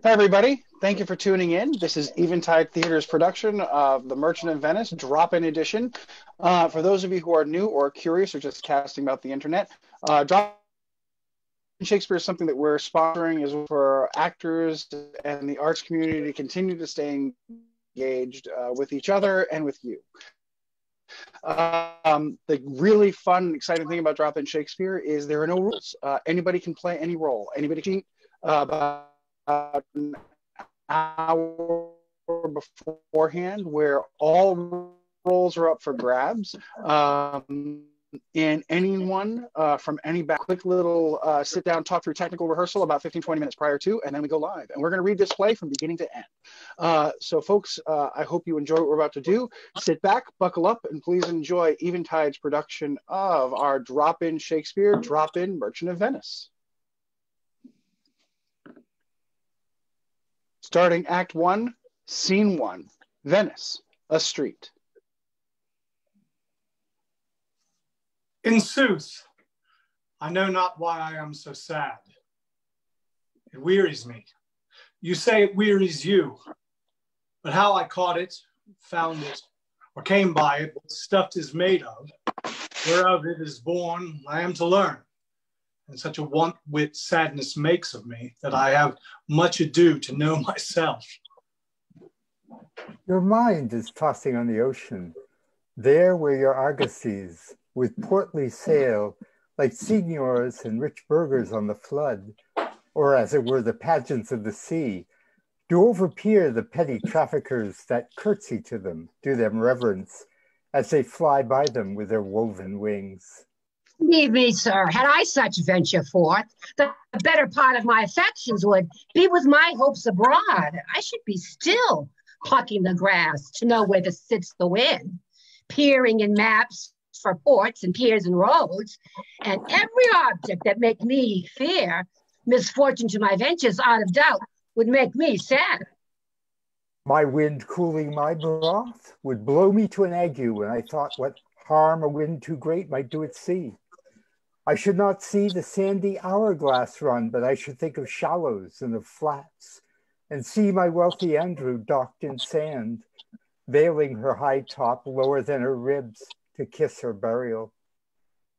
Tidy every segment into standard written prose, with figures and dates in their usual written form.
Hi, everybody. Thank you for tuning in. This is Eventide Theater's production of The Merchant of Venice Drop-In Edition. For those of you who are new or curious or just casting about the internet, Drop-In Shakespeare is something that we're sponsoring is for actors and the arts community to continue to stay engaged with each other and with you. The really fun, exciting thing about Drop-In Shakespeare is there are no rules. Anybody can play any role. Anybody can cheat. About an hour beforehand where all roles are up for grabs. And anyone from any quick little sit down, talk through technical rehearsal about 15, 20 minutes prior to, and then we go live. And we're going to read this play from beginning to end. So folks, I hope you enjoy what we're about to do. Sit back, buckle up, and please enjoy Eventide's production of our Drop-In Shakespeare, Drop-In Merchant of Venice. Starting Act 1, Scene 1, Venice, a street. In sooth, I know not why I am so sad. It wearies me. You say it wearies you, but how I caught it, found it, or came by it, what stuff 'tis made of, whereof it is born, I am to learn. And such a want-wit sadness makes of me that I have much ado to know myself. Your mind is tossing on the ocean, there where your argosies, with portly sail, like signors and rich burghers on the flood, or as it were the pageants of the sea, do overpeer the petty traffickers that curtsy to them, do them reverence, as they fly by them with their woven wings. Leave me, sir. Had I such venture forth, the better part of my affections would be with my hopes abroad. I should be still plucking the grass to know where sits the wind, peering in maps for ports and piers and roads, and every object that make me fear misfortune to my ventures out of doubt would make me sad. My wind cooling my broth would blow me to an ague when I thought what harm a wind too great might do at sea. I should not see the sandy hourglass run, but I should think of shallows and of flats, and see my wealthy Andrew docked in sand, veiling her high top lower than her ribs to kiss her burial.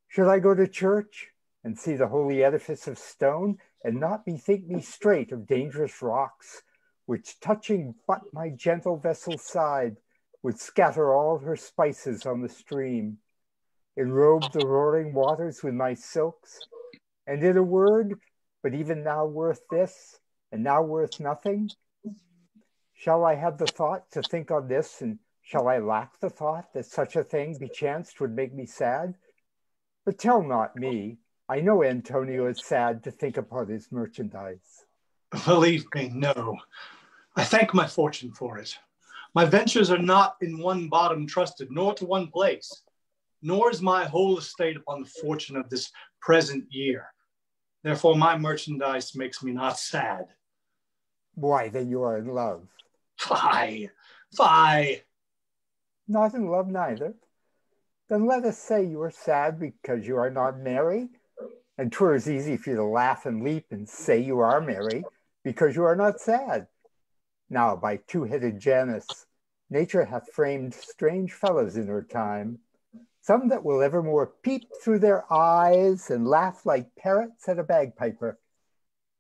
Should I go to church and see the holy edifice of stone, and not bethink me straight of dangerous rocks, which touching but my gentle vessel's side, would scatter all her spices on the stream, enrobe the roaring waters with my silks, and in a word, but even now worth this, and now worth nothing? Shall I have the thought to think on this, and shall I lack the thought that such a thing bechanced would make me sad? But tell not me, I know Antonio is sad to think upon his merchandise. Believe me, no. I thank my fortune for it. My ventures are not in one bottom trusted, nor to one place, nor is my whole estate upon the fortune of this present year. Therefore, my merchandise makes me not sad. Why, then you are in love. Fie, fie. Not in love neither. Then let us say you are sad because you are not merry, and 'twere as easy for you to laugh and leap and say you are merry because you are not sad. Now, by two-headed Janus, nature hath framed strange fellows in her time, some that will evermore peep through their eyes and laugh like parrots at a bagpiper,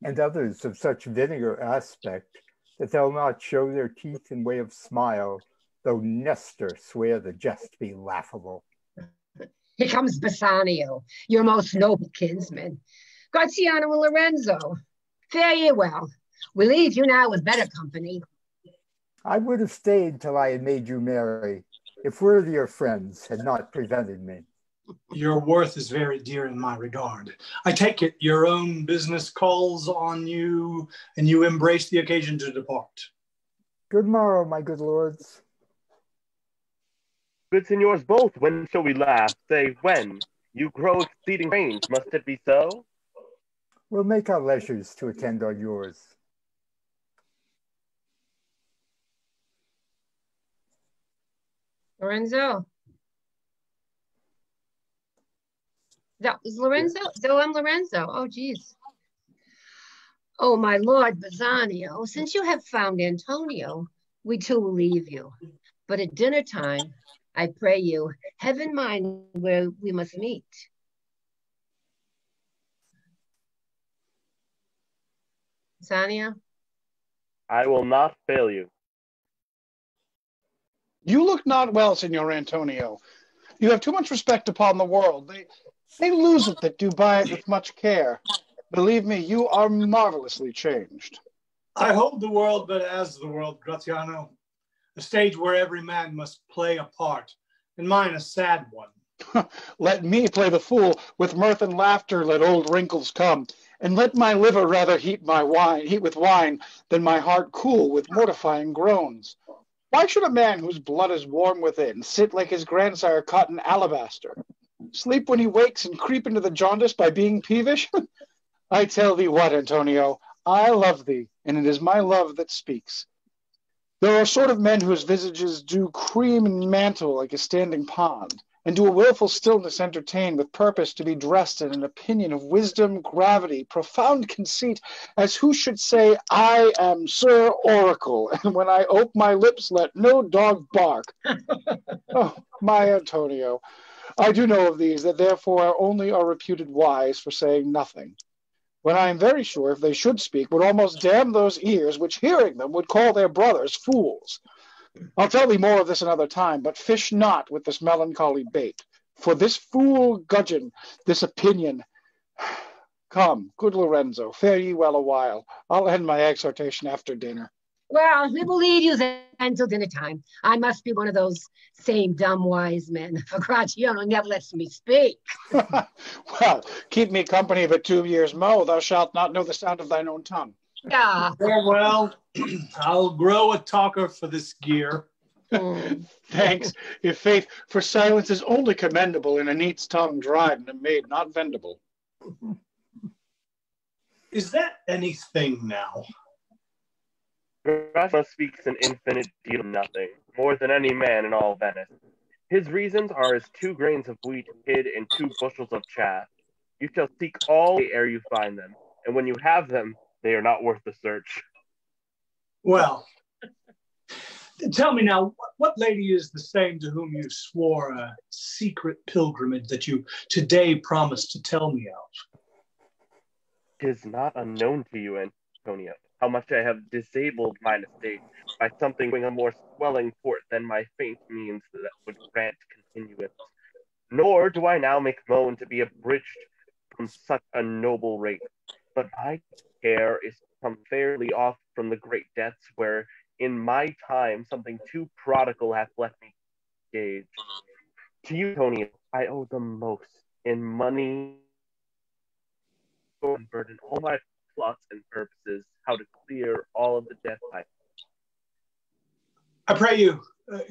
and others of such vinegar aspect that they'll not show their teeth in way of smile, though Nestor swear the jest be laughable. Here comes Bassanio, your most noble kinsman. Gratiano and Lorenzo, fare ye well. We leave you now with better company. I would have stayed till I had made you merry, if worthier friends had not prevented me. Your worth is very dear in my regard. I take it your own business calls on you, and you embrace the occasion to depart. Good morrow, my good lords. Good signors both, when shall we laugh? Say, when? You grow exceeding strange, must it be so? We'll make our leisures to attend on yours. Lorenzo. That was Lorenzo? Zoe, I'm Lorenzo. Oh, geez. Oh, my lord Bassanio, since you have found Antonio, we too will leave you. But at dinner time, I pray you, have in mind where we must meet. Bassanio? I will not fail you. You look not well, Signor Antonio. You have too much respect upon the world. They lose it that do buy it with much care. Believe me, you are marvelously changed. I hold the world but as the world, Gratiano. A stage where every man must play a part, and mine a sad one. Let me play the fool. With mirth and laughter let old wrinkles come, and let my liver rather heat with wine, than my heart cool with mortifying groans. Why should a man whose blood is warm within sit like his grandsire caught in alabaster? Sleep when he wakes and creep into the jaundice by being peevish? I tell thee what, Antonio, I love thee, and it is my love that speaks. There are sort of men whose visages do cream and mantle like a standing pond, and do a wilful stillness entertain with purpose to be dressed in an opinion of wisdom, gravity, profound conceit, as who should say, I am Sir Oracle, and when I ope my lips let no dog bark. Oh, my Antonio, I do know of these, that therefore only are reputed wise for saying nothing, when I am very sure, if they should speak, would almost damn those ears which, hearing them, would call their brothers fools. I'll tell thee more of this another time, but fish not with this melancholy bait. For this fool gudgeon, this opinion. Come, good Lorenzo, fare ye well a while. I'll end my exhortation after dinner. Well, we will leave you then till dinner time. I must be one of those same dumb wise men, for Gratiano never lets me speak. Well, keep me company but 2 years mo, thou shalt not know the sound of thine own tongue. Ah. Farewell. I'll grow a talker for this gear. Thanks, if faith, for silence is only commendable in a neat's tongue dried and a maid not vendable. Is that anything now? Gratiano speaks an infinite deal of nothing, more than any man in all Venice. His reasons are as 2 grains of wheat hid in 2 bushels of chaff. You shall seek all ere you find them, and when you have them, they are not worth the search. Well, tell me now, what lady is the same to whom you swore a secret pilgrimage that you today promised to tell me of? 'Tis not unknown to you, Antonio, how much I have disabled mine estate by something a more swelling port than my faint means that would grant continuance. Nor do I now make moan to be abridged from such a noble rate, but my care is to come fairly off from the great debts where in my time something too prodigal hath left me engaged. To you, Antonio, I owe the most in money and burden all my plots and purposes, how to clear all of the debt I. I pray you,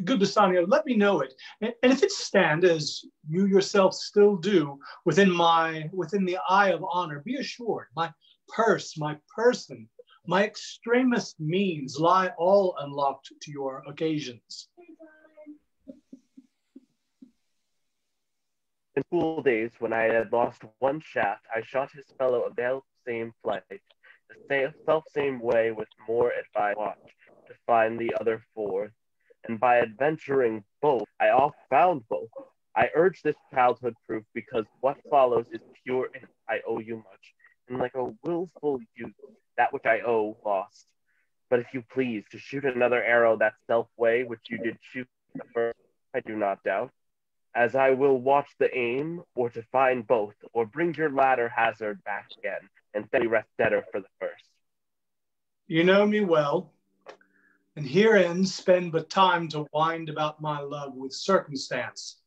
good Bassanio, let me know it. And if it stand, as you yourself still do, within the eye of honor, be assured, my purse, my person, my extremest means lie all unlocked to your occasions. In school days, when I had lost one shaft, I shot his fellow a self-same flight, the self-same way with more advice watch, to find the other 4th, and by adventuring both, I oft found both. I urge this childhood proof, because what follows is pure, and I owe you much, and like a willful youth, that which I owe, lost. But if you please, to shoot another arrow that self-way which you did shoot the first, I do not doubt, as I will watch the aim, or to find both, or bring your latter hazard back again, and then rest better for the first. You know me well, and herein spend but time to wind about my love with circumstance.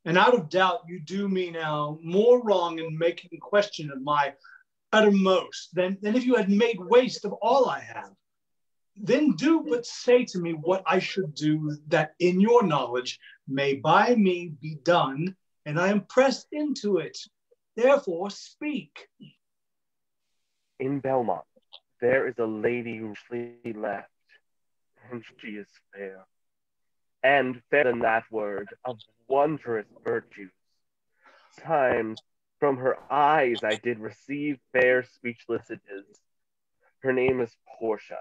And out of doubt you do me now more wrong in making question of my uttermost than if you had made waste of all I have. Then do but say to me what I should do, that in your knowledge may by me be done, and I am pressed into it. Therefore speak. In Belmont, there is a lady richly left, and she is fair. And fair than that word, of wondrous virtues. Times from her eyes I did receive fair speechlessages. Her name is Portia,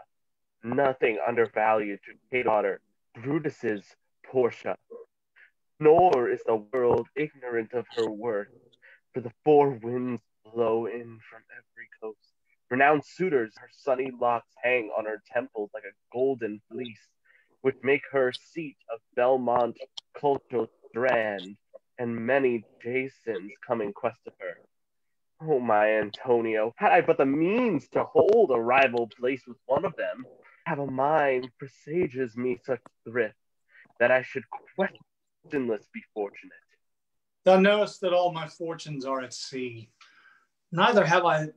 nothing undervalued to pay daughter Brutus's Portia. Nor is the world ignorant of her worth, for the four winds blow in from every coast. Renowned suitors, her sunny locks hang on her temples like a golden fleece, which make her seat of Belmont cultural strand, and many Jasons come in quest of her. Oh, my Antonio, had I but the means to hold a rival place with one of them, have a mind presages me such thrift, that I should questionless be fortunate. Thou knowest that all my fortunes are at sea. Neither have I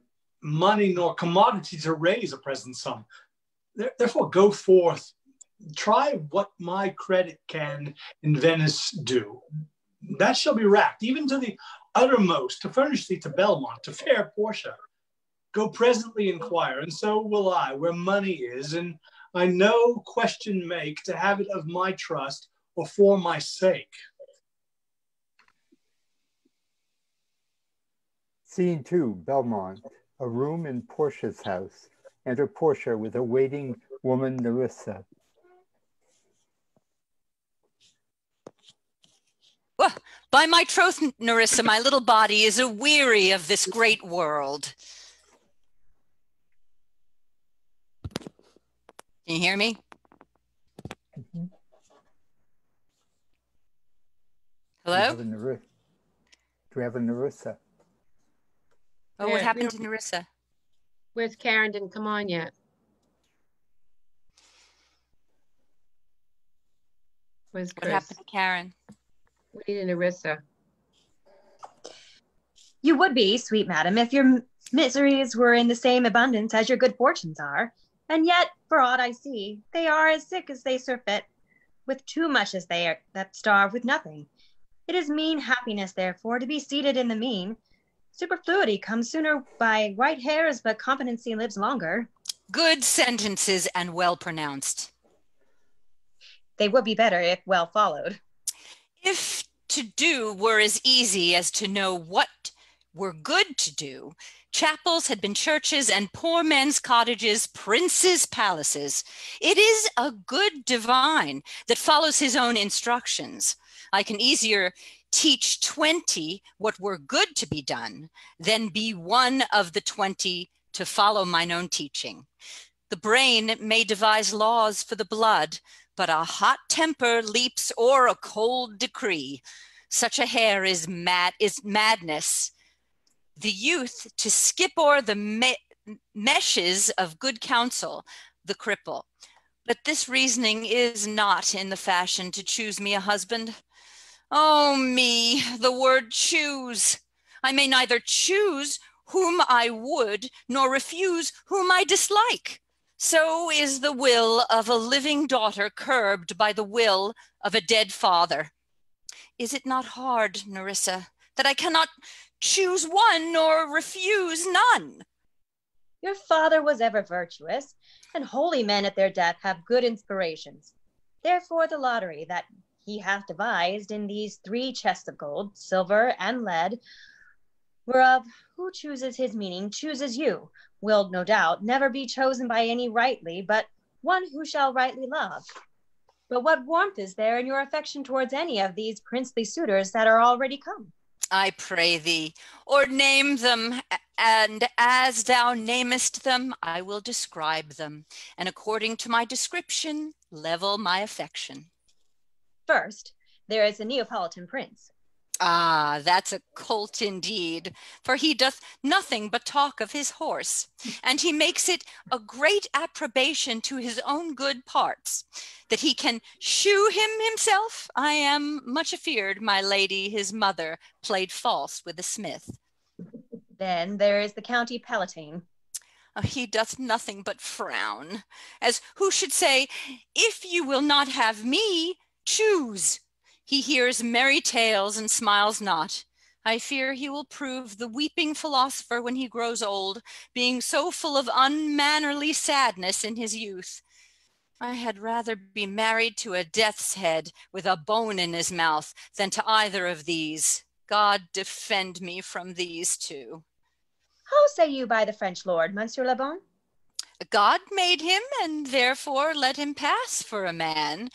money nor commodity to raise a present sum. Therefore go forth, try what my credit can in Venice do. That shall be racked, even to the uttermost, to furnish thee to Belmont, to fair Portia. Go presently inquire, and so will I, where money is, and I no question make to have it of my trust or for my sake. Scene 2, Belmont, a room in Portia's house. Enter Portia with a waiting woman, Nerissa. Well, by my troth, Nerissa, my little body is aweary of this great world. Can you hear me? Mm-hmm. Hello? Do we have a Nerissa? Oh, what happened to Nerissa? Where's Karen? Didn't come on yet. Where's Chris? What happened to Karen? We need a Nerissa. You would be, sweet madam, if your miseries were in the same abundance as your good fortunes are. And yet, for aught I see, they are as sick as they surfeit, with too much as they are that starve with nothing. It is mean happiness, therefore, to be seated in the mean. Superfluity comes sooner by white hairs, but competency lives longer. Good sentences and well pronounced. They would be better if well followed. If to do were as easy as to know what were good to do, chapels had been churches and poor men's cottages, princes' palaces. It is a good divine that follows his own instructions. I can easier teach 20 what were good to be done than be one of the 20 to follow mine own teaching. The brain may devise laws for the blood, but a hot temper leaps o'er a cold decree. Such a hair is madness. The youth to skip o'er the meshes of good counsel, the cripple. But this reasoning is not in the fashion to choose me a husband. Oh me, the word choose. I may neither choose whom I would, nor refuse whom I dislike. So is the will of a living daughter curbed by the will of a dead father. Is it not hard, Nerissa, that I cannot choose one nor refuse none? Your father was ever virtuous, and holy men at their death have good inspirations. Therefore the lottery that he hath devised in these 3 chests of gold, silver, and lead, whereof who chooses his meaning chooses you, will, no doubt, never be chosen by any rightly, but one who shall rightly love. But what warmth is there in your affection towards any of these princely suitors that are already come? I pray thee, or name them, and as thou namest them, I will describe them, and according to my description, level my affection. First, there is a Neapolitan prince. Ah, that's a colt indeed, for he doth nothing but talk of his horse, and he makes it a great approbation to his own good parts. That he can shoe him himself, I am much afeard my lady his mother played false with a smith. Then there is the County Palatine. He doth nothing but frown, as who should say, if you will not have me, choose. He hears merry tales and smiles not. I fear he will prove the weeping philosopher when he grows old, being so full of unmannerly sadness in his youth. I had rather be married to a death's head with a bone in his mouth than to either of these. God defend me from these two. How say you by the French lord, Monsieur Le Bon? God made him, and therefore let him pass for a man.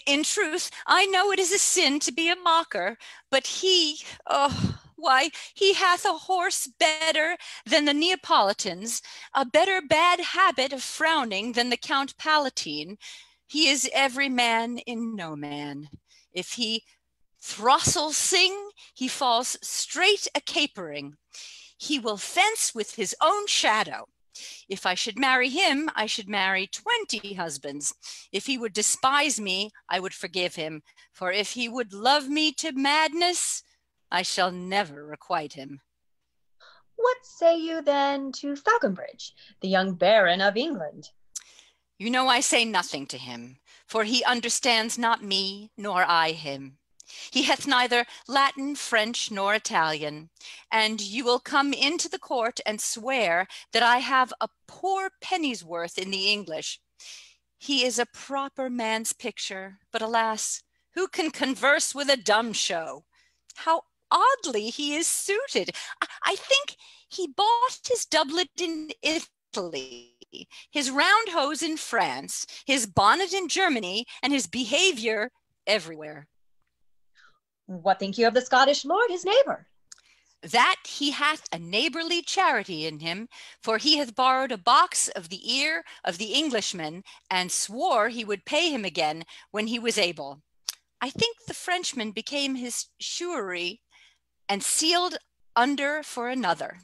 In truth, I know it is a sin to be a mocker, but he, oh, why, he hath a horse better than the Neapolitans, a better bad habit of frowning than the Count Palatine. He is every man in no man. If he throstle sing, he falls straight a capering. He will fence with his own shadow. If I should marry him, I should marry 20 husbands. If he would despise me, I would forgive him. For if he would love me to madness, I shall never requite him. What say you then to Falconbridge, the young Baron of England? You know I say nothing to him, for he understands not me, nor I him. He hath neither Latin, French, nor Italian, and you will come into the court and swear that I have a poor penny's worth in the English. He is a proper man's picture, but alas, who can converse with a dumb show? How oddly he is suited. I think he bought his doublet in Italy, his round hose in France, his bonnet in Germany, and his behavior everywhere. What think you of the Scottish lord, his neighbor? That he hath a neighborly charity in him, for he hath borrowed a box of the ear of the Englishman, and swore he would pay him again when he was able. I think the Frenchman became his surety, and sealed under for another.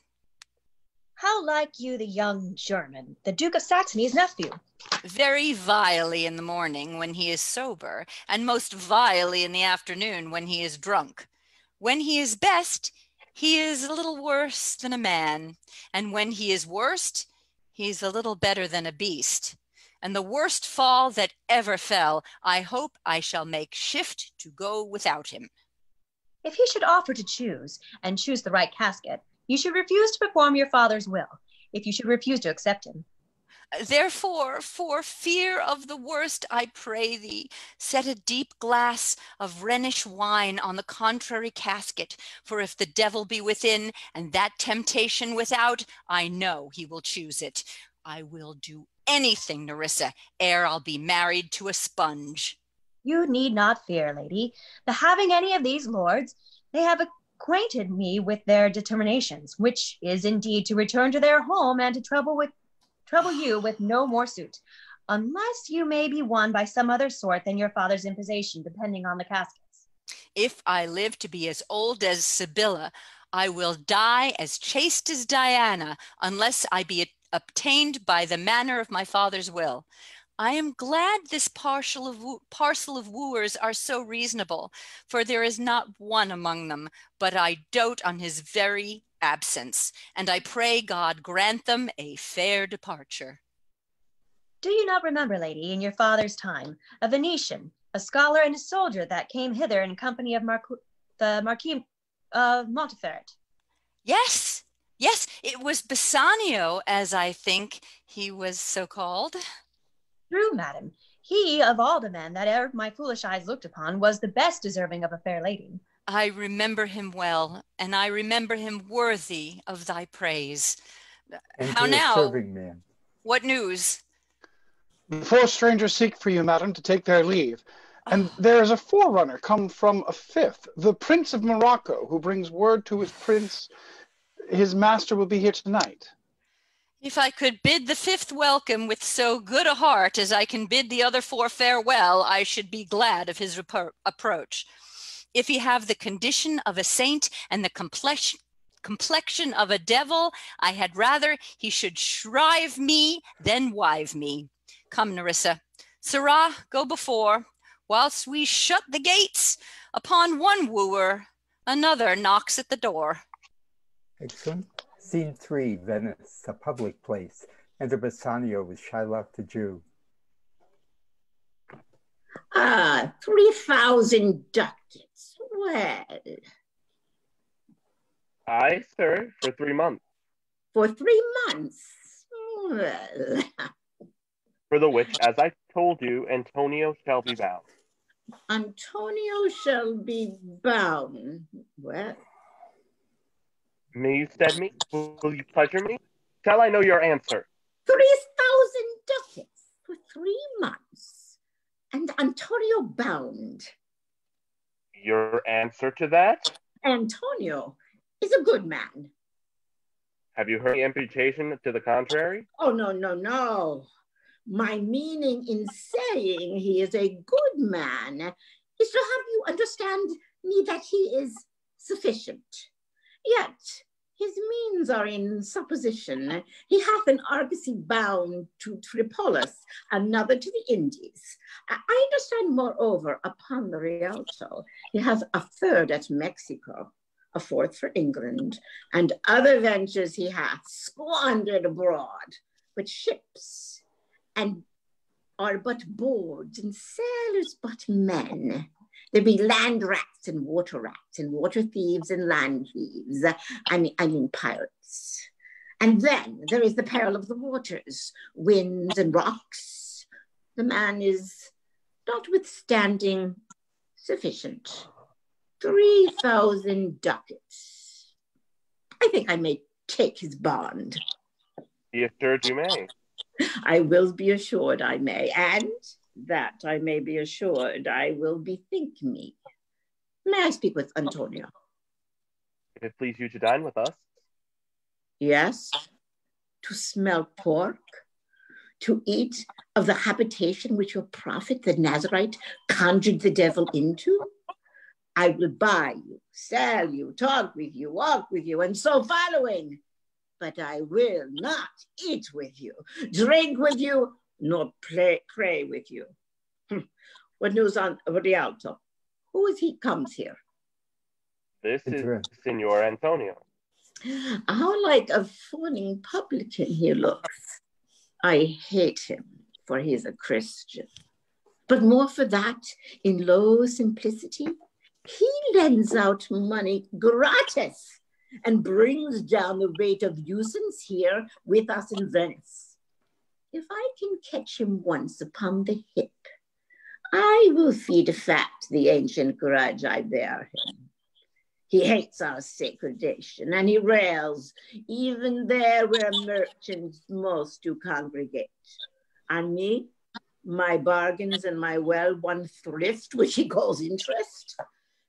How like you the young German, the Duke of Saxony's nephew? Very vilely in the morning when he is sober, and most vilely in the afternoon when he is drunk. When he is best, he is a little worse than a man, and when he is worst, he's a little better than a beast. And the worst fall that ever fell, I hope I shall make shift to go without him. If he should offer to choose, and choose the right casket, you should refuse to perform your father's will, if you should refuse to accept him. Therefore, for fear of the worst, I pray thee, set a deep glass of Rhenish wine on the contrary casket, for if the devil be within, and that temptation without, I know he will choose it. I will do anything, Nerissa, ere I'll be married to a sponge. You need not fear, lady. The having any of these lords, they have acquainted me with their determinations, which is indeed to return to their home and to trouble you with no more suit, unless you may be won by some other sort than your father's imposition, depending on the caskets. If I live to be as old as Sibylla, I will die as chaste as Diana, unless I be obtained by the manner of my father's will. I am glad this parcel of wooers are so reasonable, for there is not one among them, but I dote on his very absence, and I pray God grant them a fair departure. Do you not remember, lady, in your father's time, a Venetian, a scholar and a soldier that came hither in company of the Marquis of Montferrat? Yes, it was Bassanio, as I think he was so called. True, madam. He, of all the men that e'er my foolish eyes looked upon, was the best deserving of a fair lady. I remember him well, and I remember him worthy of thy praise. How now? Serving man. What news? The four strangers seek for you, madam, to take their leave. And there is a forerunner come from a fifth, the Prince of Morocco, who brings word to his prince his master will be here tonight. If I could bid the fifth welcome with so good a heart as I can bid the other four farewell, I should be glad of his approach. If he have the condition of a saint and the complexion of a devil, I had rather he should shrive me than wive me. Come, Nerissa. Sirrah, go before. Whilst we shut the gates upon one wooer, another knocks at the door. Excellent. Scene 3, Venice, a public place. Enter Bassanio with Shylock the Jew. 3,000 ducats. Well. Aye, sir, for 3 months. For 3 months? Well. For the which, as I told you, Antonio shall be bound. Antonio shall be bound. Well. May you stead me? Will you pleasure me? Shall I know your answer? Antonio bound. Your answer to that? Antonio is a good man. Have you heard the imputation to the contrary? Oh, no, no, no. My meaning in saying he is a good man is to have you understand me that he is sufficient. Yet his means are in supposition. He hath an argosy bound to Tripolis, another to the Indies. I understand, moreover, upon the Rialto, he hath a third at Mexico, a fourth for England, and other ventures he hath squandered abroad. But ships and are but boards, and sailors but men. There be land rats and water thieves and land thieves. I mean pirates. And then there is the peril of the waters, winds and rocks. The man is notwithstanding sufficient. 3,000 ducats. I think I may take his bond. Be assured you may. I will be assured I may, and that I may be assured I will bethink me. May I speak with Antonio? If it please you to dine with us. Yes, to smell pork, to eat of the habitation which your prophet, the Nazarite, conjured the devil into. I will buy you, sell you, talk with you, walk with you, and so following. But I will not eat with you, drink with you, nor pray with you. What news on Rialto? Who is he comes here? This is Signor Antonio. How like a fawning publican he looks. I hate him, for he is a Christian. But more for that, in low simplicity, he lends out money gratis and brings down the rate of usance here with us in Venice. If I can catch him once upon the hip, I will feed fat the ancient grudge I bear him. He hates our sacredation, and he rails even there where merchants most do congregate. On me, my bargains and my well-won thrift, which he calls interest,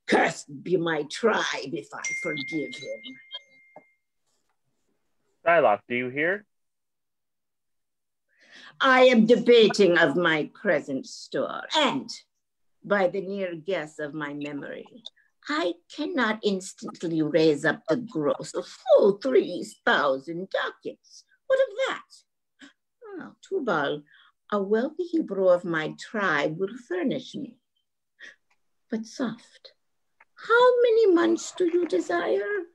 cursed be my tribe if I forgive him. Shylock, do you hear? I am debating of my present store, and by the near guess of my memory, I cannot instantly raise up the gross of full 3,000 ducats. What of that? Oh, Tubal, a wealthy Hebrew of my tribe, will furnish me. But soft, how many months do you desire?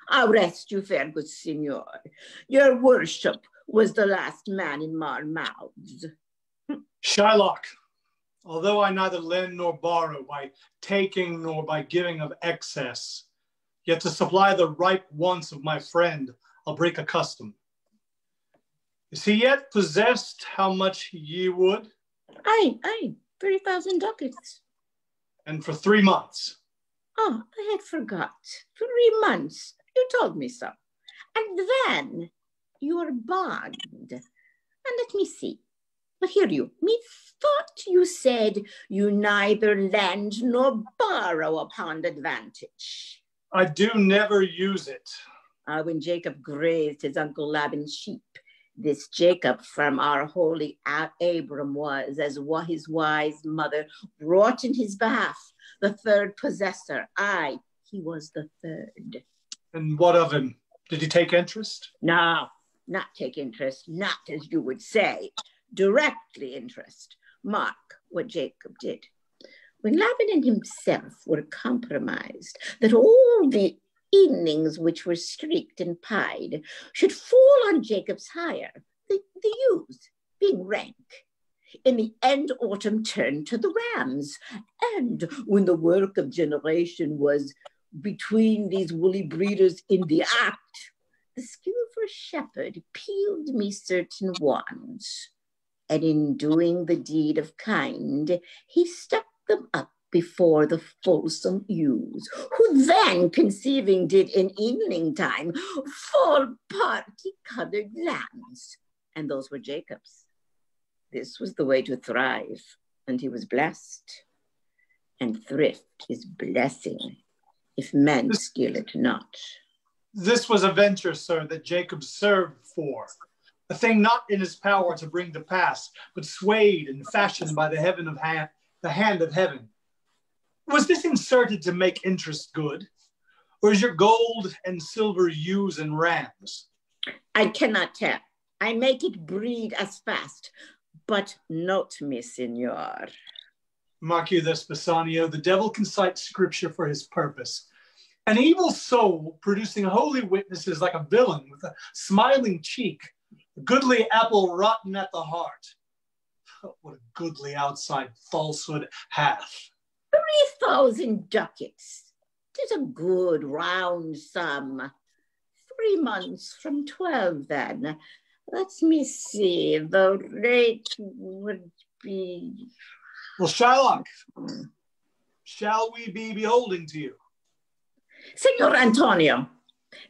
I'll rest you, fair good signor. Your worship was the last man in my mouths. Shylock, although I neither lend nor borrow by taking nor by giving of excess, yet to supply the ripe wants of my friend, I'll break a custom. Is he yet possessed how much ye would? Aye, 30,000 ducats. And for 3 months. Oh, I had forgot. 3 months. You told me so. And then your bond. And let me see. But hear you, methought you said you neither lend nor borrow upon advantage. I do never use it. When Jacob grazed his uncle Laban's sheep, this Jacob from our holy Abram was, as his wise mother brought in his behalf, the third possessor. Aye, he was the third. And what of him? Did he take interest? No, not take interest, not as you would say. Directly interest. Mark what Jacob did. When Laban and himself were compromised, that all the evenings which were streaked and pied should fall on Jacob's hire, the ewes being rank. In the end, autumn turned to the rams, and when the work of generation was between these woolly breeders in the act, the skillful shepherd peeled me certain wands, and in doing the deed of kind, he stuck them up before the fulsome ewes, who then conceiving did in evening time fall party-colored lambs, and those were Jacob's. This was the way to thrive, and he was blessed. And thrift is blessing, if men skill it not. This was a venture, sir, that Jacob served for, a thing not in his power to bring to pass, but swayed and fashioned by the hand of heaven. Was this inserted to make interest good? Or is your gold and silver ewes and rams? I cannot tell. I make it breed as fast. But note me, Signor. Mark you this, Bassanio, the devil can cite scripture for his purpose. An evil soul producing holy witnesses like a villain with a smiling cheek, a goodly apple rotten at the heart. Oh, what a goodly outside falsehood hath. 3,000 ducats. 'Tis a good round sum. 3 months from 12 then. Let me see, the rate would be... Well, Shylock, shall we be beholding to you? Signor Antonio,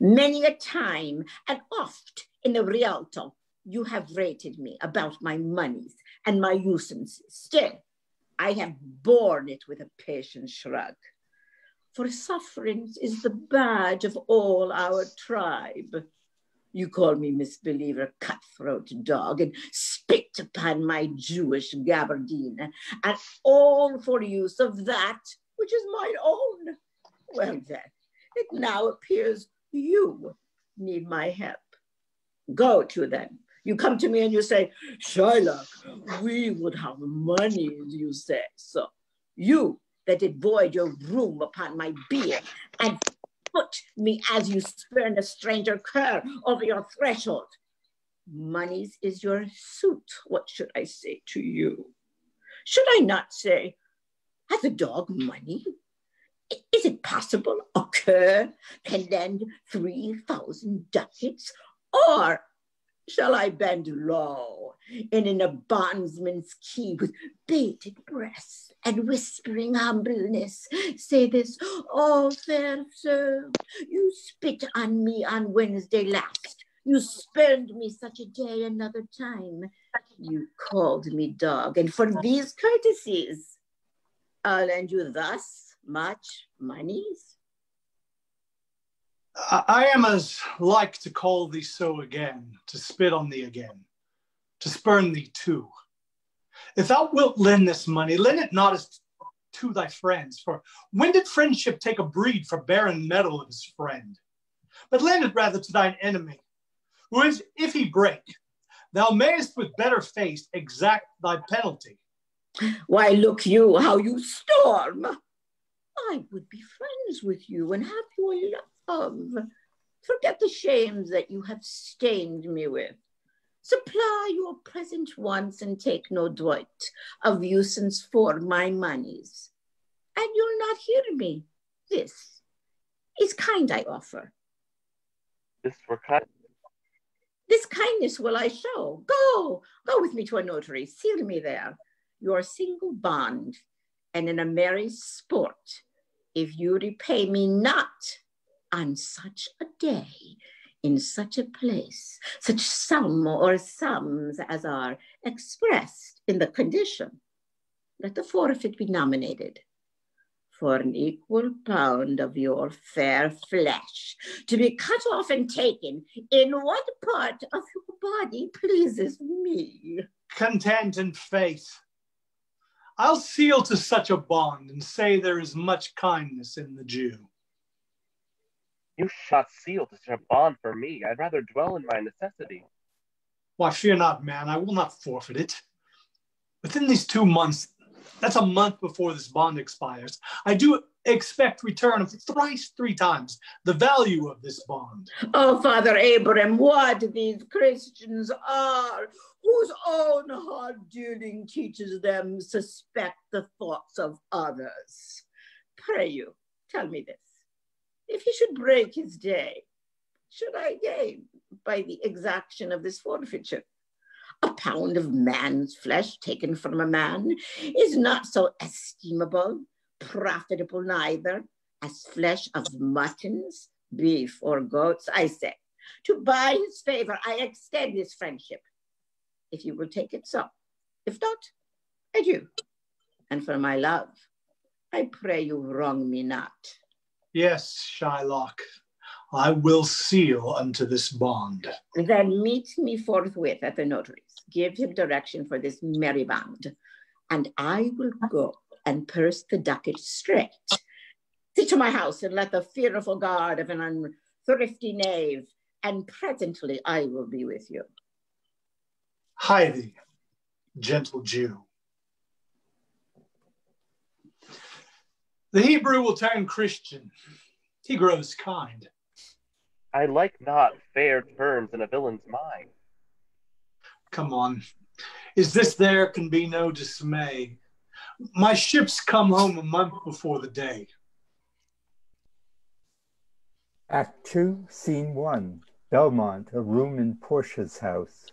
many a time and oft in the Rialto, you have rated me about my monies and my usances. Still, I have borne it with a patient shrug. For sufferance is the badge of all our tribe. You call me misbeliever, cutthroat dog, and spit upon my Jewish gabardine, and all for use of that which is mine own. Well then, it now appears you need my help. Go to them. You come to me and you say, Shylock, we would have money, you say. So you that did void your room upon my beard and put me as you spurn a stranger cur over your threshold. Monies is your suit. What should I say to you? Should I not say, has a dog money? Is it possible a cur can lend 3,000 ducats? Or shall I bend low and in a bondsman's key with bated breath and whispering humbleness say this, oh, fair sir, you spit on me on Wednesday last. You spurned me such a day another time. You called me dog, and for these courtesies, I'll lend you thus much monies. I am as like to call thee so again, to spit on thee again, to spurn thee too. If thou wilt lend this money, lend it not as to thy friends, for when did friendship take a breed for barren metal of his friend? But lend it rather to thine enemy, who is, if he break, thou mayest with better face exact thy penalty. Why, look you how you storm. I would be friends with you and have your love. Forget the shames that you have stained me with. Supply your present wants and take no doit of usance for my monies. And you'll not hear me. This is kind I offer. This were kind. This kindness will I show. Go with me to a notary, seal me there, your single bond, and in a merry sport, if you repay me not on such a day, in such a place, such sum or sums as are expressed in the condition, let the forfeit be nominated for an equal pound of your fair flesh, to be cut off and taken in what part of your body pleases me. Content and faith. I'll seal to such a bond and say there is much kindness in the Jew. You shall not seal to such a bond for me. I'd rather dwell in my necessity. Why, fear not, man, I will not forfeit it. Within these 2 months, that's a month before this bond expires, I do expect return of thrice 3 times the value of this bond. Oh, Father Abraham, what these Christians are, whose own hard dealing teaches them suspect the thoughts of others. Pray you, tell me this. If he should break his day, should I gain by the exaction of this forfeiture? A pound of man's flesh taken from a man is not so estimable, profitable neither, as flesh of muttons, beef, or goats. I say, to buy his favor, I extend this friendship. If you will take it so. If not, adieu. and for my love. I pray you wrong me not. Yes, Shylock, I will seal unto this bond. Then meet me forthwith at the notary's. Give him direction for this merry band, and I will go and purse the docket straight. Sit to my house and let the fearful guard of an unthrifty knave, and presently I will be with you. Hie thee, gentle Jew. The Hebrew will turn Christian. He grows kind. I like not fair terms in a villain's mind. Come on. Is this there can be no dismay? My ships come home a month before the day. Act 2, Scene 1. Belmont, a room in Portia's house.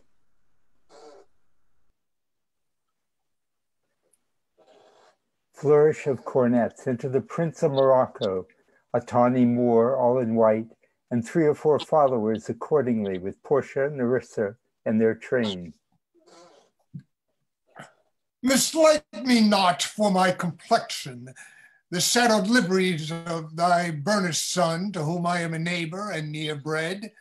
Flourish of cornets. Enter the Prince of Morocco, a tawny Moor, all in white, and 3 or 4 followers accordingly, with Portia, Nerissa, and their train. Mislike me not for my complexion, the shadowed liveries of thy burnished son, to whom I am a neighbor and near bred.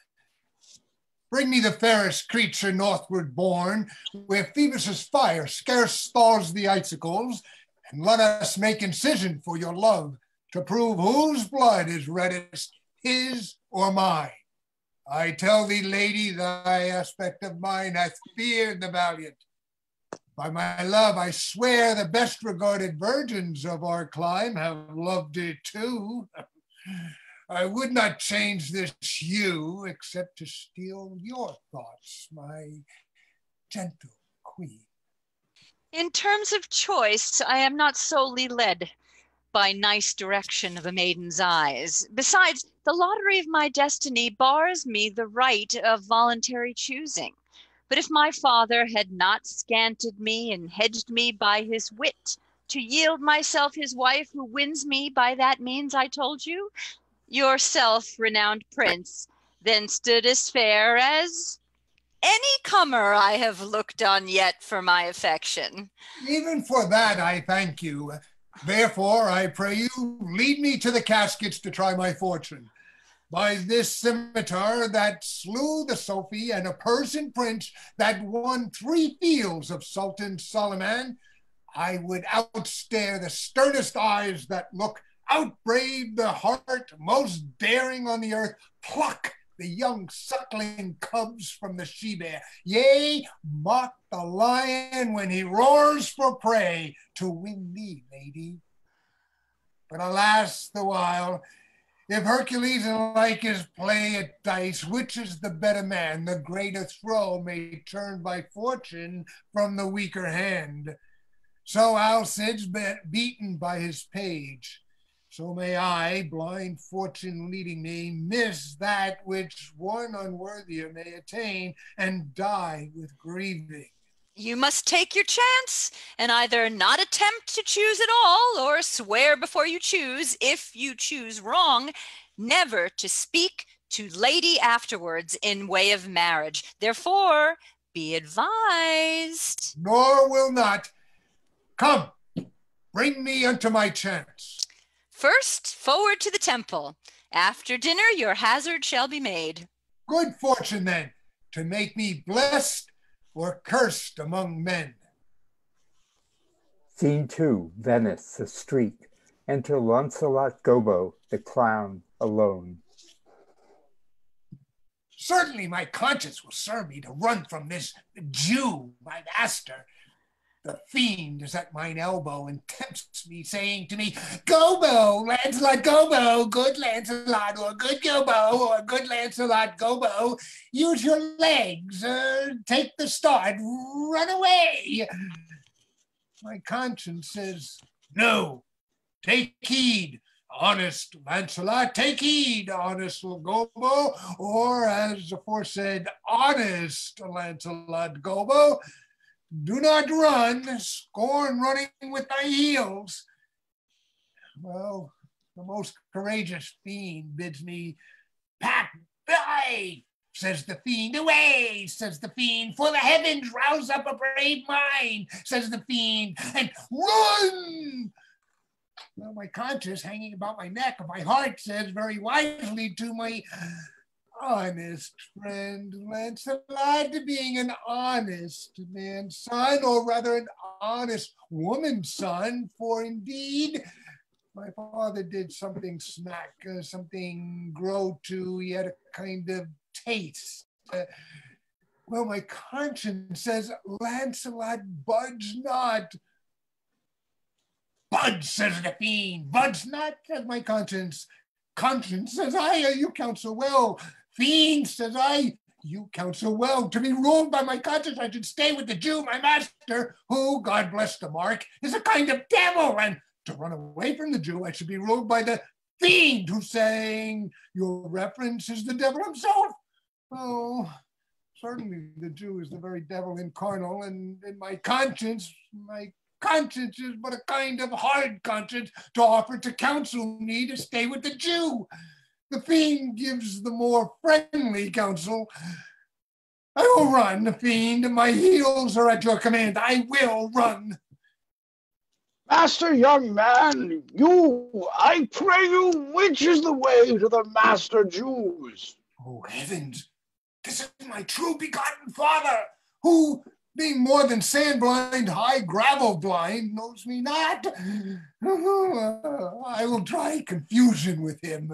Bring me the fairest creature northward born, where Phoebus' fire scarce thaws the icicles, and let us make incision for your love, to prove whose blood is reddest, his or mine. I tell thee, lady, thy aspect of mine hath feared the valiant. By my love, I swear the best regarded virgins of our clime have loved it too. I would not change this hue, except to steal your thoughts, my gentle queen. In terms of choice, I am not solely led by nice direction of a maiden's eyes. Besides, the lottery of my destiny bars me the right of voluntary choosing. But if my father had not scanted me and hedged me by his wit, to yield myself his wife who wins me by that means I told you, yourself, renowned prince, then stood as fair as any comer I have looked on yet for my affection. Even for that I thank you. Therefore, I pray you, lead me to the caskets to try my fortune. By this scimitar that slew the Sophie and a Persian prince that won 3 fields of Sultan Soliman, I would outstare the sternest eyes that look, outbrave the heart most daring on the earth, pluck the young suckling cubs from the she-bear, yea, mock the lion when he roars for prey to win thee, lady. But alas, the while, if Hercules and Lycus play at dice, which is the better man, the greater throw may turn by fortune from the weaker hand. So Alcide's beaten by his page. So may I, blind fortune leading me, miss that which one unworthier may attain and die with grieving. You must take your chance and either not attempt to choose at all or swear before you choose, if you choose wrong, never to speak to lady afterwards in way of marriage. Therefore, be advised. Nor will not. Come, bring me unto my chance. First, forward to the temple. After dinner, your hazard shall be made. Good fortune, then, to make me blessed or cursed among men. Scene 2, Venice, a street. Enter Launcelot Gobbo, the clown, alone. Certainly my conscience will serve me to run from this Jew, my master. The fiend is at mine elbow and tempts me, saying to me, Gobbo, Lancelot Gobbo, good Lancelot, or good Gobbo, or good Lancelot Gobbo, use your legs, take the start, run away. My conscience says, no, take heed, honest Lancelot, take heed, honest Gobbo, or as aforesaid, honest Lancelot Gobbo, do not run, scorn running with thy heels. Well, the most courageous fiend bids me pack, says the fiend. Away, says the fiend, for the heavens rouse up a brave mind, says the fiend, and run! Well, my conscience hanging about my neck, my heart says very wisely to my honest friend Lancelot, being an honest man's son, or rather an honest woman's son, for indeed my father did something smack, something grow to, he had a kind of taste. Well, my conscience says, Lancelot, budge not. Budge, says the fiend. Budge not, says my conscience. Conscience, says I, you counsel well. Fiend, says I, you counsel well. To be ruled by my conscience, I should stay with the Jew, my master, who, God bless the mark, is a kind of devil. And to run away from the Jew, I should be ruled by the fiend, who's saying, your reference is the devil himself. Oh, certainly the Jew is the very devil incarnal, and in my conscience is but a kind of hard conscience to offer to counsel me to stay with the Jew. The fiend gives the more friendly counsel. I will run, fiend. My heels are at your command. I will run. Master, young man, I pray you, which is the way to the master Jews? Oh, heavens, this is my true begotten father, who, being more than sand blind, high gravel blind, knows me not. I will try confusion with him.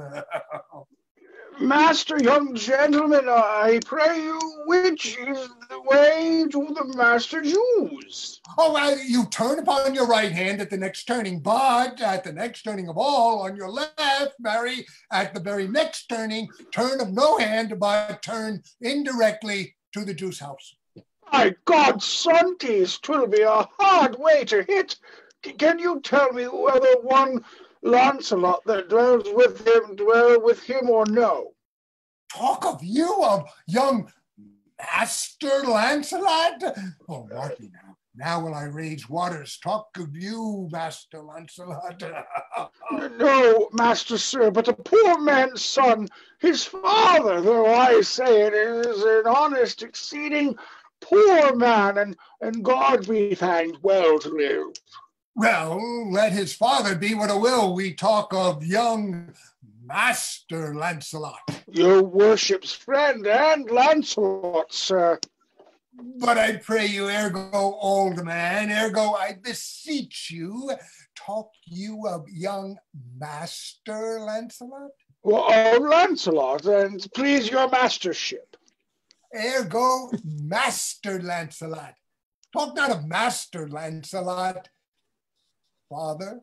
Master, young gentleman, I pray you, which is the way to the master Jews? Oh, well, you turn upon your right hand at the next turning, but at the next turning of all, on your left, Mary, at the very next turning, turn of no hand, but turn indirectly to the Jew's house. My God, sonties, 'twill be a hard way to hit. Can you tell me whether one Lancelot that dwell with him or no? Talk of you, of young Master Lancelot? Oh, mark me now. Now will I rage waters. Talk of you, Master Lancelot. No, master sir, but a poor man's son, his father, though I say it is an honest, exceeding poor man, and God be thanked, well to live. Well, let his father be what it will. We talk of young Master Lancelot. Your worship's friend and Lancelot, sir. But I pray you, ergo, old man, ergo, I beseech you, talk you of young Master Lancelot? Well, oh, Lancelot, and please your mastership. Ergo, Master Lancelot. Talk not of Master Lancelot, Father.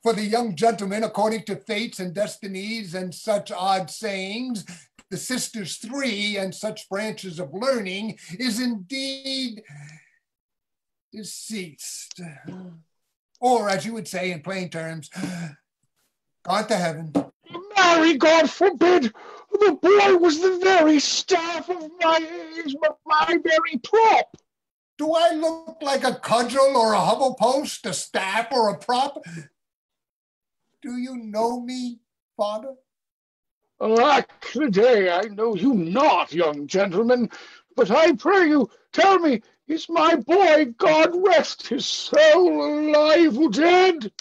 For the young gentleman, according to fates and destinies and such odd sayings, the sisters three and such branches of learning, is indeed deceased. Or, as you would say in plain terms, gone to heaven. Mary, God forbid! The boy was the very staff of my age, but my very prop. Do I look like a cudgel or a hubble post, a staff or a prop? Do you know me, Father? Alack the day, I know you not, young gentleman, but I pray you, tell me, is my boy, God rest his soul, alive or dead?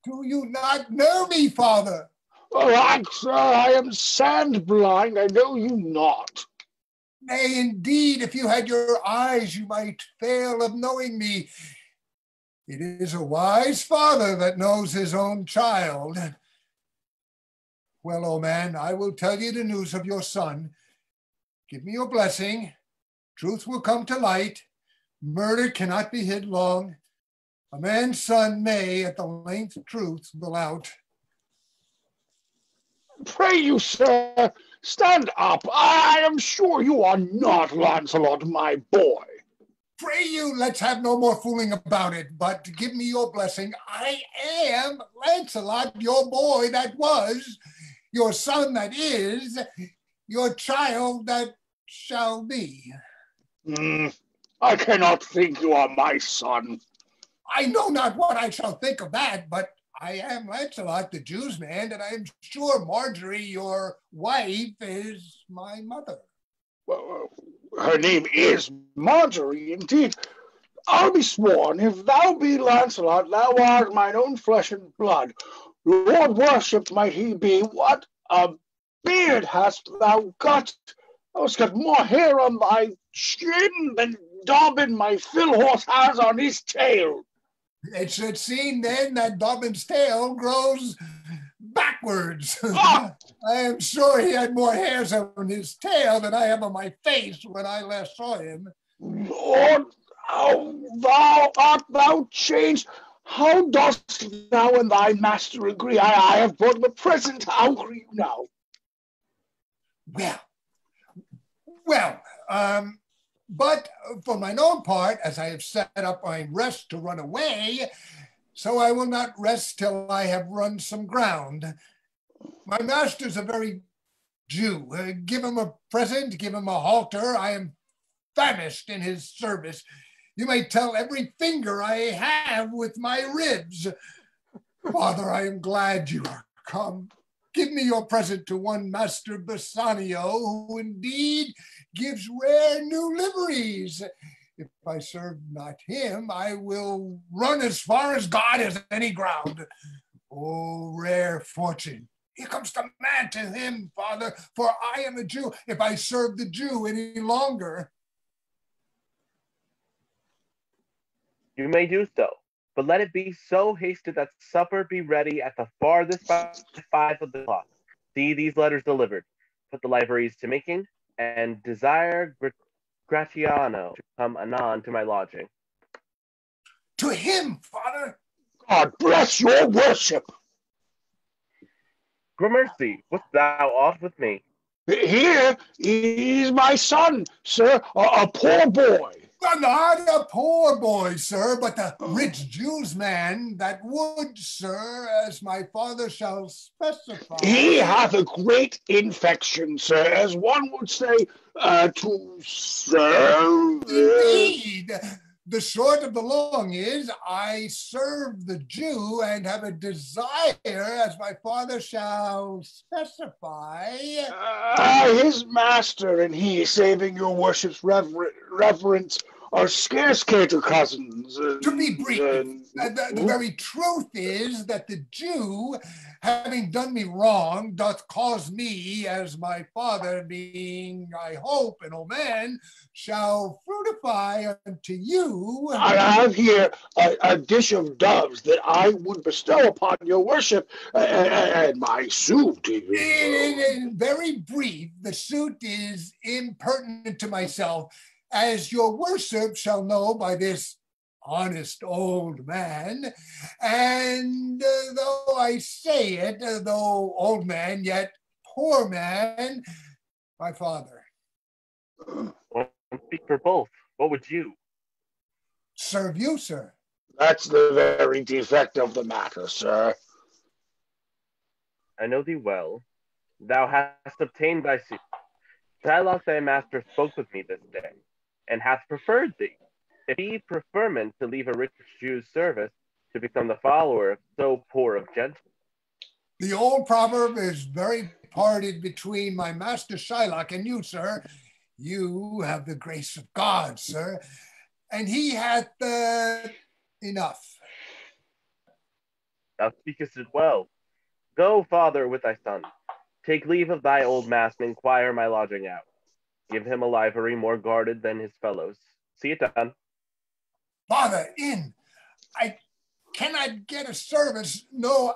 Do you not know me, Father? Alack, sir, I am sand blind, I know you not. Nay, indeed, if you had your eyes, you might fail of knowing me. It is a wise father that knows his own child. Well, old man, I will tell you the news of your son. Give me your blessing. Truth will come to light. Murder cannot be hid long. A man's son may, at the length, truth will out. Pray you, sir, stand up. I am sure you are not Lancelot, my boy. Pray you, let's have no more fooling about it, but give me your blessing. I am Lancelot, your boy that was, your son that is, your child that shall be. I cannot think you are my son. I know not what I shall think of that, but I am Lancelot, the Jew's man, and I am sure Marjorie, your wife, is my mother. Well, her name is Marjorie, indeed. I'll be sworn, if thou be Lancelot, thou art mine own flesh and blood. Lord worshipped might he be, what a beard hast thou got! Thou hast got more hair on thy chin than Dobbin, my Phil horse, has on his tail. It should seem then that Dobbin's tail grows backwards. Ah! I am sure he had more hairs on his tail than I have on my face when I last saw him. Lord, how art thou changed? How dost thou and thy master agree? I have brought him a present. How are you now? Well, but for mine own part, as I have set up my rest to run away, so I will not rest till I have run some ground. My master's a very Jew. Give him a present, give him a halter. I am famished in his service. You may tell every finger I have with my ribs. Father, I am glad you are come. Give me your present to one Master Bassanio, who indeed gives rare new liveries. If I serve not him, I will run as far as God has any ground. Oh, rare fortune. Here comes the man to him, Father, for I am a Jew. If I serve the Jew any longer. You may do so, but let it be so hasted that supper be ready at the farthest by 5 of the clock. See these letters delivered. Put the liveries to making, and desire Gratiano to come anon to my lodging. To him, Father. God bless your worship. Gramercy, what's thou off with me? Here is my son, sir, a poor boy. Not a poor boy, sir, but the rich Jew's man that would, sir, as my father shall specify. He hath a great infection, sir, as one would say, to serve. Indeed. The short of the long is, I serve the Jew and have a desire, as my father shall specify. His master and he, saving your worship's reverence, are scarce cater cousins. To be brief, the very truth is that the Jew, having done me wrong, doth cause me, as my father, being, I hope, an old man, shall fructify unto you. I have here a dish of doves that I would bestow upon your worship, and my suit. In very brief, the suit is impertinent to myself, as your worship shall know by this honest old man. And though I say it, though old man, yet poor man, my father. Well, speak for both. What would you? Serve you, sir. That's the very defect of the matter, sir. I know thee well. Thou hast obtained thy suit. Shylock thy master spoke with me this day, and hath preferred thee. If he preferment to leave a rich Jew's service to become the follower of so poor of gentlemen. The old proverb is very parted between my master Shylock and you, sir. You have the grace of God, sir, and he hath enough. Thou speakest it well. Go, father, with thy son. Take leave of thy old master and inquire my lodging out. Give him a livery more guarded than his fellows. See it done. Father, I cannot get a service. No,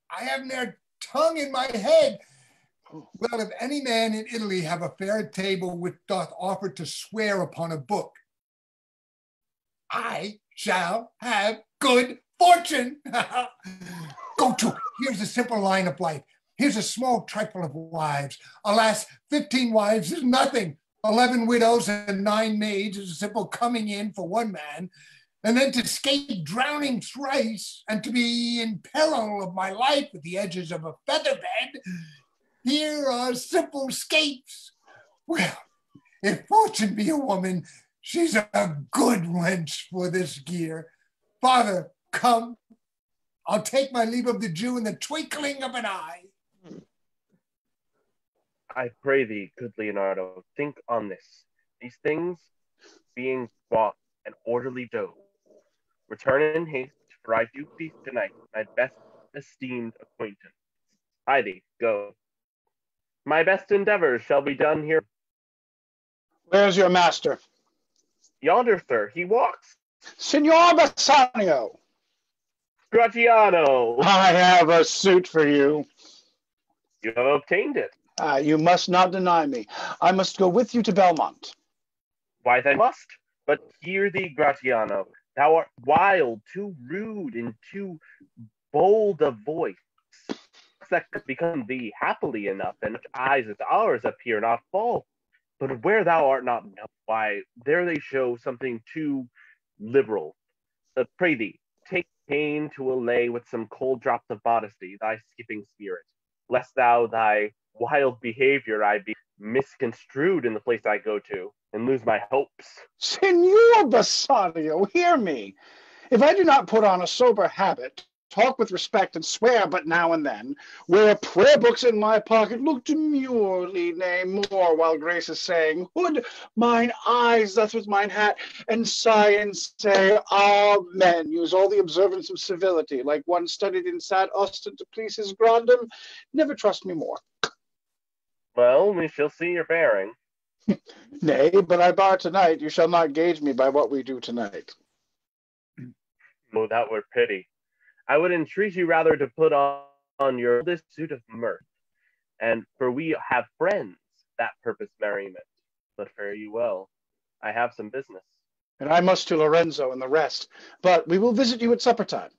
I have ne'er tongue in my head. Well, if any man in Italy have a fair table which doth offer to swear upon a book, I shall have good fortune. Go to, here's a simple line of life. Here's a small trifle of wives. Alas, 15 wives is nothing. 11 widows and 9 maids is a simple coming in for one man. And then to escape drowning thrice and to be in peril of my life at the edges of a feather bed, here are simple escapes. Well, if fortune be a woman, she's a good wench for this gear. Father, come, I'll take my leave of the Jew in the twinkling of an eye. I pray thee, good Leonardo, think on this. These things being bought an orderly doe. Return in haste, for I do feast tonight, my best esteemed acquaintance. Hie thee, go. My best endeavors shall be done here. Where's your master? Yonder, sir, he walks. Signor Bassanio. Gratiano. I have a suit for you. You have obtained it. You must not deny me. I must go with you to Belmont. Why, thou must. But hear thee, Gratiano. Thou art wild, too rude, and too bold of voice. That could become thee happily enough, and such eyes as ours appear not false. But where thou art not known, why, there they show something too liberal. But pray thee, take pain to allay with some cold drops of modesty thy skipping spirit, lest thou thy wild behavior I be misconstrued in the place I go to, and lose my hopes. Signor Bassanio, hear me. If I do not put on a sober habit, talk with respect, and swear but now and then, wear prayer books in my pocket, look demurely, nay more, while grace is saying, Hood mine eyes thus with mine hat, and sigh and say, Amen. Use all the observance of civility, like one studied in sad Austin to please his grandam. Never trust me more. Well, we shall see your bearing. Nay, but I bar tonight. You shall not gauge me by what we do tonight. Oh, that were pity. I would entreat you rather to put on your this suit of mirth, and for we have friends that purpose merriment. But fare you well. I have some business. And I must to Lorenzo and the rest, but we will visit you at supper time.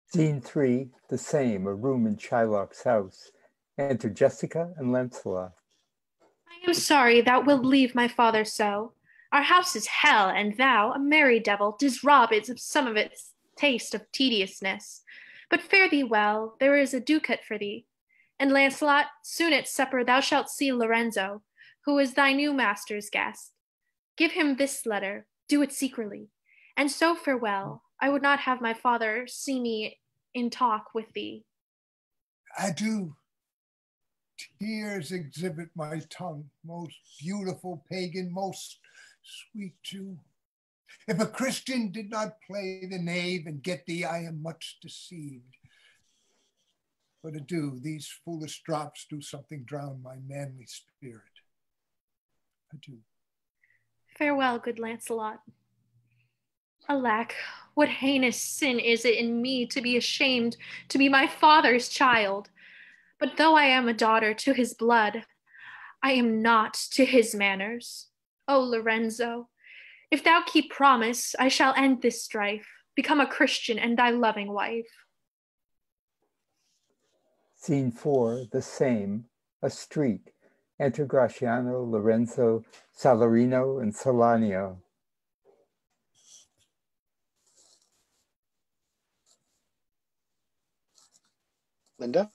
Scene 3, the same, a room in Shylock's house. Enter Jessica and Lancelot. I am sorry thou wilt leave my father so. Our house is hell, and thou, a merry devil, didst rob it of some of its taste of tediousness. But fare thee well, there is a ducat for thee. And Lancelot, soon at supper thou shalt see Lorenzo, who is thy new master's guest. Give him this letter, do it secretly, and so farewell. I would not have my father see me in talk with thee. Adieu. Tears exhibit my tongue, most beautiful pagan, most sweet Jew. If a Christian did not play the knave and get thee, I am much deceived. But adieu, these foolish drops do something drown my manly spirit. Adieu. Farewell, good Lancelot. Alack, what heinous sin is it in me to be ashamed to be my father's child? But though I am a daughter to his blood, I am not to his manners. O Lorenzo, if thou keep promise, I shall end this strife, become a Christian and thy loving wife. Scene 4, the same, a street. Enter Gratiano, Lorenzo, Salarino, and Salanio. Linda?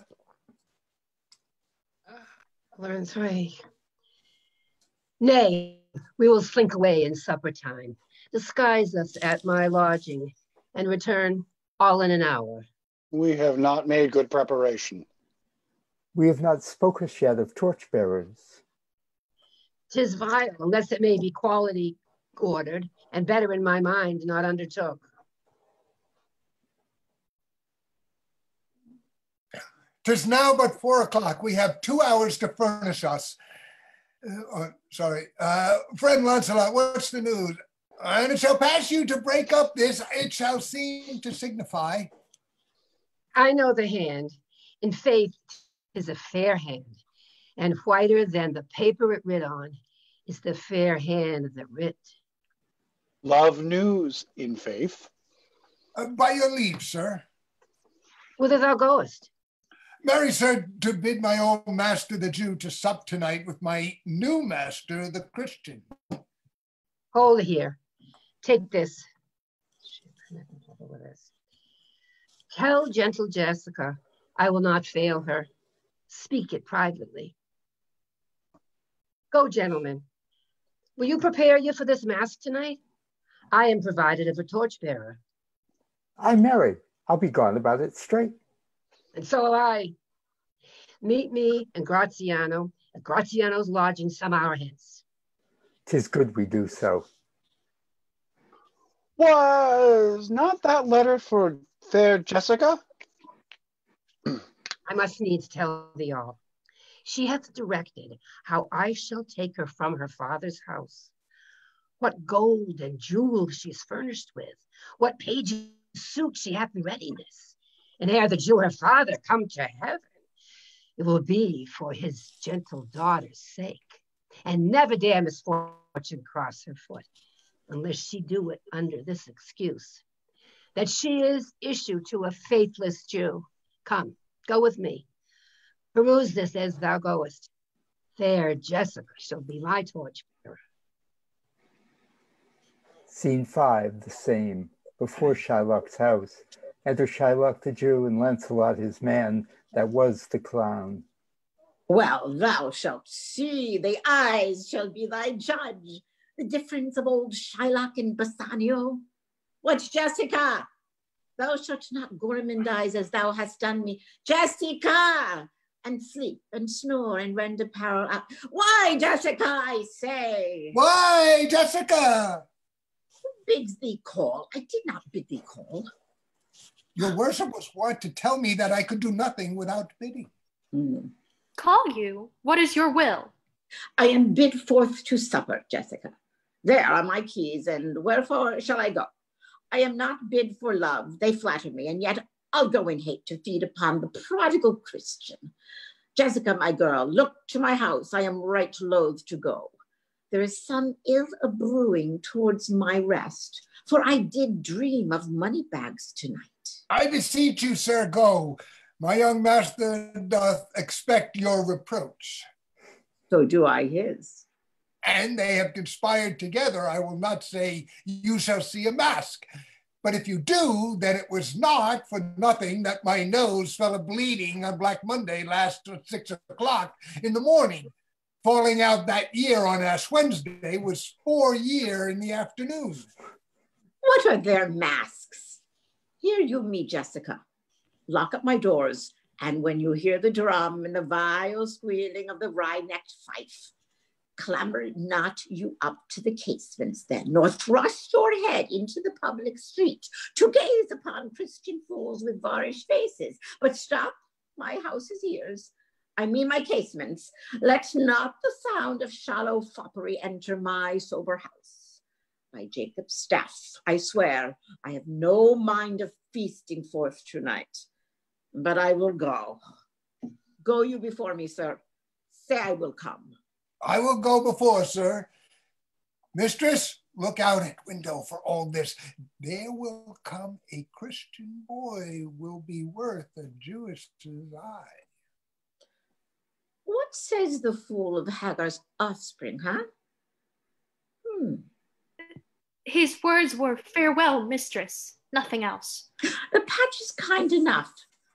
Lorenzo, nay, we will slink away in supper time, disguise us at my lodging, and return all in an hour. We have not made good preparation. We have not spoken yet of torchbearers. 'Tis vile, unless it may be quality ordered, and better in my mind not undertook. 'Tis now but 4 o'clock. We have 2 hours to furnish us. Friend Lancelot, what's the news? And it shall pass you to break up this, it shall seem to signify. I know the hand. In faith, 'tis a fair hand, and whiter than the paper it writ on is the fair hand that writ. Love news, in faith. By your leave, sir. Whither thou goest? Marry, sir, to bid my old master the Jew to sup tonight with my new master the Christian. Hold here. Take this. Tell gentle Jessica I will not fail her. Speak it privately. Go, gentlemen. Will you prepare you for this mask tonight? I am provided of a torchbearer. I'm married. I'll be gone about it straight. And so will I. Meet me and Graziano at Graziano's lodging some hour hence. 'Tis good we do so. Was not that letter for fair Jessica? I must needs tell thee all. She hath directed how I shall take her from her father's house, what gold and jewels she is furnished with, what page's suit she hath in readiness, and ere the Jew her father come to heaven, it will be for his gentle daughter's sake, and never dare misfortune cross her foot, unless she do it under this excuse, that she is issue to a faithless Jew. Come, go with me. Peruse this as thou goest. Fair Jessica shall be my torchbearer. Scene 5, the same. Before Shylock's house. Enter Shylock the Jew and Lancelot his man, that was the clown. Well, thou shalt see, the eyes shall be thy judge. The difference of old Shylock and Bassanio. What, Jessica? Thou shalt not gourmandize as thou hast done me. Jessica! And sleep and snore and rend apparel up. Why, Jessica, I say? Why, Jessica? Who bids thee call? I did not bid thee call. Your worship was wont to tell me that I could do nothing without bidding. Call you? What is your will? I am bid forth to supper, Jessica. There are my keys, and wherefore shall I go? I am not bid for love, they flatter me, and yet I'll go in hate to feed upon the prodigal Christian. Jessica, my girl, look to my house, I am right loath to go. There is some ill a-brewing towards my rest, for I did dream of money bags tonight. I beseech you, sir, go. My young master doth expect your reproach. So do I his. And they have conspired together. I will not say you shall see a mask. But if you do, then it was not for nothing that my nose fell a-bleeding on Black Monday last 6 o'clock in the morning. Falling out that year on Ash Wednesday was 4 year in the afternoon. What are their masks? Hear you me, Jessica. Lock up my doors, and when you hear the drum and the vile squealing of the wry-necked fife, clamber not you up to the casements then, nor thrust your head into the public street to gaze upon Christian fools with vaurish faces, but stop my house's ears. I mean my casements. Let not the sound of shallow foppery enter my sober house. By Jacob's staff, I swear, I have no mind of feasting forth tonight, but I will go. Go you before me, sir. Say I will come. I will go before, sir. Mistress, look out at window for all this. There will come a Christian boy, will be worth a Jewess's eye. What says the fool of Hagar's offspring, huh? His words were, farewell, mistress, nothing else. The patch is kind enough,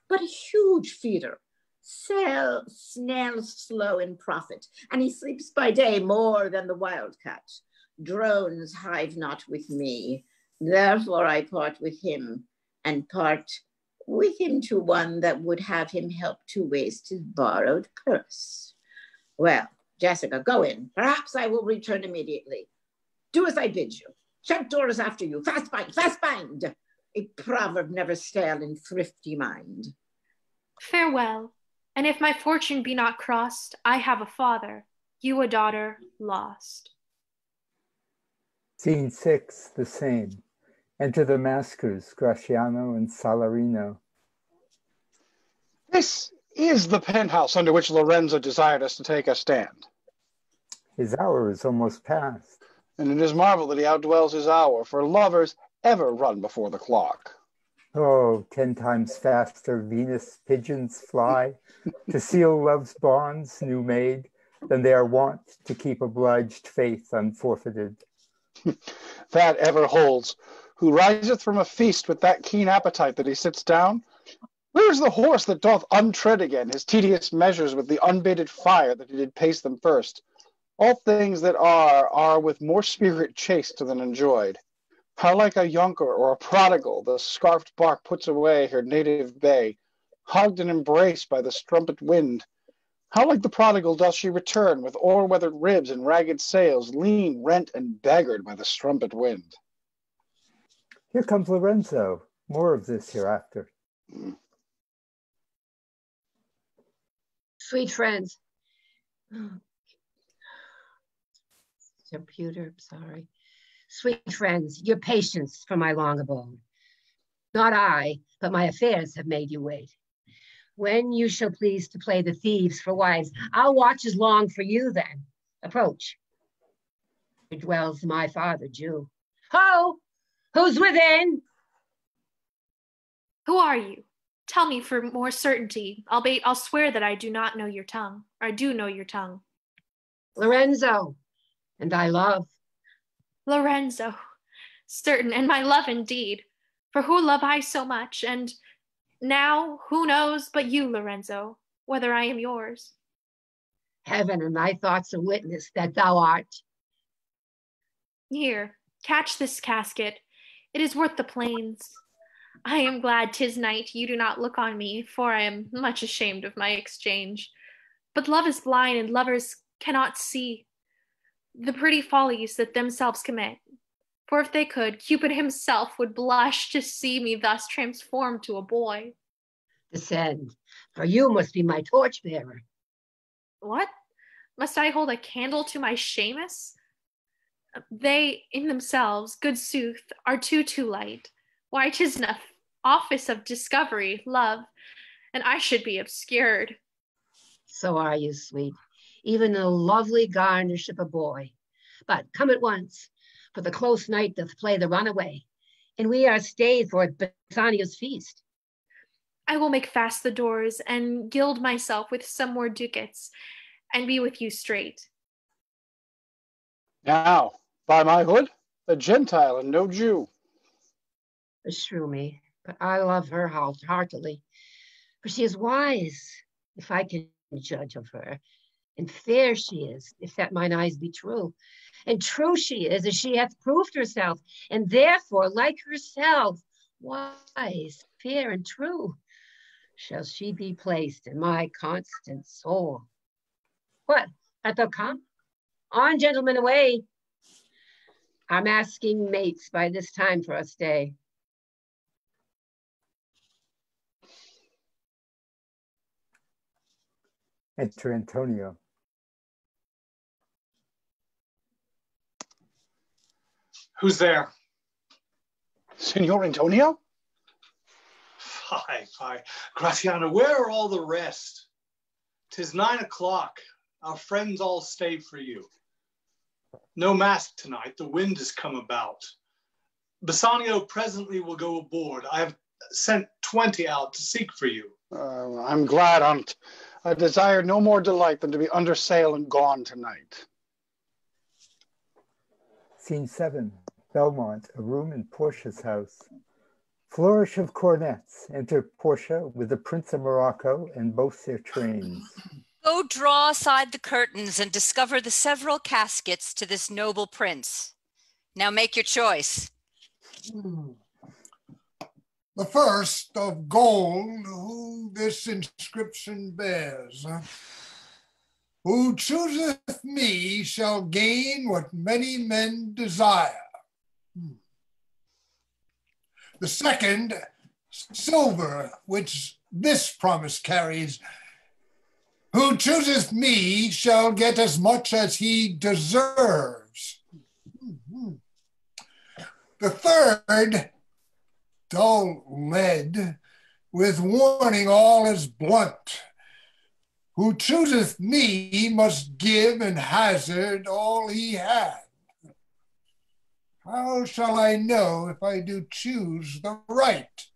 but a huge feeder. Snails slow in profit, and he sleeps by day more than the wildcat. Drones hive not with me, therefore I part with him, and part with him to one that would have him help to waste his borrowed purse. Well, Jessica, go in. Perhaps I will return immediately. Do as I bid you. Shut doors after you. Fast bind, fast bind. A proverb never stale in thrifty mind. Farewell. And if my fortune be not crossed, I have a father, you a daughter lost. Scene 6, the same. Enter the maskers, Graziano and Salarino. This is the penthouse under which Lorenzo desired us to take a stand. His hour is almost past. And it is marvel that he outdwells his hour, for lovers ever run before the clock. Oh, 10 times faster Venus pigeons fly to seal love's bonds new made than they are wont to keep obliged faith unforfeited. That ever holds, who riseth from a feast with that keen appetite that he sits down. Where is the horse that doth untread again his tedious measures with the unbated fire that he did pace them first? All things that are with more spirit chaste than enjoyed. How like a younker or a prodigal, the scarfed bark puts away her native bay, hugged and embraced by the strumpet wind. How like the prodigal does she return, with o'er-weathered ribs and ragged sails, lean, rent, and beggared by the strumpet wind. Here comes Lorenzo. More of this hereafter. Sweet friends. Computer, sorry. Sweet friends, your patience for my long abode. Not I, but my affairs have made you wait. When you shall please to play the thieves for wives, I'll watch as long for you then. Approach. Here dwells my father, Jew. Ho! Who's within? Who are you? Tell me for more certainty, albeit I'll swear that I do not know your tongue, or I do know your tongue. Lorenzo, and thy love. Lorenzo, certain, and my love indeed. For who love I so much, and now who knows but you, Lorenzo, whether I am yours? Heaven and thy thoughts are witness that thou art. Here, catch this casket. It is worth the plains. I am glad 'tis night you do not look on me, for I am much ashamed of my exchange. But love is blind, and lovers cannot see the pretty follies that themselves commit. For if they could, Cupid himself would blush to see me thus transformed to a boy. Descend, for you must be my torchbearer. What? Must I hold a candle to my Shamus? They, in themselves, good sooth, are too light. Why, 'tis an office of discovery, love, and I should be obscured. So are you, sweet, even the lovely garnish of a boy. But come at once, for the close night doth play the runaway, and we are stayed for Bassanio's feast. I will make fast the doors and gild myself with some more ducats, and be with you straight. Now, by my hood, a Gentile and no Jew. Beshrew me, but I love her heartily, for she is wise, if I can judge of her, and fair she is, if that mine eyes be true. And true she is, as she hath proved herself, and therefore, like herself, wise, fair, and true, shall she be placed in my constant soul. What, art thou come? On, gentlemen, away. I'm asking mates by this time for us stay. Enter Antonio. Who's there? Signor Antonio? Fie. Gratiano, where are all the rest? 'Tis 9 o'clock. Our friends all stay for you. No mask tonight. The wind has come about. Bassanio presently will go aboard. I have sent 20 out to seek for you. I'm glad on't. I desire no more delight than to be under sail and gone tonight. Scene 7, Belmont, a room in Portia's house. Flourish of cornets. Enter Portia with the Prince of Morocco and both their trains. Go draw aside the curtains and discover the several caskets to this noble prince. Now make your choice. The first of gold, who this inscription bears. Who chooseth me shall gain what many men desire. The second, silver, which this promise carries. Who chooseth me shall get as much as he deserves. The third, dull lead, with warning all is blunt. Who chooseth me must give and hazard all he had. How shall I know if I do choose the right?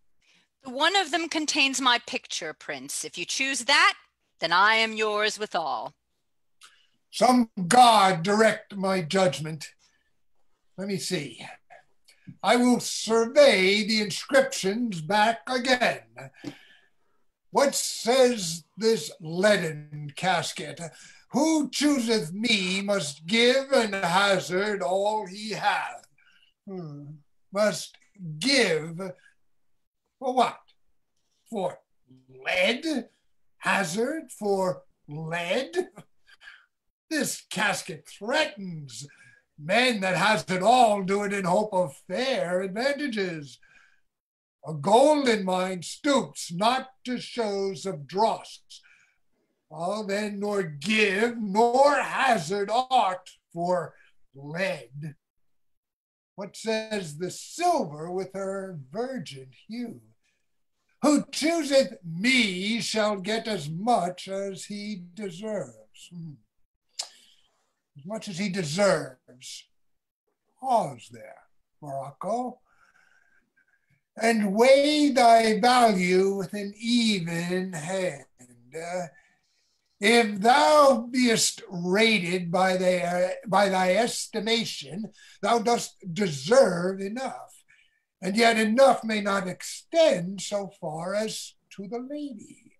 One of them contains my picture, Prince. If you choose that, then I am yours withal. Some God direct my judgment. Let me see. I will survey the inscriptions back again. What says this leaden casket? Who chooseth me must give and hazard all he hath. must give for what? For lead? Hazard for lead? This casket threatens. Men that has it all do it in hope of fair advantages. A golden mind stoops not to shows of dross. I'll then nor give nor hazard aught for lead. What says the silver with her virgin hue? Who chooseth me shall get as much as he deserves. As much as he deserves. Pause there, Morocco, and weigh thy value with an even hand. If thou beest rated by thy estimation, thou dost deserve enough, and yet enough may not extend so far as to the lady.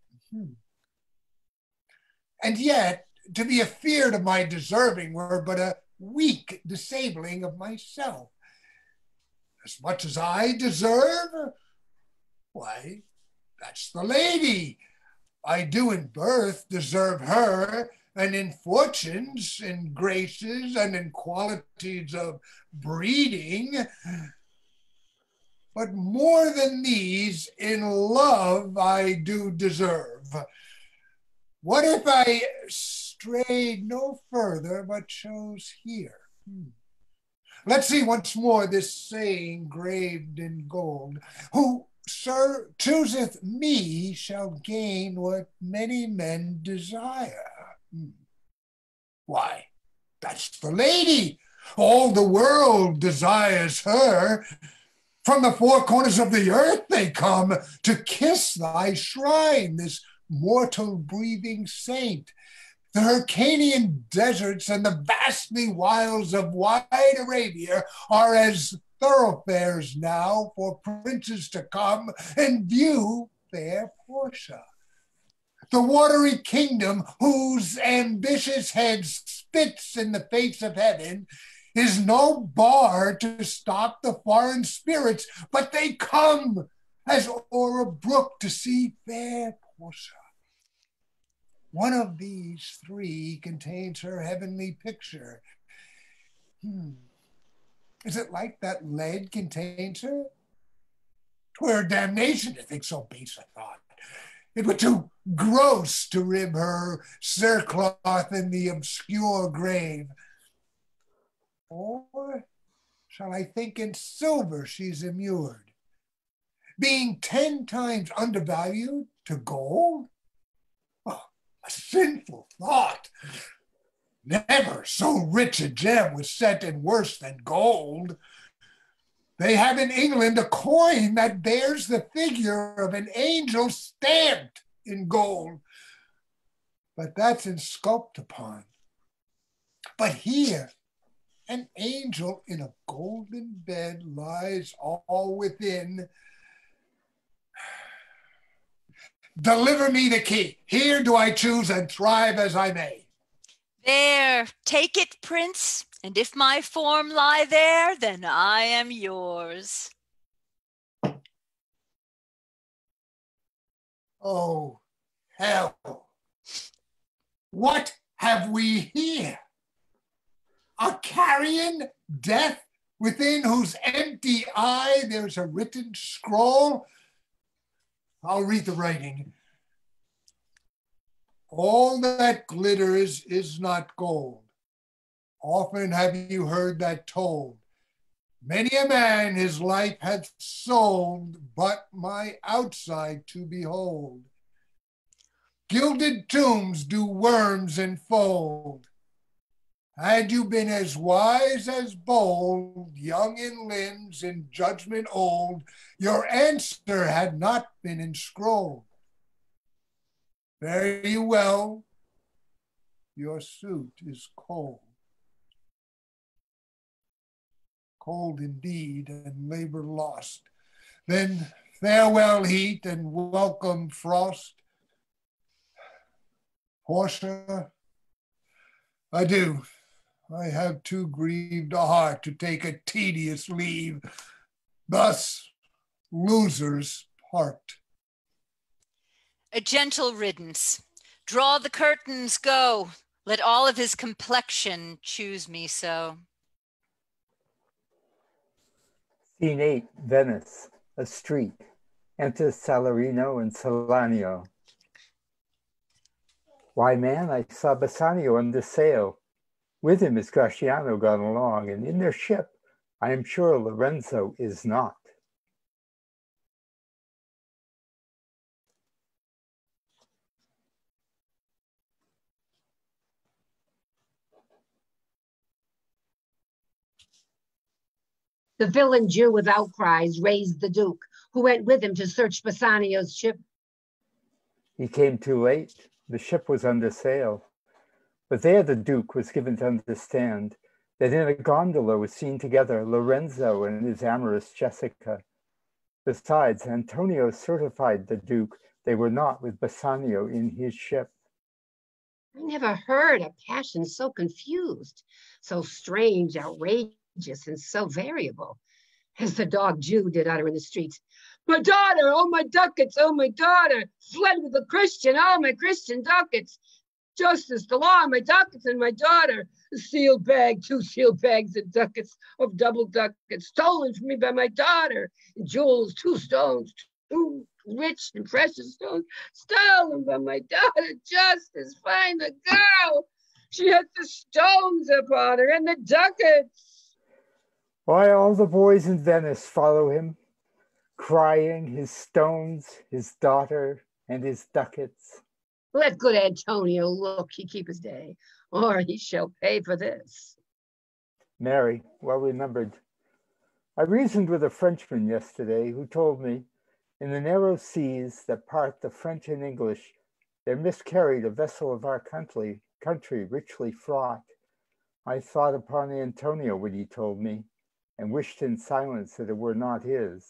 And yet, to be afeard of my deserving were but a weak disabling of myself. As much as I deserve, why, that's the lady. I do in birth deserve her, and in fortunes, in graces, and in qualities of breeding. But more than these, in love I do deserve. What if I strayed no further, but chose here? Let's see once more this saying graved in gold. Whoso chooseth me shall gain what many men desire. Why, that's the lady. All the world desires her. From the four corners of the earth they come to kiss thy shrine, this mortal breathing saint. The Hyrcanian deserts and the vasty wilds of wide Arabia are as thoroughfares now for princes to come and view fair Portia. The watery kingdom whose ambitious head spits in the face of heaven is no bar to stop the foreign spirits, but they come as o'er a brook to see fair Portia. One of these three contains her heavenly picture. Is it like that lead contains her? 'Twere damnation to think so base a thought. It were too gross to rib her cerecloth in the obscure grave. Or shall I think in silver she's immured, being 10 times undervalued to gold? A sinful thought. Never so rich a gem was set in worse than gold. They have in England a coin that bears the figure of an angel stamped in gold. But that's insculped upon. But here, an angel in a golden bed lies all within. Deliver me the key. Here do I choose and thrive as I may. There, take it, Prince, and if my form lie there, then I am yours. Oh, hell. What have we here? A carrion death within whose empty eye there's a written scroll? I'll read the writing. All that glitters is not gold. Often have you heard that told. Many a man his life hath sold, but my outside to behold. Gilded tombs do worms enfold. Had you been as wise as bold, young in limbs, in judgment old, your answer had not been enscrolled. Very well, your suit is cold. Cold indeed, and labor lost. Then farewell heat and welcome frost. Portia, adieu. I have too grieved a heart to take a tedious leave. Thus, losers part. A gentle riddance. Draw the curtains, go. Let all of his complexion choose me so. Scene 8, Venice, a street. Enter Salarino and Salanio. Why, man, I saw Bassanio under sail. With him is Gratiano gone along, and in their ship, I am sure Lorenzo is not. The villain Jew with outcries raised the Duke, who went with him to search Bassanio's ship. He came too late. The ship was under sail. But there the Duke was given to understand that in a gondola was seen together Lorenzo and his amorous Jessica. Besides, Antonio certified the Duke they were not with Bassanio in his ship. I never heard a passion so confused, so strange, outrageous, and so variable, as the dog Jew did utter in the streets. My daughter, oh my ducats, oh my daughter, fled with a Christian, oh my Christian ducats. Justice, the law, my ducats and my daughter. A sealed bag, 2 sealed bags of ducats, of double ducats, stolen from me by my daughter. And jewels, 2 stones, 2 rich and precious stones, stolen by my daughter. Justice, find the girl. She had the stones upon her and the ducats. Why, all the boys in Venice follow him, crying his stones, his daughter, and his ducats. Let good Antonio look, he keep his day, or he shall pay for this. Mary, well remembered. I reasoned with a Frenchman yesterday who told me, in the narrow seas that part the French and English, there miscarried a vessel of our country richly fraught. I thought upon Antonio when he told me, and wished in silence that it were not his.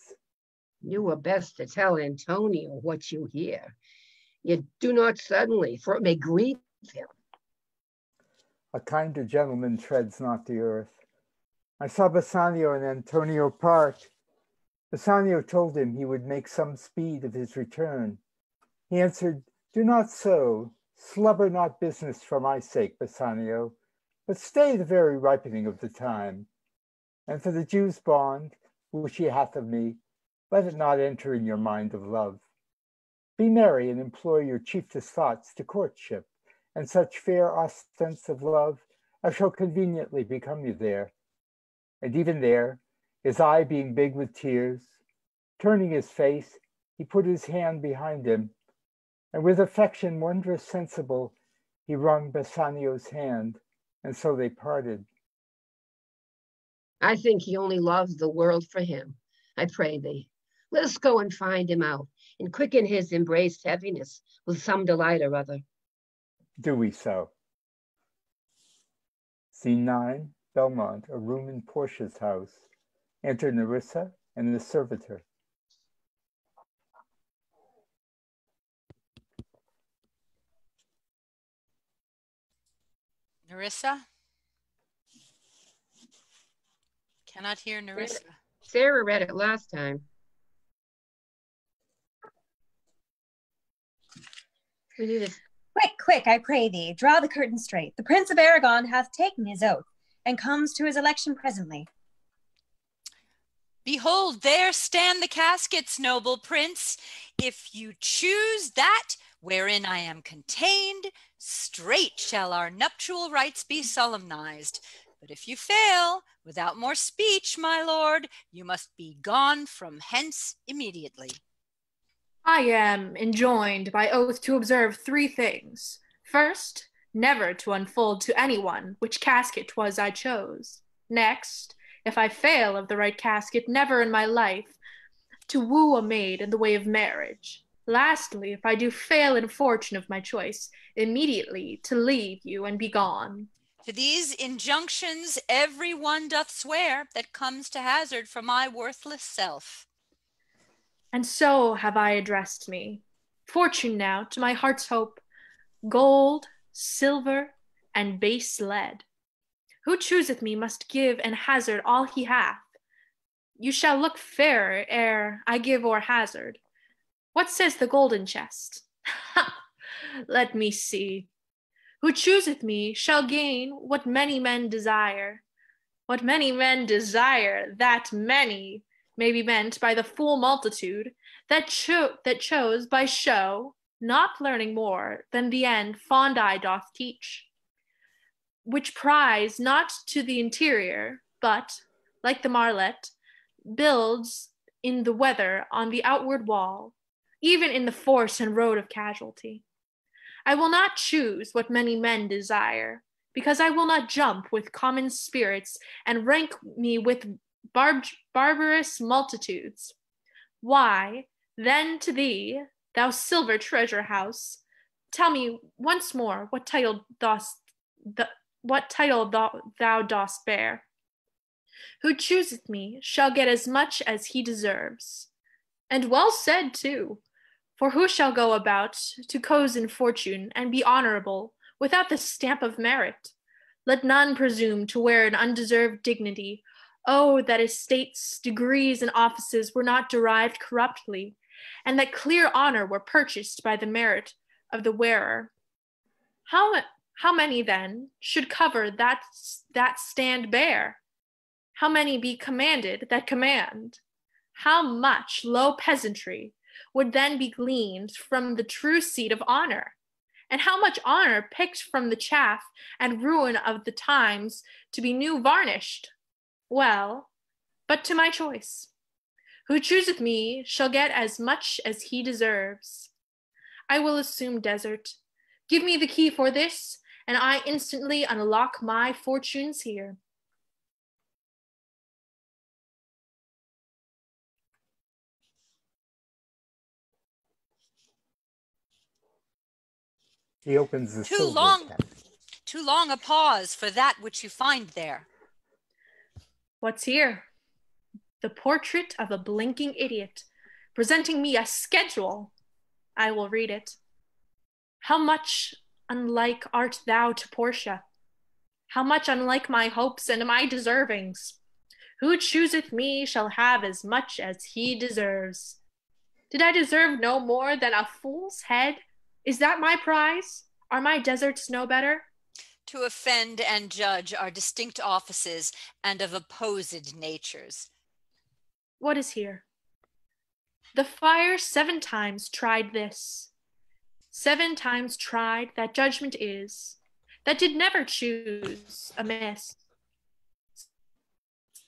You were best to tell Antonio what you hear. Yet do not suddenly, for it may grieve him. A kinder gentleman treads not the earth. I saw Bassanio and Antonio part. Bassanio told him he would make some speed of his return. He answered, do not so, slubber not business for my sake, Bassanio, but stay the very ripening of the time. And for the Jew's bond, which he hath of me, let it not enter in your mind of love. Be merry and employ your chieftest thoughts to courtship, and such fair ostents of love as shall conveniently become you there. And even there, his eye being big with tears, turning his face, he put his hand behind him, and with affection wondrous sensible, he wrung Bassanio's hand, and so they parted. I think he only loves the world for him. I pray thee, let us go and find him out, and quicken his embraced heaviness with some delight or other. Do we so? Scene 9, Belmont, a room in Portia's house. Enter Nerissa and the servitor. Nerissa? Cannot hear Nerissa. Sarah read it last time. We do this. Quick, quick, I pray thee, draw the curtain straight. The Prince of Aragon hath taken his oath, and comes to his election presently. Behold, there stand the caskets, noble prince. If you choose that wherein I am contained, straight shall our nuptial rites be solemnized. But if you fail, without more speech, my lord, you must be gone from hence immediately. I am enjoined by oath to observe 3 things. First, never to unfold to anyone which casket 'twas I chose. Next, if I fail of the right casket, never in my life to woo a maid in the way of marriage. Lastly, if I do fail in fortune of my choice, immediately to leave you and be gone. To these injunctions every one doth swear that comes to hazard for my worthless self. And so have I addressed me. Fortune now, to my heart's hope, gold, silver, and base lead. Who chooseth me must give and hazard all he hath. You shall look fairer ere I give or hazard. What says the golden chest? Ha! Let me see. Who chooseth me shall gain what many men desire. What many men desire, that many may be meant by the full multitude that chose by show, not learning more than the end fond eye doth teach, which prize not to the interior, but, like the marlet, builds in the weather on the outward wall, even in the force and road of casualty. I will not choose what many men desire, because I will not jump with common spirits and rank me with barbarous multitudes. Why, then to thee, thou silver treasure house, tell me once more what title thou dost bear. Who chooseth me shall get as much as he deserves. And well said too, for who shall go about to cozen fortune and be honorable without the stamp of merit? Let none presume to wear an undeserved dignity. Oh, that estates, degrees, and offices were not derived corruptly, and that clear honor were purchased by the merit of the wearer. How many then should cover that stand bare? How many be commanded that command? How much low peasantry would then be gleaned from the true seat of honor? And how much honor picked from the chaff and ruin of the times to be new varnished? Well, but to my choice. Who chooseth me shall get as much as he deserves. I will assume desert. Give me the key for this, and I instantly unlock my fortunes here. He opens the Too silver long, chest. too long a pause for that which you find there. What's here? The portrait of a blinking idiot, presenting me a schedule. I will read it. How much unlike art thou to Portia? How much unlike my hopes and my deservings? Who chooseth me shall have as much as he deserves. Did I deserve no more than a fool's head? Is that my prize? Are my deserts no better? To offend and judge are distinct offices and of opposed natures. What is here? The fire 7 times tried this. 7 times tried that judgment is, that did never choose amiss.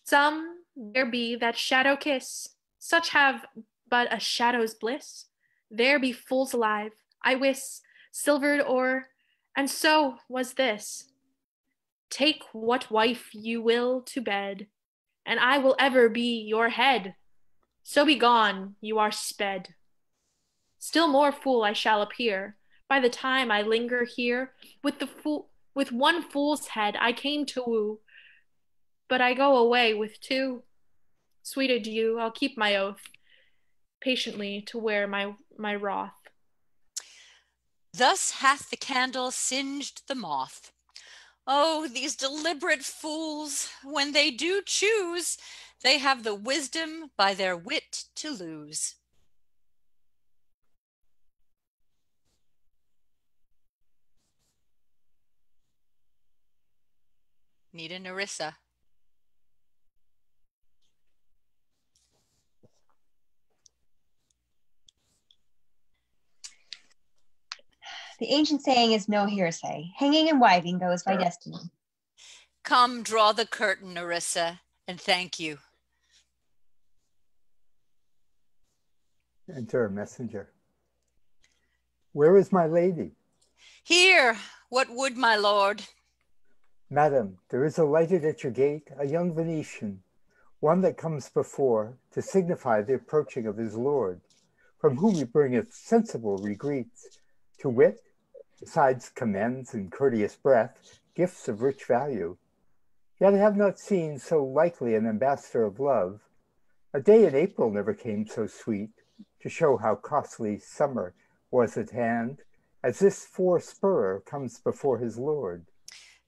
Some there be that shadow kiss, such have but a shadow's bliss. There be fools alive, I wis, silvered o'er, and so was this. Take what wife you will to bed, and I will ever be your head. So be gone, you are sped. Still more fool I shall appear, by the time I linger here, with one fool's head I came to woo, but I go away with 2. Sweet adieu, I'll keep my oath, patiently to wear my wrath. Thus hath the candle singed the moth. Oh, these deliberate fools, when they do choose, they have the wisdom by their wit to lose. Nita Nerissa. The ancient saying is no hearsay. Hanging and wiving goes by destiny. Come, draw the curtain, Nerissa, and thank you. Enter a messenger. Where is my lady? Here, what would my lord? Madam, there is alighted at your gate a young Venetian, one that comes before to signify the approaching of his lord, from whom he bringeth sensible regreets, to wit, besides commends and courteous breath, gifts of rich value. Yet I have not seen so likely an ambassador of love. A day in April never came so sweet, to show how costly summer was at hand, as this 4-spurrer comes before his lord.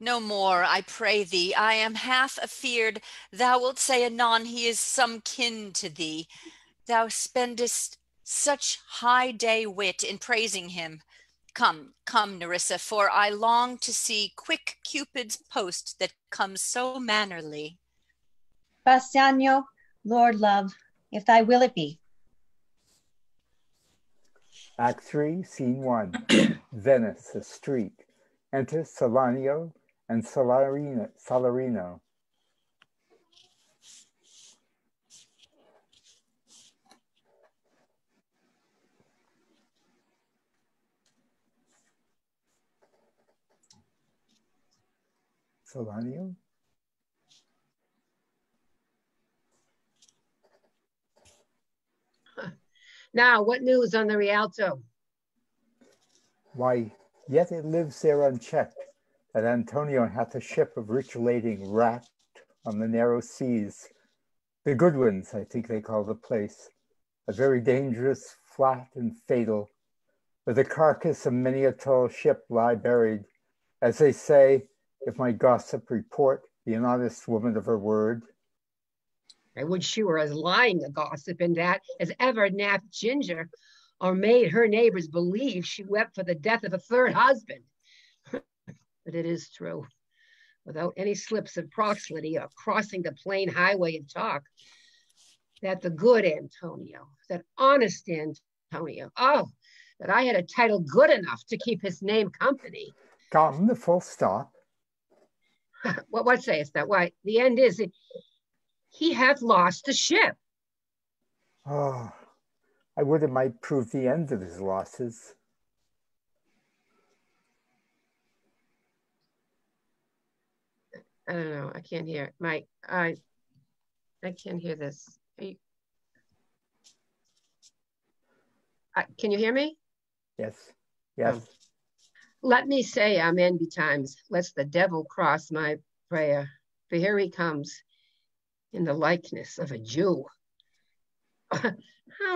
No more, I pray thee. I am half afeard thou wilt say anon he is some kin to thee. Thou spendest such high day wit in praising him. Come, come, Nerissa, for I long to see quick Cupid's post that comes so mannerly. Bassanio, Lord love, if thy will it be. Act 3, Scene 1. Venice, a street. Enter Salanio and Salarino. Salanio? Now, what news on the Rialto? Why, yet it lives there unchecked, that Antonio hath a ship of rich lading wracked on the narrow seas. The Goodwins, I think they call the place, a very dangerous, flat, and fatal, where the carcass of many a tall ship lie buried, as they say, if my gossip report be an honest woman of her word. I would she were as lying a gossip in that as ever napped Ginger, or made her neighbors believe she wept for the death of a third husband. But it is true, without any slips of proselyty or crossing the plain highway and talk, that the good Antonio, that honest Antonio, oh, that I had a title good enough to keep his name company. Come, the full stop. What sayest thou? Why, the end is, he hath lost the ship. Oh, I would it might prove the end of his losses. I don't know. I can't hear. I can't hear this. Can you hear me? Yes. Yes. Oh. Let me say amen betimes, lest the devil cross my prayer. For here he comes in the likeness of a Jew. How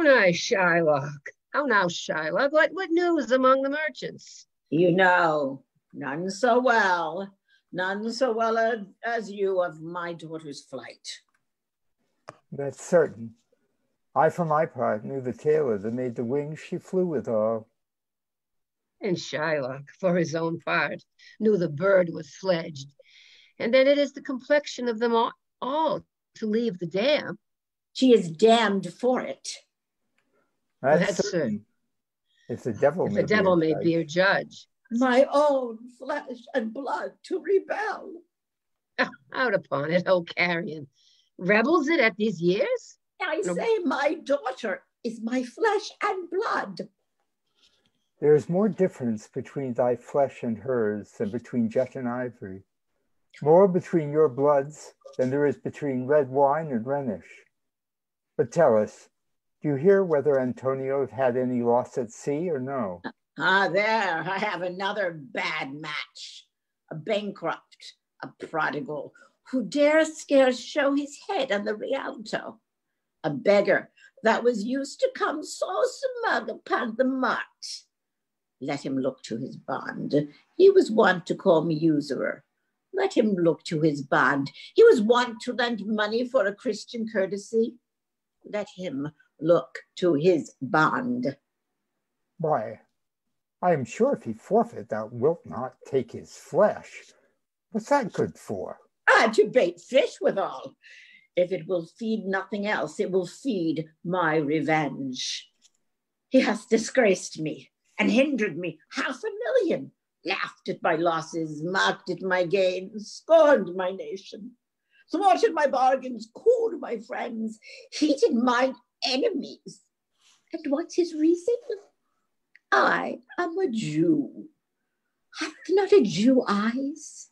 now, Shylock? How now, Shylock? What news among the merchants? You know, none so well as you of my daughter's flight. That's certain. I, for my part, knew the tailor that made the wings she flew withal. And Shylock, for his own part, knew the bird was fledged, and that it is the complexion of them all to leave the dam. She is damned for it. That's certain. If the devil may be your judge. My own flesh and blood to rebel. Out upon it, O carrion. Rebels it at these years? I say my daughter is my flesh and blood. There is more difference between thy flesh and hers than between jet and ivory. More between your bloods than there is between red wine and Rhenish. But tell us, do you hear whether Antonio had any loss at sea or no? There, I have another bad match. A bankrupt, a prodigal, who dare scarce show his head on the Rialto. A beggar that was used to come so smug upon the mart. Let him look to his bond. He was wont to call me usurer. Let him look to his bond. He was wont to lend money for a Christian courtesy. Let him look to his bond. Why, I am sure if he forfeit, thou wilt not take his flesh. What's that good for? To bait fish withal. If it will feed nothing else, it will feed my revenge. He hath disgraced me and hindered me 500,000, laughed at my losses, mocked at my gains, scorned my nation, thwarted my bargains, cooled my friends, heated mine enemies. And what's his reason? I am a Jew. Hath not a Jew eyes?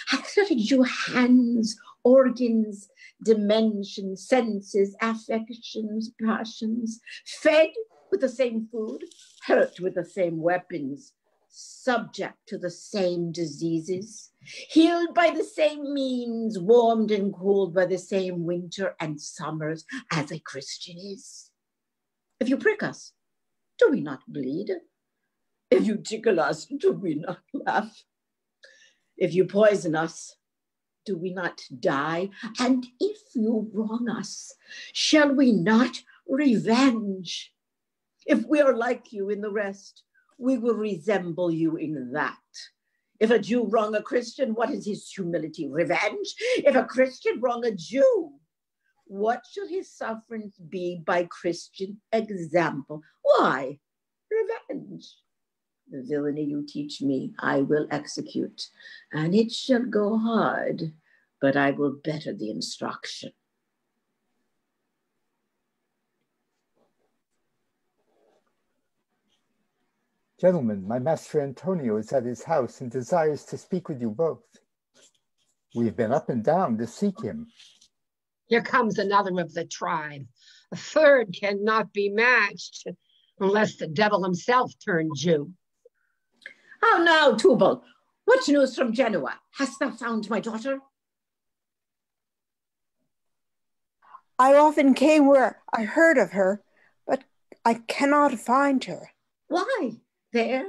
Hath not a Jew hands, organs, dimensions, senses, affections, passions, fed with the same food, hurt with the same weapons, subject to the same diseases, healed by the same means, warmed and cooled by the same winter and summers as a Christian is? If you prick us, do we not bleed? If you tickle us, do we not laugh? If you poison us, do we not die? And if you wrong us, shall we not revenge? If we are like you in the rest, we will resemble you in that. If a Jew wrong a Christian, what is his humility? Revenge? If a Christian wrong a Jew, what shall his sufferings be by Christian example? Why? Revenge. The villainy you teach me, I will execute, and it shall go hard, but I will better the instruction. Gentlemen, my master Antonio is at his house and desires to speak with you both. We have been up and down to seek him. Here comes another of the tribe. A third cannot be matched unless the devil himself turned Jew. How now, Tubal? What news from Genoa? Hast thou found my daughter? I often came where I heard of her, but I cannot find her. Why? There.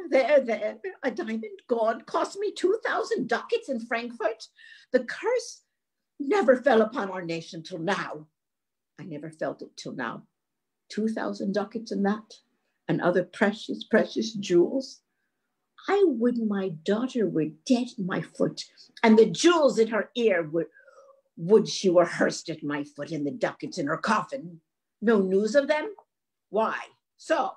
A diamond gone cost me 2,000 ducats in Frankfurt. The curse never fell upon our nation till now. I never felt it till now. 2,000 ducats in that, and other precious, precious jewels. I would my daughter were dead at my foot, and the jewels in her ear would she were hearsed at my foot, and the ducats in her coffin. No news of them? Why? So,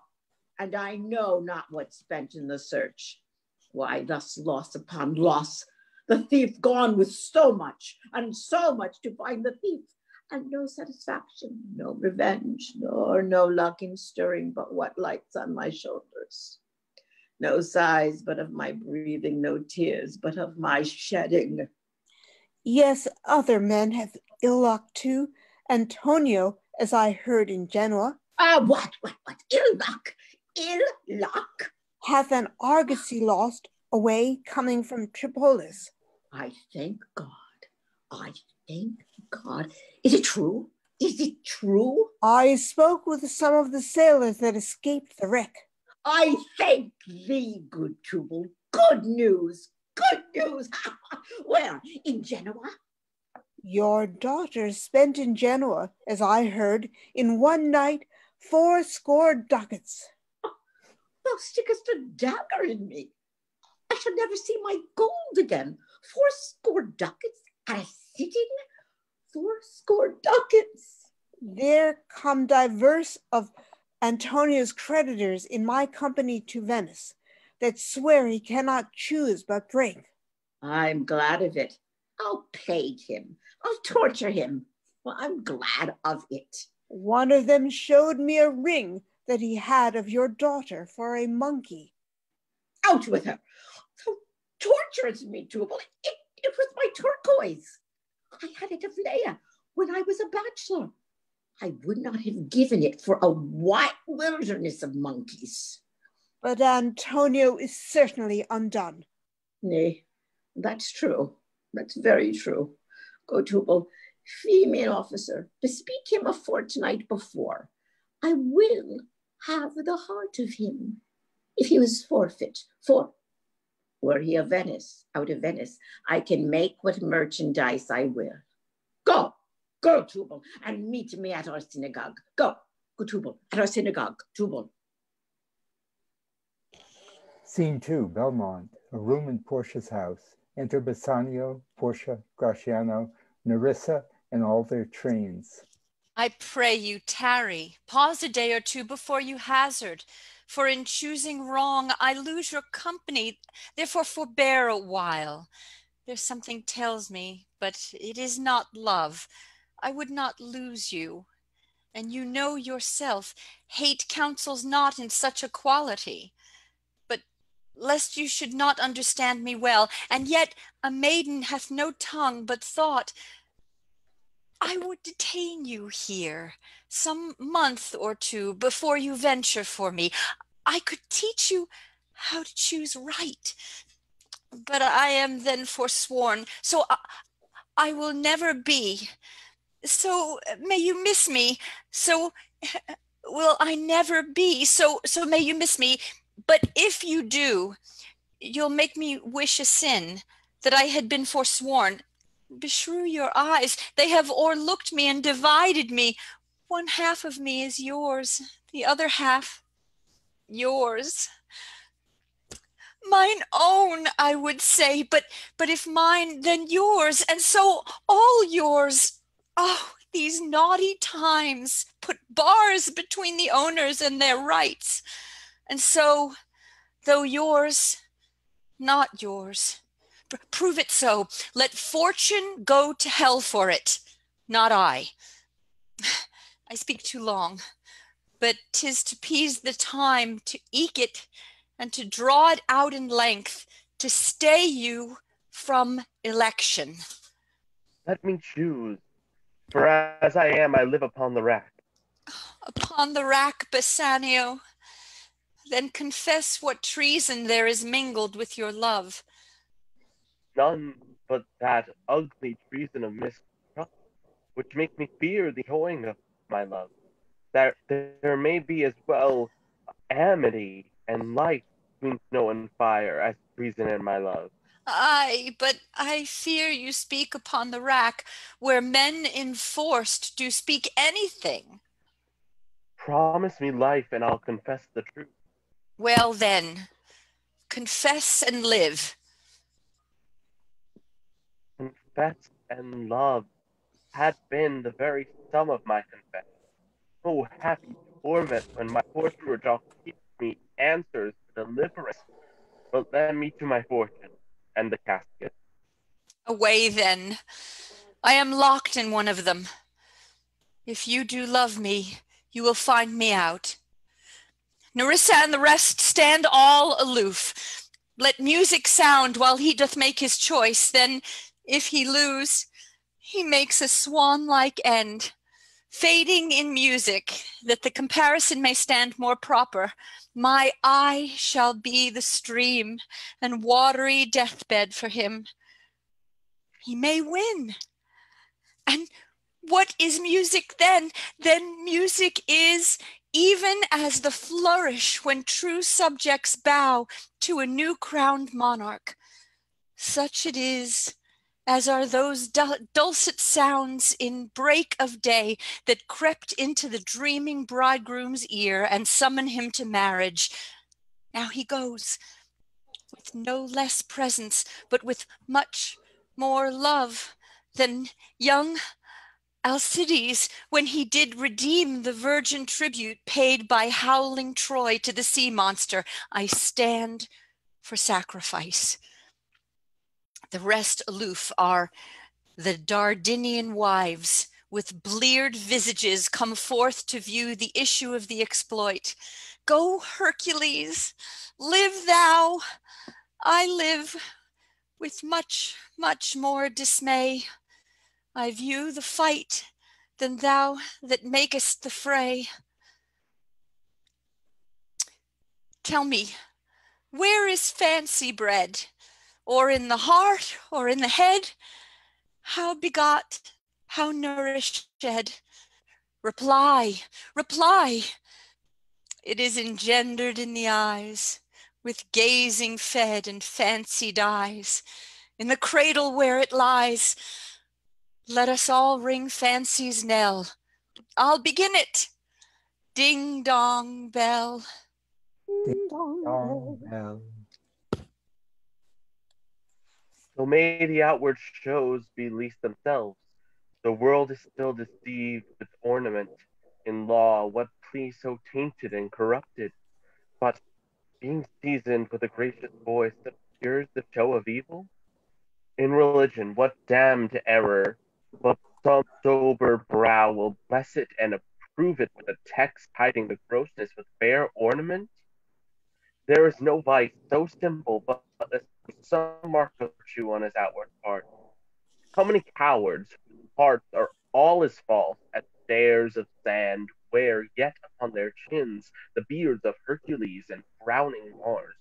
and I know not what's spent in the search. Why, thus loss upon loss, the thief gone with so much, and so much to find the thief, and no satisfaction, no revenge, nor no luck in stirring but what lights on my shoulders. No sighs but of my breathing, no tears but of my shedding. Yes, other men have ill luck too. Antonio, as I heard in Genoa. What? Ill luck? Ill luck? Hath an argosy lost away coming from Tripolis. I thank God. I thank God. Is it true? Is it true? I spoke with some of the sailors that escaped the wreck. I thank thee, good Tubal. Good news. Good news. Where? In Genoa? Your daughter spent in Genoa, as I heard, in one night 80 ducats. Thou stickest a dagger in me. I shall never see my gold again. 80 ducats at a sitting? 80 ducats. There come divers of Antonio's creditors in my company to Venice, that swear he cannot choose but break. I'm glad of it. I'll plague him. I'll torture him. Well, I'm glad of it. One of them showed me a ring that he had of your daughter for a monkey. Out with her. So tortures me, Tubal. It was my turquoise. I had it of Leia when I was a bachelor. I would not have given it for a white wilderness of monkeys. But Antonio is certainly undone. Nay, that's true. That's very true. Go, Tubal, female officer, bespeak him a fortnight before. I will have the heart of him, if he was forfeit. For were he of Venice, out of Venice, I can make what merchandise I will. Go, Tubal, and meet me at our synagogue. Go, Tubal, at our synagogue, Tubal. Scene 2, Belmont, a room in Portia's house. Enter Bassanio, Portia, Gratiano, Nerissa, and all their trains. I pray you tarry, pause a day or two before you hazard, for in choosing wrong I lose your company, therefore forbear a while. There's something tells me, but it is not love. I would not lose you, and you know yourself, hate counsels not in such a quality. But lest you should not understand me well, and yet a maiden hath no tongue but thought, I would detain you here some month or two before you venture for me. I could teach you how to choose right, but I am then forsworn, so I will never be. So may you miss me, so will I never be, so may you miss me. But if you do, you'll make me wish a sin, that I had been forsworn. Beshrew your eyes, they have o'erlooked me and divided me. One half of me is yours, the other half yours. Mine own, I would say, but if mine, then yours, and so all yours. Oh, these naughty times put bars between the owners and their rights. And so, though yours, not yours, prove it so. Let fortune go to hell for it, not I. I speak too long, but 'tis to appease the time, to eke it, and to draw it out in length, to stay you from election. Let me choose, for as I am, I live upon the rack. Upon the rack, Bassanio, then confess what treason there is mingled with your love. None but that ugly treason of mistrust, which makes me fear the toying of my love. That there may be as well amity and life between snow and fire as treason and my love. Aye, but I fear you speak upon the rack, where men enforced do speak anything. Promise me life, and I'll confess the truth. Well then, confess and live. Confess and love had been the very sum of my confession. Oh, happy torment when my torturer doth keep me answers to deliverance, but lend me to my fortune and the casket. Away then, I am locked in one of them. If you do love me, you will find me out. Nerissa and the rest stand all aloof. Let music sound while he doth make his choice, then if he lose, he makes a swan-like end, fading in music, that the comparison may stand more proper. My eye shall be the stream and watery deathbed for him. He may win. And what is music then? Then music is even as the flourish when true subjects bow to a new crowned monarch. Such it is as are those dulcet sounds in break of day that crept into the dreaming bridegroom's ear and summon him to marriage. Now he goes, with no less presence, but with much more love than young Alcides, when he did redeem the virgin tribute paid by howling Troy to the sea monster. I stand for sacrifice. The rest aloof are the Dardanian wives, with bleared visages come forth to view the issue of the exploit. Go, Hercules, live thou, I live, with much, much more dismay. I view the fight than thou that makest the fray. Tell me, where is fancy bred? Or in the heart, or in the head? How begot, how nourished? Reply, reply. It is engendered in the eyes, with gazing fed and fancy dies. In the cradle where it lies, let us all ring fancy's knell. I'll begin it. Ding dong bell. Ding dong bell. So may the outward shows be least themselves. The world is still deceived with ornament. In law, what plea so tainted and corrupted? But being seasoned with a gracious voice that cures the show of evil? In religion, what damned error, but some sober brow will bless it and approve it with a text hiding the grossness with fair ornament? There is no vice so simple, but some mark of virtue on his outward part. How many cowards, whose hearts are all as false as stairs of sand, wear yet upon their chins the beards of Hercules and frowning Mars?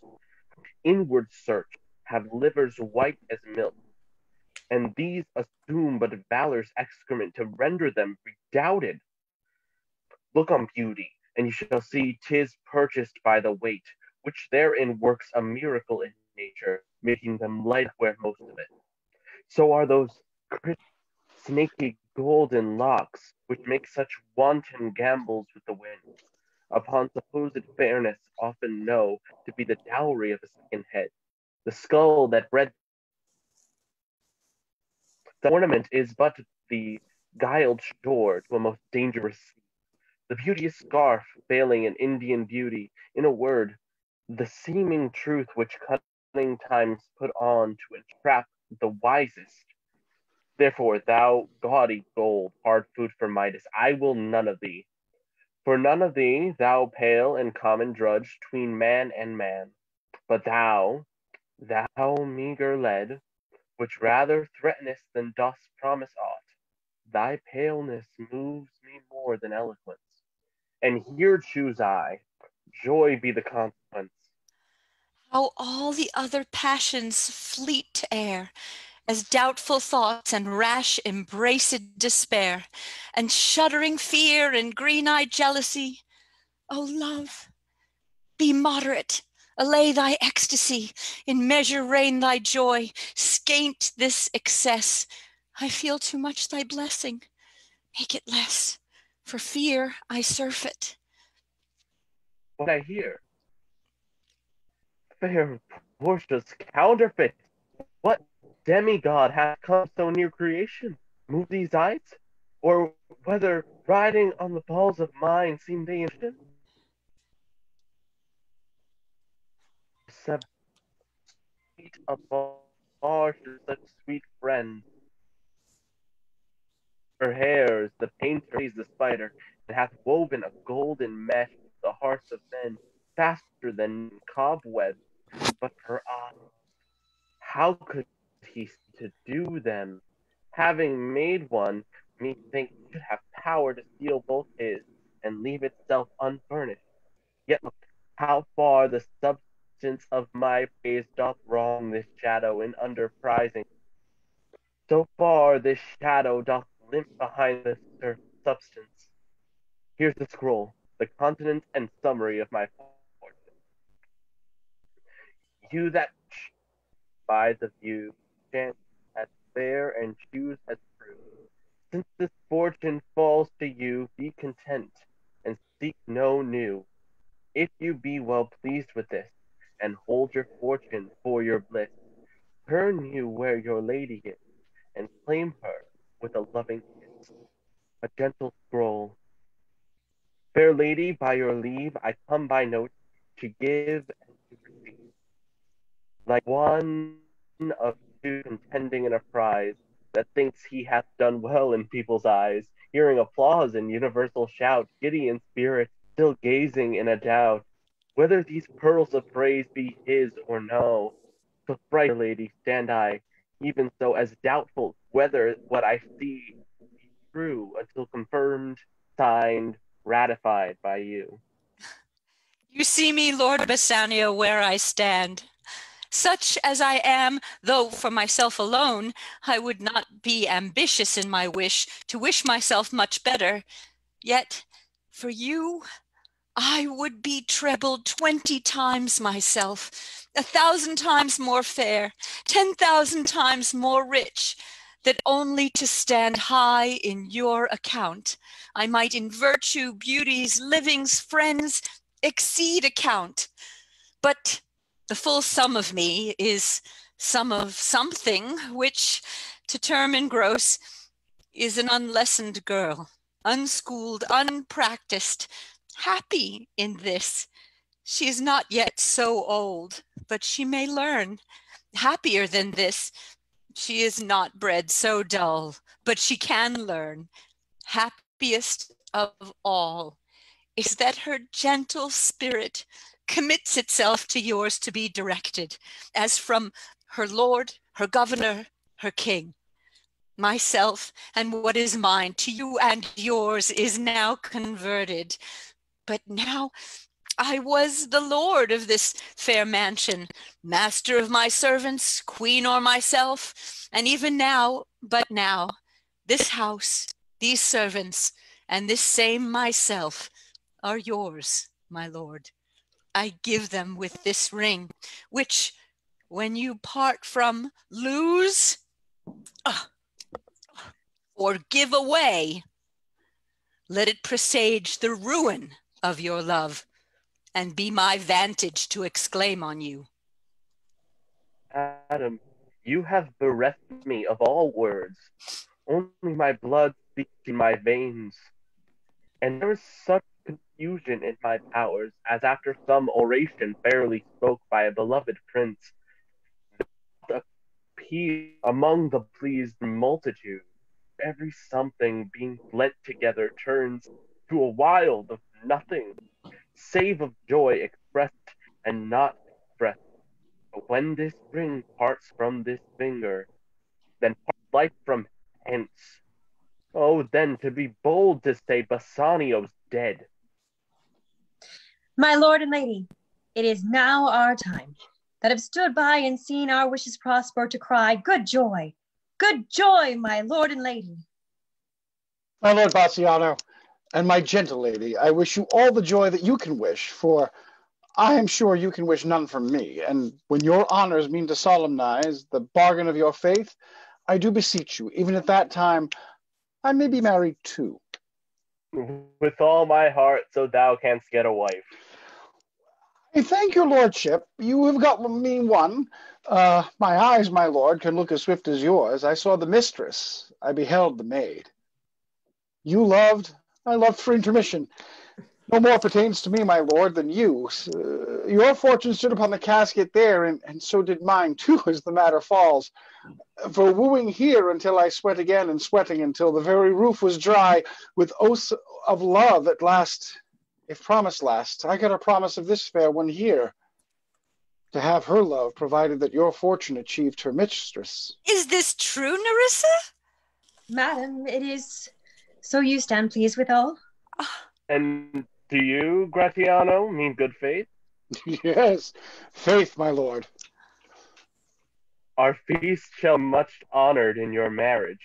Inward search have livers white as milk, and these assume but valor's excrement to render them redoubted. Look on beauty, and you shall see 'tis purchased by the weight, which therein works a miracle in nature, making them light where most of it. So are those snaky golden locks, which make such wanton gambols with the wind, upon supposed fairness often know to be the dowry of a second head. The skull that bred the ornament is but the guiled shore to a most dangerous sea. The beauteous scarf veiling an Indian beauty, in a word, the seeming truth which cunning times put on to entrap the wisest. Therefore, thou gaudy gold, hard food for Midas, I will none of thee. For none of thee, thou pale and common drudge tween man and man. But thou meagre lead, which rather threatenest than dost promise aught, thy paleness moves me more than eloquence. And here choose I, joy be the consequence. How all the other passions fleet to air, as doubtful thoughts and rash embraced despair, and shuddering fear and green-eyed jealousy. O love, be moderate, allay thy ecstasy, in measure reign thy joy, scant this excess. I feel too much thy blessing, make it less, for fear I surfeit. What I hear, fair Portia's counterfeit, what demigod hath come so near creation? Move these eyes? Or whether riding on the balls of mine seem they instant? Sweet a bar to such sweet friends. Her hairs, the painter is the spider, and hath woven a golden mesh the hearts of men faster than cobwebs. But her eyes, how could he to do them? Having made one, methinks should have power to steal both his, and leave itself unfurnished. Yet look how far the substance of my praise doth wrong this shadow in underprising. So far this shadow doth limp behind the substance. Here's the scroll, the continent and summary of my fortune. You that by the view chance as fair and choose as true. Since this fortune falls to you, be content and seek no new. If you be well pleased with this, and hold your fortune for your bliss, turn you where your lady is, and claim her with a loving kiss. A gentle scroll. Fair lady, by your leave, I come by note to give and to receive. Like one of two contending in a prize, that thinks he hath done well in people's eyes, hearing applause and universal shout, giddy in spirit, still gazing in a doubt, whether these pearls of praise be his or no. So bright, lady, stand I, even so as doubtful whether what I see be true, until confirmed, signed, ratified by you. You see me, Lord Bassanio, where I stand. Such as I am, though for myself alone, I would not be ambitious in my wish to wish myself much better. Yet for you, I would be treble 20 times myself, 1,000 times more fair, 10,000 times more rich, that only to stand high in your account, I might in virtue, beauties, livings, friends, exceed account. But the full sum of me is sum of something, which, to term in gross, is an unlessoned girl, unschooled, unpracticed, happy in this. She is not yet so old, but she may learn. Happier than this, she is not bred so dull, but she can learn. Happiest of all is that her gentle spirit commits itself to yours to be directed, as from her lord, her governor, her king. Myself and what is mine to you and yours is now converted. But now I was the lord of this fair mansion, master of my servants, queen or myself, and even now, but now, this house, these servants, and this same myself are yours, my lord. I give them with this ring, which, when you part from, lose, or give away, let it presage the ruin of your love, and be my vantage to exclaim on you. Adam, you have bereft me of all words. Only my blood speaks in my veins. And there is such confusion in my powers, as after some oration fairly spoke by a beloved prince, that appear among the pleased multitude. Every something being blent together turns to a wild of nothing, save of joy expressed and not expressed. But when this ring parts from this finger, then parts life from hence. Oh, then to be bold to say Bassanio's dead. My lord and lady, it is now our time, that have stood by and seen our wishes prosper, to cry, good joy, my lord and lady. My lord Bassiano, and my gentle lady, I wish you all the joy that you can wish, for I am sure you can wish none from me, and when your honors mean to solemnize the bargain of your faith, I do beseech you, even at that time, I may be married too. With all my heart, so thou canst get a wife. I thank your lordship. You have got me one. My eyes, my lord, can look as swift as yours. I saw the mistress. I beheld the maid. You loved, I loved for intermission. No more pertains to me, my lord, than you. Your fortune stood upon the casket there, and so did mine too, as the matter falls. For wooing here until I sweat again, and sweating until the very roof was dry, with oaths of love at last, if promise lasts, I got a promise of this fair one here, to have her love, provided that your fortune achieved her mistress. Is this true, Nerissa? Madam, it is. So you stand pleased withal? And do you, Gratiano, mean good faith? Yes, faith, my lord. Our feast shall much honored in your marriage.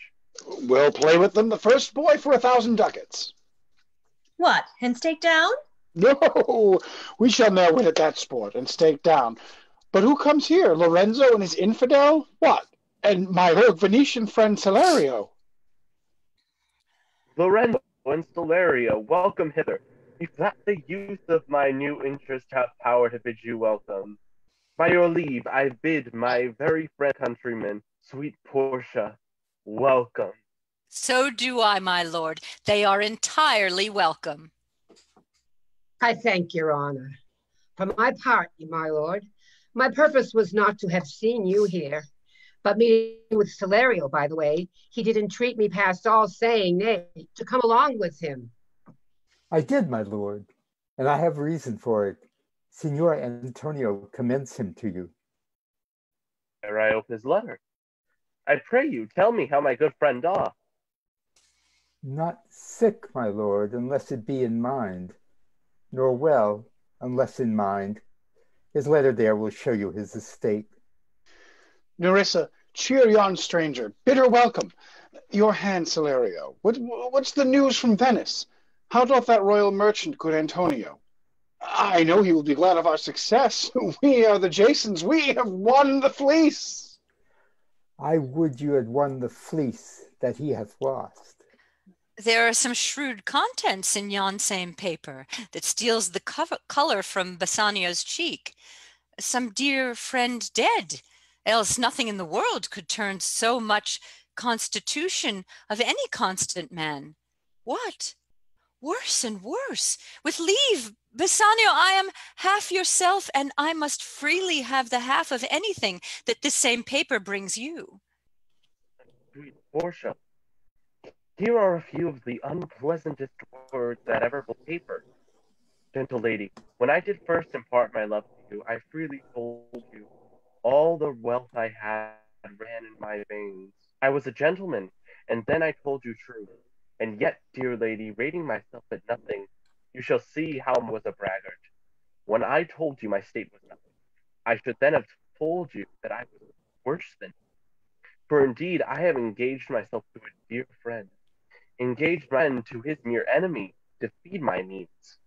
We'll play with them the first boy for 1,000 ducats. What, and stake down? No, we shall ne'er win at that sport, and stake down. But who comes here? Lorenzo and his infidel? What? And my old Venetian friend Salerio? Lorenzo and Salerio, welcome hither. If that the youth of my new interest have power to bid you welcome. By your leave, I bid my very friend countryman, sweet Portia, welcome. So do I, my lord. They are entirely welcome. I thank your honor. For my part, my lord, my purpose was not to have seen you here, but meeting with Salerio, by the way, he did entreat me past all saying nay, to come along with him. I did, my lord, and I have reason for it. Signor Antonio commends him to you. Ere I open his letter, I pray you, tell me how my good friend doth. Not sick, my lord, unless it be in mind, nor well, unless in mind. His letter there will show you his estate. Nerissa, cheer yon stranger. Bid her welcome. Your hand, Salerio. What's the news from Venice? How doth that royal merchant, good Antonio? I know he will be glad of our success. We are the Jasons. We have won the fleece. I would you had won the fleece that he hath lost. There are some shrewd contents in yon same paper that steals the color from Bassanio's cheek. Some dear friend dead, else nothing in the world could turn so much constitution of any constant man. What? Worse and worse. With leave, Bassanio, I am half yourself, and I must freely have the half of anything that this same paper brings you. Sweet Portia, here are a few of the unpleasantest words that ever will paper. Gentle lady, when I did first impart my love to you, I freely told you all the wealth I had ran in my veins. I was a gentleman, and then I told you true. And yet, dear lady, rating myself at nothing, you shall see how I was a braggart. When I told you my state was nothing, I should then have told you that I was worse than you. For indeed, I have engaged myself to a dear friend, engaged my friend to his mere enemy, to feed my needs.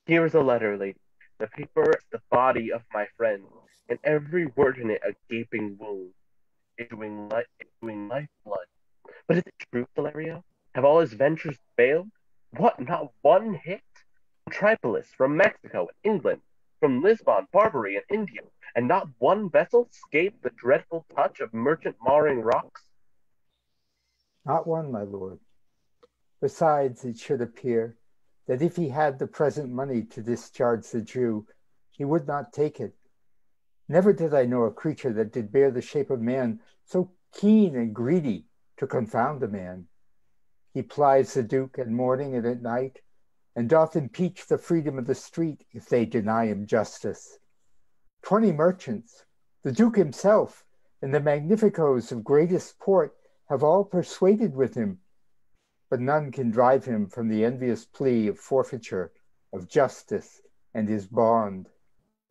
Here is a letter, lady, The paper is the body of my friend, and every word in it a gaping wound, issuing lifeblood. But is it true, Valerio? Have all his ventures failed? What, not one hit? Tripolis, from Mexico and England, from Lisbon, Barbary, and India, and not one vessel escaped the dreadful touch of merchant marring rocks? Not one, my lord. Besides, it should appear that if he had the present money to discharge the Jew, he would not take it. Never did I know a creature that did bear the shape of man so keen and greedy to confound a man. He plies the Duke at morning and at night, and doth impeach the freedom of the street if they deny him justice. 20 merchants, the Duke himself, and the magnificos of greatest port have all persuaded with him, but none can drive him from the envious plea of forfeiture, of justice, and his bond.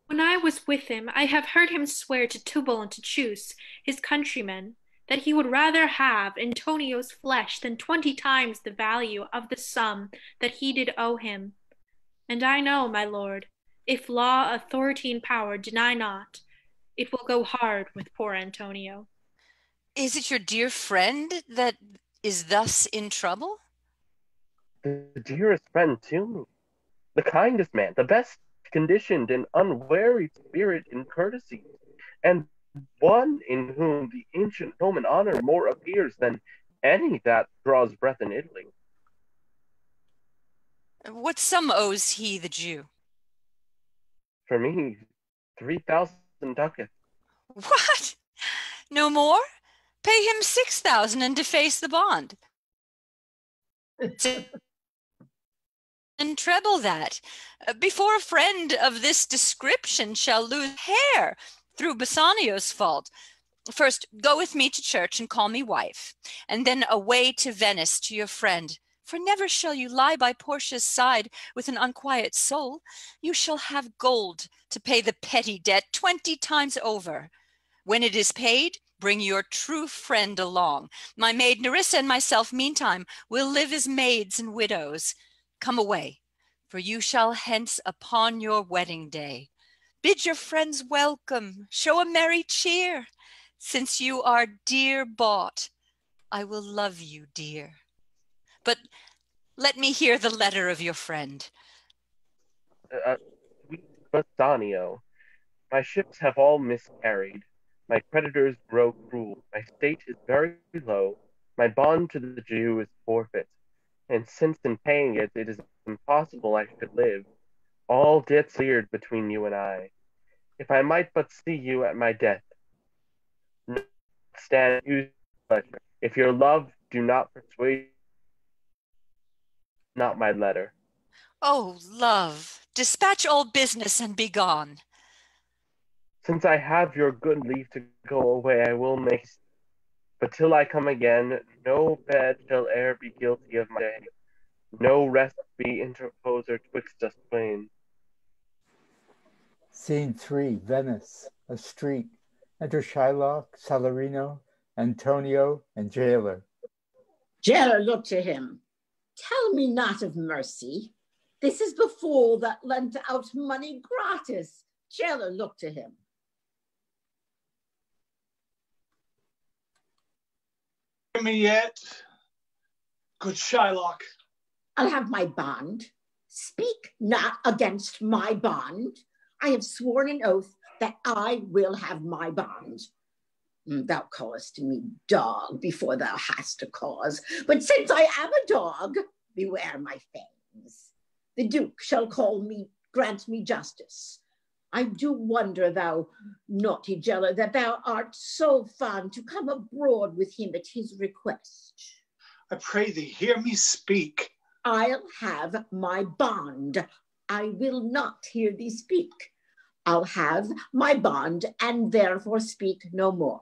When I was with him, I have heard him swear to Tubal and to Chus, his countrymen, that he would rather have Antonio's flesh than 20 times the value of the sum that he did owe him. And I know, my lord, if law, authority, and power deny not, it will go hard with poor Antonio. Is it your dear friend that is thus in trouble? The dearest friend to me, the kindest man, the best conditioned and unwearied spirit in courtesy, and one in whom the ancient Roman honor more appears than any that draws breath in Italy. What sum owes he the Jew? For me, 3,000 ducats. What? No more? Pay him 6,000 and deface the bond. And treble that, before a friend of this description shall lose hair through Bassanio's fault. First, go with me to church and call me wife, and then away to Venice to your friend. For never shall you lie by Portia's side with an unquiet soul. You shall have gold to pay the petty debt 20 times over. When it is paid, bring your true friend along. My maid Nerissa and myself, meantime, will live as maids and widows. Come away, for you shall hence upon your wedding day. Bid your friends welcome, show a merry cheer. Since you are dear bought, I will love you dear. But let me hear the letter of your friend. Sweet Bassanio, my ships have all miscarried. My creditors grow cruel. My state is very low. My bond to the Jew is forfeit. And since in paying it, it is impossible I should live. All debts cleared between you and I. If I might but see you at my death, stand you pleasure. If your love do not persuade, not my letter. Oh, love, dispatch all business and be gone. Since I have your good leave to go away, I will make. But till I come again, no bed shall e'er be guilty of my day. No rest be interposer twixt us twain. Scene 3, Venice, a street. Enter Shylock, Salarino, Antonio, and Jailer. Jailer looked to him. Tell me not of mercy. This is the fool that lent out money gratis. Jailer looked to him. Hear me yet, good Shylock? I'll have my bond. Speak not against my bond. I have sworn an oath that I will have my bond. Thou callest me dog before thou hast a cause, but since I am a dog, beware my fangs. The Duke shall grant me justice. I do wonder, thou naughty Jailer, that thou art so fond to come abroad with him at his request. I pray thee, hear me speak. I'll have my bond. I will not hear thee speak. I'll have my bond and therefore speak no more.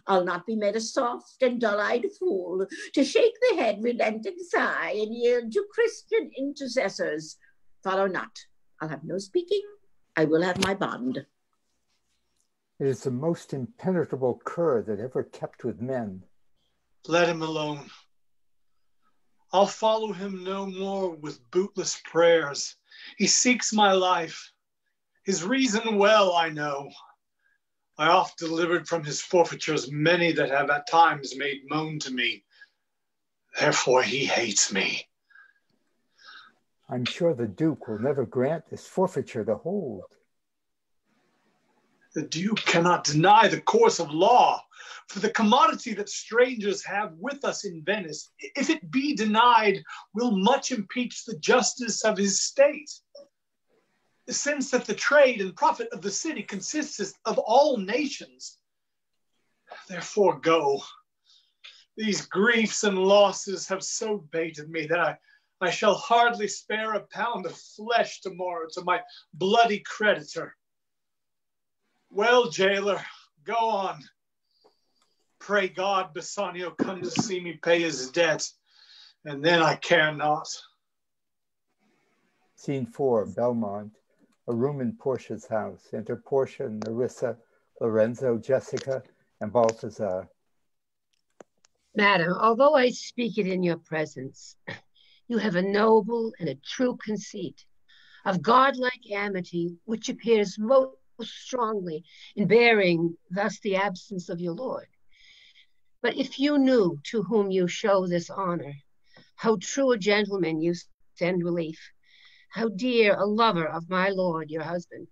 I'll not be made a soft and dull-eyed fool to shake the head, relent and sigh, and yield to Christian intercessors. Follow not. I'll have no speaking. I will have my bond. It is the most impenetrable cur that ever kept with men. Let him alone. I'll follow him no more with bootless prayers. He seeks my life. His reason well I know. I oft delivered from his forfeitures many that have at times made moan to me. Therefore he hates me. I'm sure the Duke will never grant this forfeiture to hold. The Duke cannot deny the course of law, for the commodity that strangers have with us in Venice, if it be denied, will much impeach the justice of his state. Since that the trade and profit of the city consists of all nations. Therefore go. These griefs and losses have so baited me that I shall hardly spare a pound of flesh tomorrow to my bloody creditor. Well, jailer, go on. Pray God Bassanio come to see me pay his debt, and then I care not. Scene 4, Belmont. A room in Portia's house. Enter Portia, Nerissa, Lorenzo, Jessica, and Balthazar. Madam, although I speak it in your presence, you have a noble and a true conceit of godlike amity, which appears most strongly in bearing thus the absence of your lord. But if you knew to whom you show this honor, how true a gentleman you send relief, how dear a lover of my lord, your husband,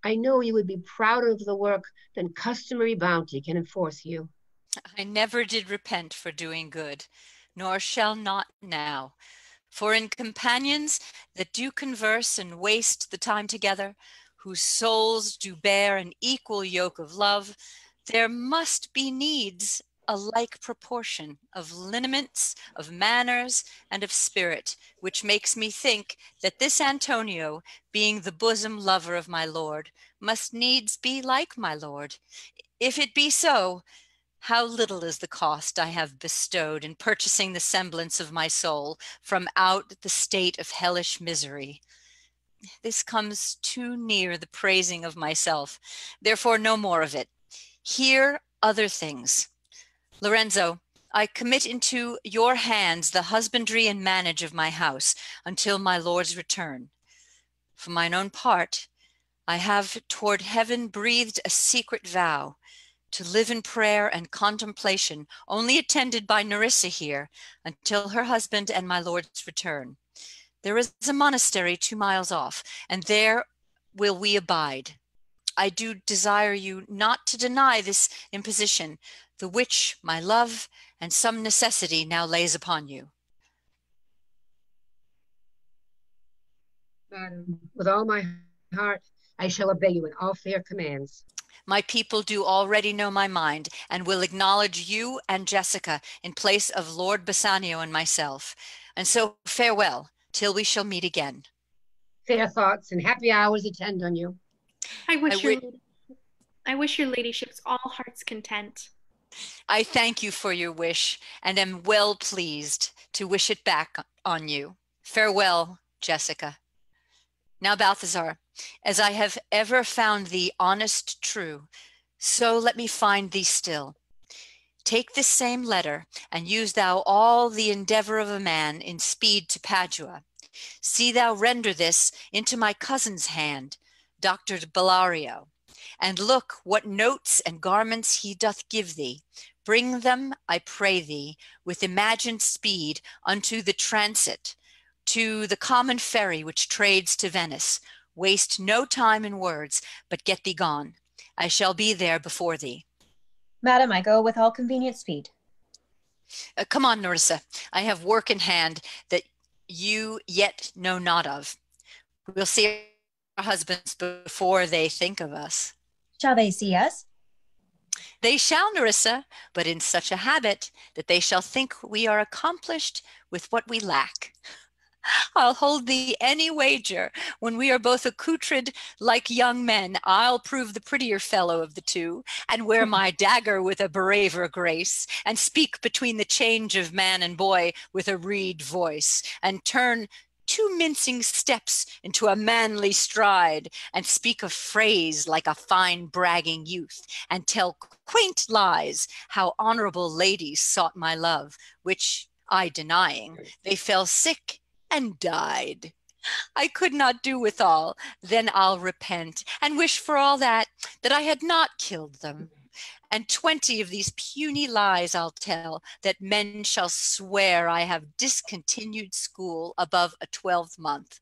I know you would be prouder of the work than customary bounty can enforce you. I never did repent for doing good, nor shall not now. For in companions that do converse and waste the time together, whose souls do bear an equal yoke of love, there must be needs a like proportion of lineaments, of manners, and of spirit, which makes me think that this Antonio, being the bosom lover of my lord, must needs be like my lord. If it be so, how little is the cost I have bestowed in purchasing the semblance of my soul from out the state of hellish misery. This comes too near the praising of myself, therefore no more of it. Hear other things. Lorenzo, I commit into your hands the husbandry and manage of my house until my lord's return. For mine own part, I have toward heaven breathed a secret vow to live in prayer and contemplation, only attended by Nerissa here, until her husband and my lord's return. There is a monastery 2 miles off, and there will we abide. I do desire you not to deny this imposition, the which my love and some necessity now lays upon you. Madam, with all my heart, I shall obey you in all fair commands. My people do already know my mind, and will acknowledge you and Jessica in place of Lord Bassanio and myself. And so farewell, till we shall meet again. Fair thoughts and happy hours attend on you. I wish your ladyship's all heart's content. I thank you for your wish, and am well pleased to wish it back on you. Farewell, Jessica. Now, Balthazar, as I have ever found thee honest true, so let me find thee still. Take this same letter, and use thou all the endeavor of a man in speed to Padua. See thou render this into my cousin's hand, Dr. Bellario, and look what notes and garments he doth give thee. Bring them, I pray thee, with imagined speed unto the transit, to the common ferry which trades to Venice. Waste no time in words, but get thee gone. I shall be there before thee. Madam, I go with all convenient speed. Come on, Nerissa. I have work in hand that you yet know not of. We'll see our husbands before they think of us. Shall they see us? They shall, Nerissa, but in such a habit that they shall think we are accomplished with what we lack. I'll hold thee any wager. When we are both accoutred like young men, I'll prove the prettier fellow of the two, and wear my dagger with a braver grace, and speak between the change of man and boy with a reed voice, and turn 2 mincing steps into a manly stride, and speak a phrase like a fine bragging youth, and tell quaint lies how honorable ladies sought my love, which I denying, they fell sick and died. I could not do withal. Then I'll repent and wish for all that I had not killed them. And 20 of these puny lies I'll tell, that men shall swear I have discontinued school above a 12th month.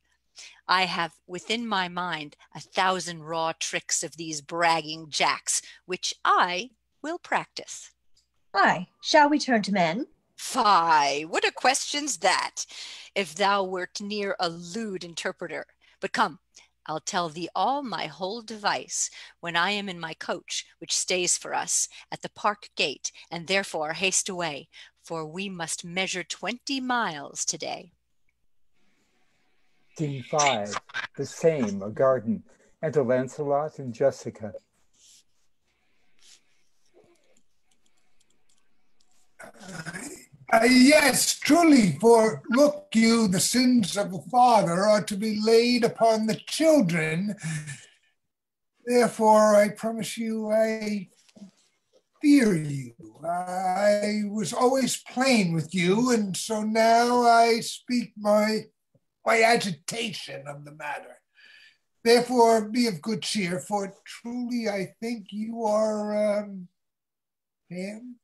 I have within my mind 1,000 raw tricks of these bragging jacks, which I will practice. Aye, shall we turn to men? Fie, what a question's that, if thou wert near a lewd interpreter. But come, I'll tell thee all my whole device when I am in my coach, which stays for us at the park gate, and therefore haste away, for we must measure 20 miles today. Scene 5, the same, a garden. Enter Lancelot and Jessica. Yes, truly, for look you, the sins of the father are to be laid upon the children. Therefore, I promise you, I fear you. I was always plain with you, and so now I speak my agitation of the matter. Therefore, be of good cheer, for truly I think you are damned.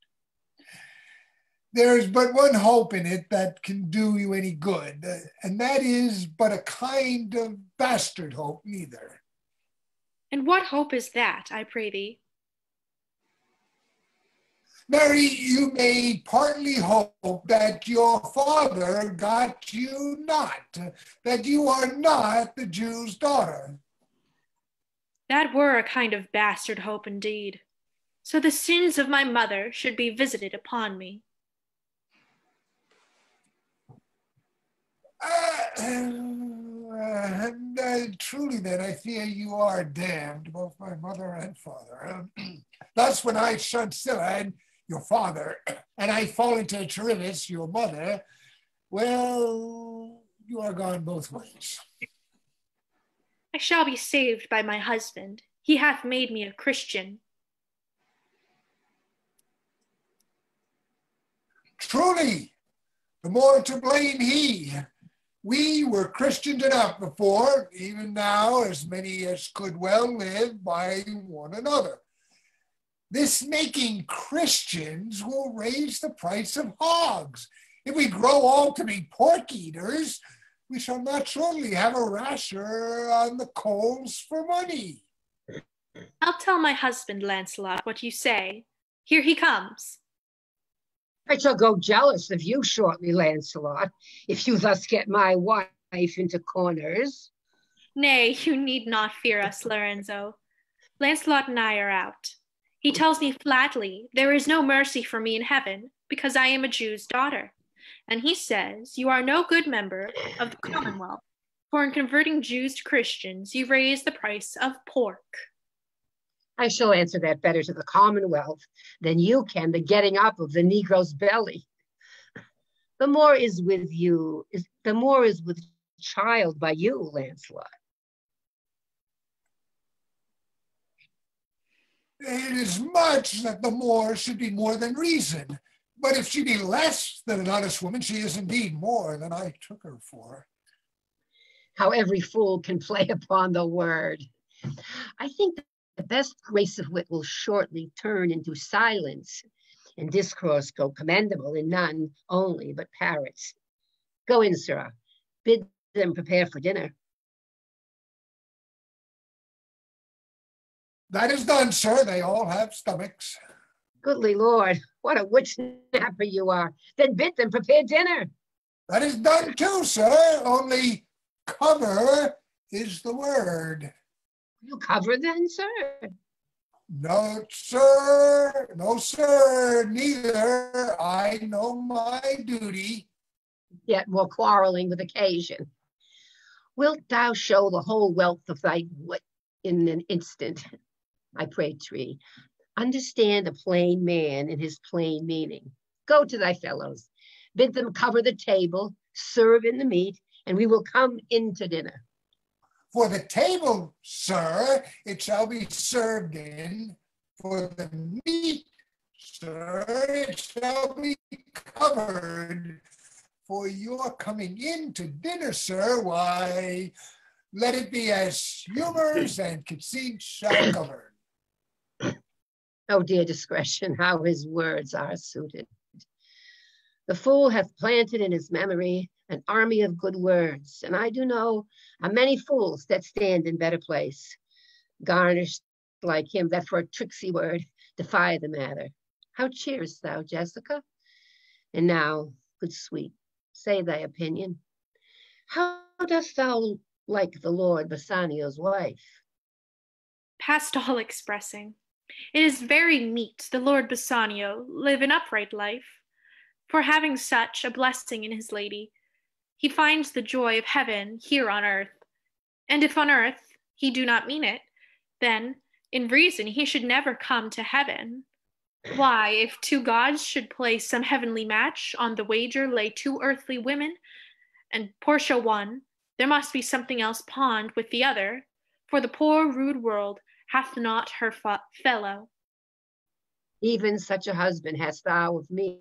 There is but one hope in it that can do you any good, and that is but a kind of bastard hope neither. And what hope is that, I pray thee? Mary, you may partly hope that your father got you not, that you are not the Jew's daughter. That were a kind of bastard hope indeed. So the sins of my mother should be visited upon me. Truly then, I fear you are damned, both my mother and father. Thus, when I shun Scylla, your father, and I fall into Charybdis, your mother, well, you are gone both ways. I shall be saved by my husband. He hath made me a Christian. Truly, the more to blame he. We were Christians enough before, even now as many as could well live by one another. This making Christians will raise the price of hogs. If we grow all to be pork eaters, we shall not shortly have a rasher on the coals for money. I'll tell my husband, Lancelot, what you say. Here he comes. I shall go jealous of you shortly, Lancelot, if you thus get my wife into corners. Nay, you need not fear us, Lorenzo. Lancelot and I are out. He tells me flatly there is no mercy for me in heaven because I am a Jew's daughter. And he says you are no good member of the Commonwealth, for in converting Jews to Christians, you raise the price of pork. I shall answer that better to the Commonwealth than you can the getting up of the Negro's belly. The more is with you, the more is with child by you, Lancelot. It is much that the more should be more than reason. But if she be less than an honest woman, she is indeed more than I took her for. How every fool can play upon the word. I think the best grace of wit will shortly turn into silence, and discourse go commendable in none only but parrots. Go in, sirrah, bid them prepare for dinner. That is done, sir. They all have stomachs. Goodly Lord, what a wood snapper you are. Then bid them prepare dinner. That is done too, sir. Only cover is the word. You cover then, sir? No, sir. No, sir. Neither. I know my duty. Yet more quarreling with occasion. Wilt thou show the whole wealth of thy wit in an instant? I pray, Tree, understand a plain man and his plain meaning. Go to thy fellows, bid them cover the table, serve in the meat, and we will come in to dinner. For the table, sir, it shall be served in. For the meat, sir, it shall be covered. for your coming in to dinner, sir, why, let it be as humors and conceits shall govern. Oh, dear discretion, how his words are suited. The fool hath planted in his memory an army of good words, and I do know a many fools that stand in better place, garnished like him that for a tricksy word defy the matter. How cheerest thou, Jessica? And now, good sweet, say thy opinion. How dost thou like the Lord Bassanio's wife? Past all expressing, it is very meet the Lord Bassanio live an upright life, for having such a blessing in his lady, he finds the joy of heaven here on earth. And if on earth he do not mean it, then in reason he should never come to heaven. Why, if two gods should play some heavenly match, on the wager lay two earthly women, and Portia one, there must be something else pawned with the other, for the poor rude world hath not her fellow. Even such a husband hast thou of me,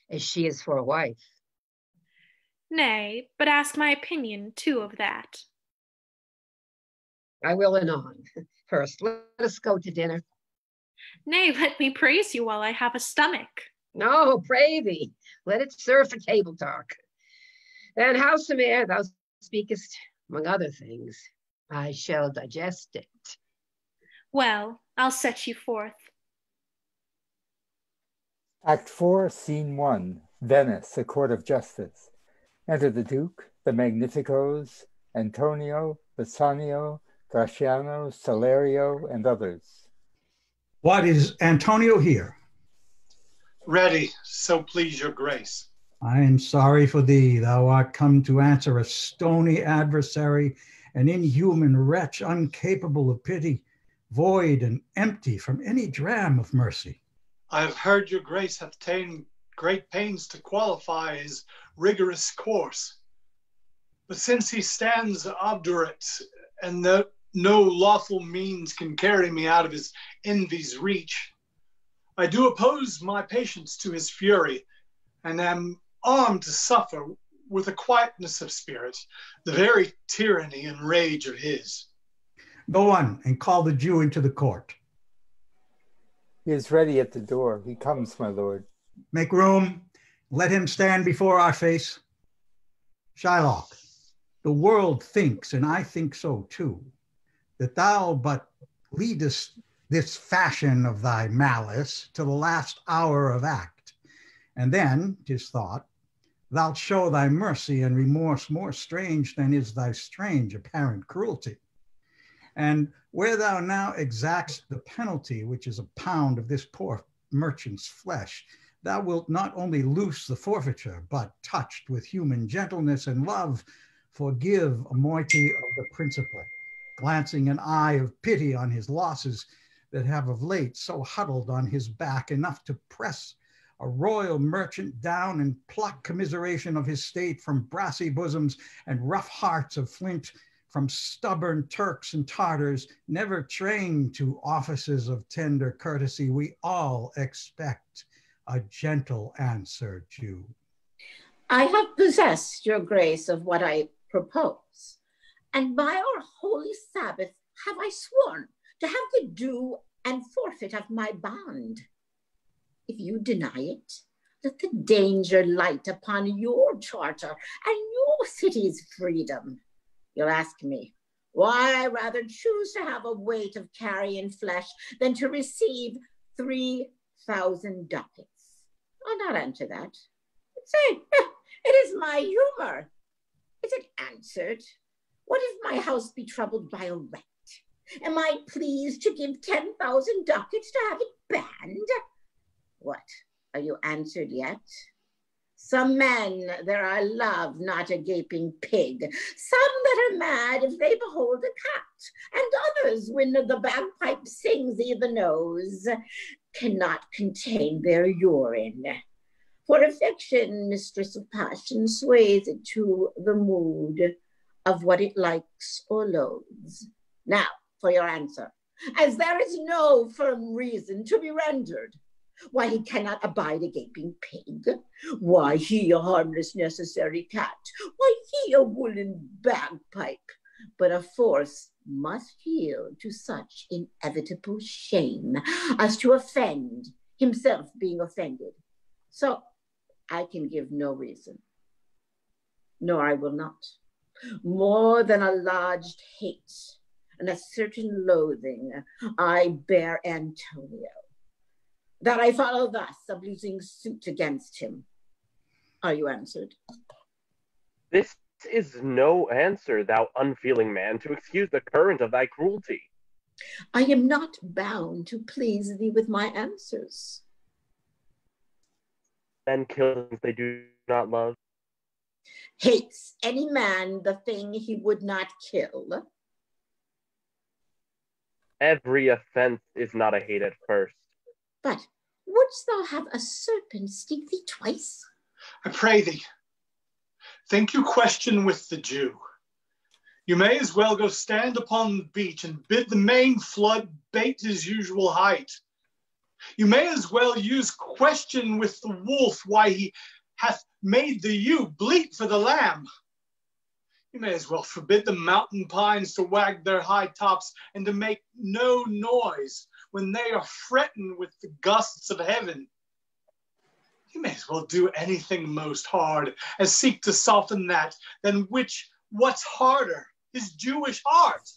as she is for a wife. Nay, but ask my opinion too of that. I will anon. First, let us go to dinner. Nay, let me praise you while I have a stomach. No, pray thee, let it serve for table talk. And howsoe'er thou speakest, among other things, I shall digest it. Well, I'll set you forth. Act 4, Scene 1, Venice, a court of justice. Enter the Duke, the Magnificos, Antonio, Bassanio, Gratiano, Salerio, and others. What, is Antonio here? Ready, so please your grace. I am sorry for thee. Thou art come to answer a stony adversary, an inhuman wretch, incapable of pity, void and empty from any dram of mercy. I have heard your grace hath ta'en great pains to qualify his rigorous course. But since he stands obdurate, and no lawful means can carry me out of his envy's reach, I do oppose my patience to his fury, and am armed to suffer with a quietness of spirit the very tyranny and rage of his. Go on and call the Jew into the court. He is ready at the door. He comes, my lord. Make room. Let him stand before our face. Shylock, the world thinks, and I think so too, that thou but leadest this fashion of thy malice to the last hour of act, and then, 'tis thought, thou'lt show thy mercy and remorse more strange than is thy strange apparent cruelty. And where thou now exacts the penalty, which is a pound of this poor merchant's flesh, thou wilt not only loose the forfeiture, but, touched with human gentleness and love, forgive a moiety of the principal, glancing an eye of pity on his losses that have of late so huddled on his back enough to press a royal merchant down and pluck commiseration of his state from brassy bosoms and rough hearts of flint, from stubborn Turks and Tartars, never trained to offices of tender courtesy. We all expect a gentle answer, Jew. I have possessed your grace of what I propose, and by our holy Sabbath have I sworn to have the due and forfeit of my bond. If you deny it, let the danger light upon your charter and your city's freedom. You'll ask me why I rather choose to have a weight of carrion flesh than to receive 3,000 ducats. I'll not answer that. Say, it is my humor. Is it answered? What if my house be troubled by a rat? Am I pleased to give 10,000 ducats to have it banned? What, are you answered yet? Some men there are love, not a gaping pig. Some that are mad if they behold a cat, and others, when the bagpipe sings i' the nose, cannot contain their urine. For affection, mistress of passion, sways it to the mood of what it likes or loathes. Now, for your answer, as there is no firm reason to be rendered, Why he cannot abide a gaping pig? Why he a harmless necessary cat? Why he a woolen bagpipe? But a force must yield to such inevitable shame as to offend, himself being offended. So I can give no reason, nor I will not, more than a lodged hate and a certain loathing I bear Antonio, that I follow thus of losing suit against him. Are you answered? This is no answer, thou unfeeling man, to excuse the current of thy cruelty. I am not bound to please thee with my answers. Men kill since they do not love. Hates any man the thing he would not kill. Every offense is not a hate at first. But wouldst thou have a serpent sting thee twice? I pray thee, think you question with the Jew. You may as well go stand upon the beach and bid the main flood bait his usual height. You may as well use question with the wolf why he hath made the ewe bleat for the lamb. You may as well forbid the mountain pines to wag their high tops and to make no noise when they are fretting with the gusts of heaven. You may as well do anything most hard as seek to soften that, than which what's harder is Jewish heart.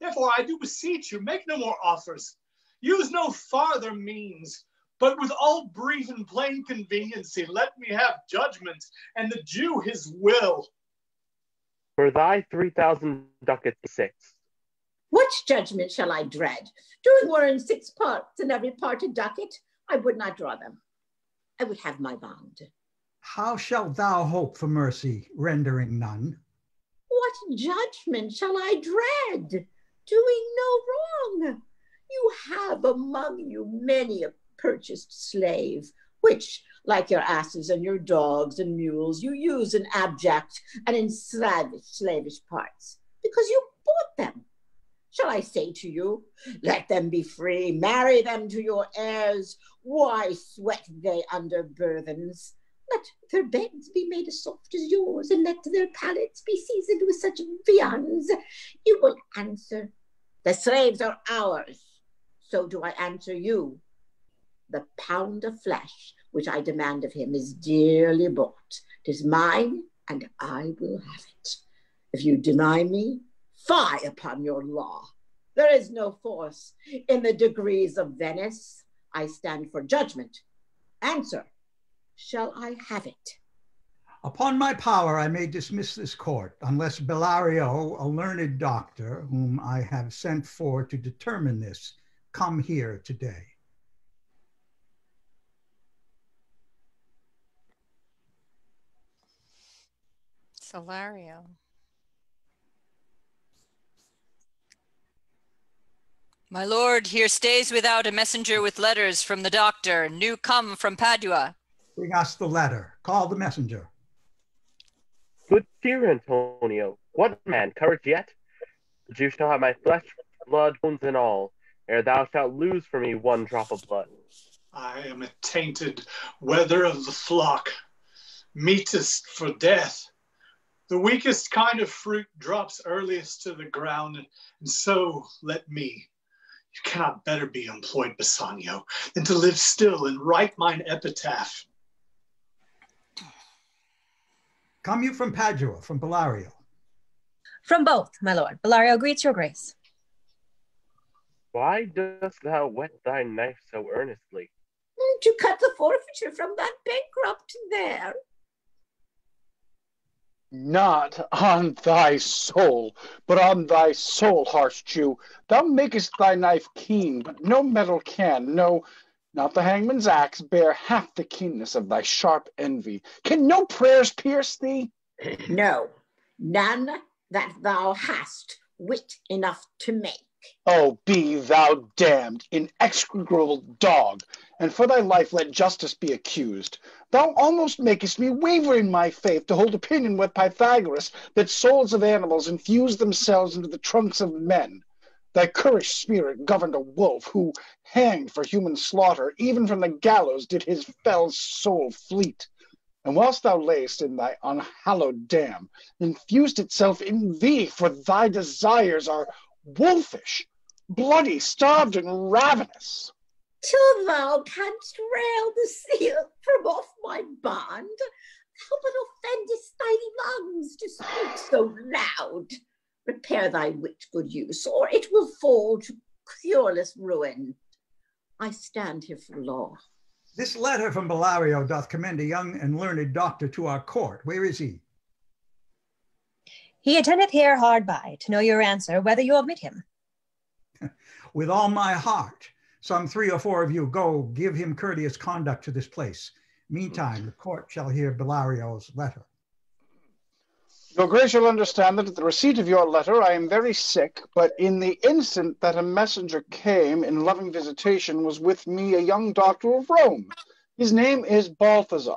Therefore I do beseech you, make no more offers. Use no farther means, but with all brief and plain conveniency, let me have judgment, and the Jew his will. For thy 3,000 ducats 6. What judgment shall I dread? Doing war in 6 parts, and every part a ducat, I would not draw them. I would have my bond. How shalt thou hope for mercy, rendering none? What judgment shall I dread? Doing no wrong. You have among you many a purchased slave, which, like your asses and your dogs and mules, you use in abject and in slavish parts, because you bought them. Shall I say to you, let them be free, marry them to your heirs? Why sweat they under burthens? Let their beds be made as soft as yours, and let their palates be seasoned with such viands. You will answer, the slaves are ours. So do I answer you. The pound of flesh which I demand of him is dearly bought. 'Tis mine, and I will have it. If you deny me, fie upon your law. There is no force in the degrees of Venice. I stand for judgment. Answer, shall I have it? Upon my power I may dismiss this court, unless Bellario, a learned doctor, whom I have sent for to determine this, come here today. Salario. My lord here stays without a messenger with letters from the doctor, new come from Padua. Bring us the letter. Call the messenger. Good cheer, Antonio. What man, courage yet? The Jew shall have my flesh, blood, bones, and all, ere thou shalt lose for me one drop of blood. I am a tainted wether of the flock, meetest for death. The weakest kind of fruit drops earliest to the ground, and so let me. You cannot better be employed, Bassanio, than to live still and write mine epitaph. Come you from Padua, from Bellario? From both, my lord. Bellario greets your grace. Why dost thou whet thy knife so earnestly? To cut the forfeiture from that bankrupt there. Not on thy soul, but on thy soul, harsh Jew. Thou makest thy knife keen, but no metal can, no, not the hangman's axe, bear half the keenness of thy sharp envy. Can no prayers pierce thee? No, none that thou hast wit enough to make. Oh, be thou damned, inexorable dog, and for thy life let justice be accused. Thou almost makest me waver in my faith to hold opinion with Pythagoras that souls of animals infuse themselves into the trunks of men. Thy currish spirit governed a wolf who, hanged for human slaughter, even from the gallows did his fell soul fleet. And whilst thou layest in thy unhallowed dam, infused itself in thee, for thy desires are wolfish, bloody, starved, and ravenous. Till thou canst rail the seal from off my bond, thou but offendest thy lungs to speak so loud. Repair thy wit, good use, or it will fall to cureless ruin. I stand here for law. This letter from Bellario doth commend a young and learned doctor to our court. Where is he? He attendeth here hard by, to know your answer, whether you admit him. With all my heart. Some 3 or 4 of you go, give him courteous conduct to this place. Meantime, the court shall hear Bellario's letter. Your Grace shall understand that at the receipt of your letter I am very sick, but in the instant that a messenger came in loving visitation was with me a young doctor of Rome. His name is Balthazar.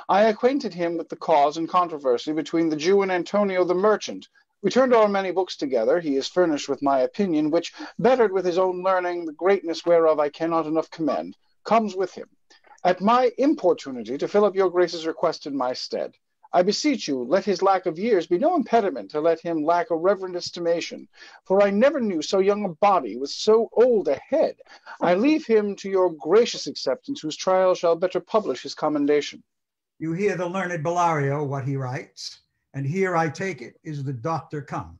I acquainted him with the cause and controversy between the Jew and Antonio the merchant. We turned our many books together. He is furnished with my opinion, which, bettered with his own learning, the greatness whereof I cannot enough commend, comes with him. At my importunity to fill up your Grace's request in my stead, I beseech you, let his lack of years be no impediment to let him lack a reverend estimation, for I never knew so young a body with so old a head. I leave him to your gracious acceptance, whose trial shall better publish his commendation. You hear the learned Bellario what he writes, and here I take it is the doctor come.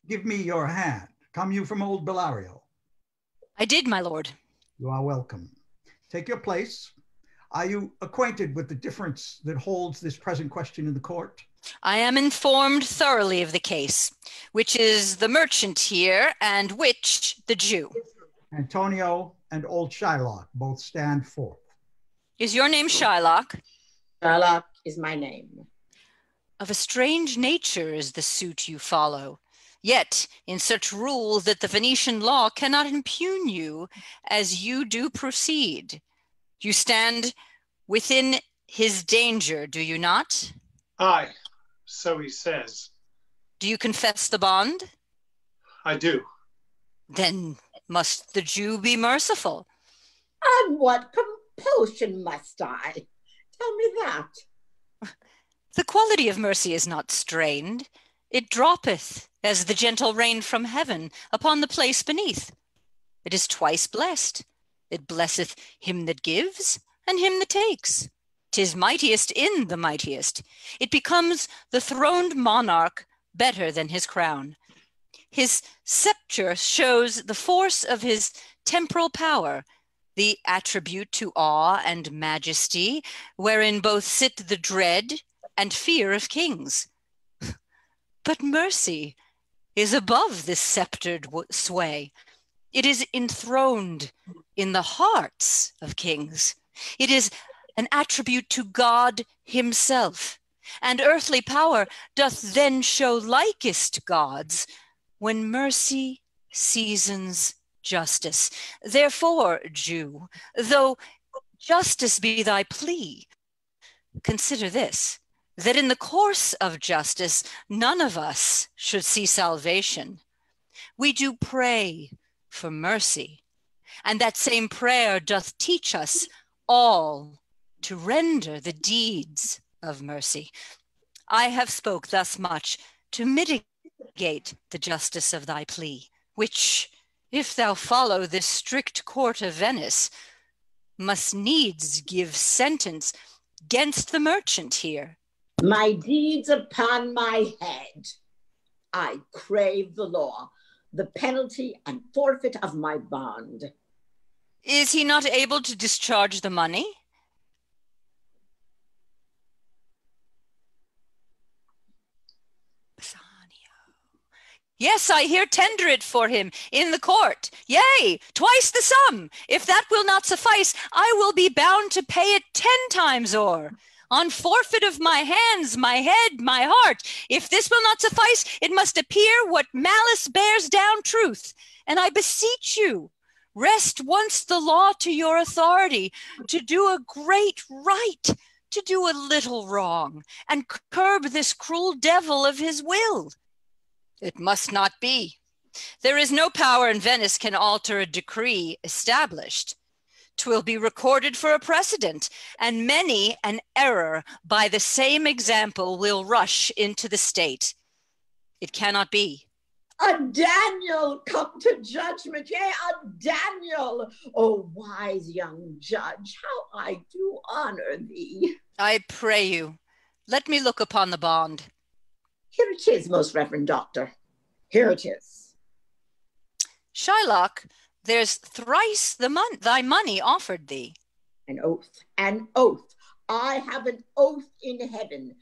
Give me your hand. Come you from old Bellario? I did, my lord. You are welcome. Take your place. Are you acquainted with the difference that holds this present question in the court? I am informed thoroughly of the case, which is the merchant here and which the Jew. Antonio and old Shylock both stand forth. Is your name Shylock? Shylock is my name. Of a strange nature is the suit you follow, yet in such rule that the Venetian law cannot impugn you as you do proceed. You stand within his danger, do you not? Aye, so he says. Do you confess the bond? I do. Then must the Jew be merciful? And what compulsion must I? Tell me that. The quality of mercy is not strained. It droppeth as the gentle rain from heaven upon the place beneath. It is twice blessed. It blesseth him that gives and him that takes. 'Tis mightiest in the mightiest. It becomes the throned monarch better than his crown. His sceptre shows the force of his temporal power, the attribute to awe and majesty, wherein both sit the dread and fear of kings. But mercy is above this sceptred sway. It is enthroned in the hearts of kings. It is an attribute to God himself, and earthly power doth then show likest gods when mercy seasons justice. Therefore, Jew, though justice be thy plea, consider this, that in the course of justice none of us should see salvation. We do pray for mercy, and that same prayer doth teach us all to render the deeds of mercy. I have spoke thus much to mitigate the justice of thy plea, which, if thou follow this strict court of Venice, must needs give sentence 'gainst the merchant here. My deeds upon my head. I crave the law, the penalty and forfeit of my bond. Is he not able to discharge the money? Yes, I here tender it for him in the court. Yea, twice the sum. If that will not suffice, I will be bound to pay it 10 times o'er. On forfeit of my hands, my head, my heart. If this will not suffice, it must appear what malice bears down truth. And I beseech you, rest once the law to your authority, to do a great right, to do a little wrong, and curb this cruel devil of his will. It must not be. There is no power in Venice can alter a decree established. 'Twill be recorded for a precedent, and many an error by the same example will rush into the state. It cannot be. A Daniel come to judgment, yea, a Daniel, O wise young judge, how I do honor thee. I pray you, let me look upon the bond. Here it is, most reverend doctor. Here it is. Shylock, there's thrice thy money offered thee. An oath, an oath. I have an oath in heaven.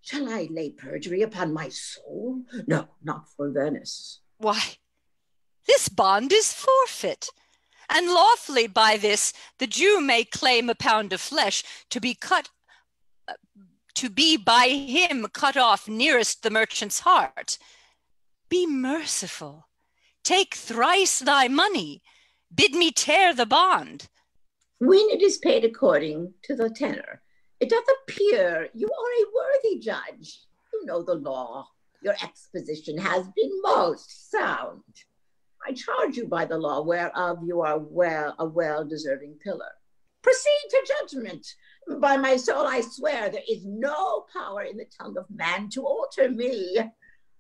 Shall I lay perjury upon my soul? No, not for Venice. Why, this bond is forfeit, and lawfully by this the Jew may claim a pound of flesh to be by him cut off nearest the merchant's heart. Be merciful, take thrice thy money, bid me tear the bond. When it is paid according to the tenor, it doth appear you are a worthy judge. You know the law. Your exposition has been most sound. I charge you by the law whereof you are a well-deserving pillar. Proceed to judgment. By my soul I swear there is no power in the tongue of man to alter me.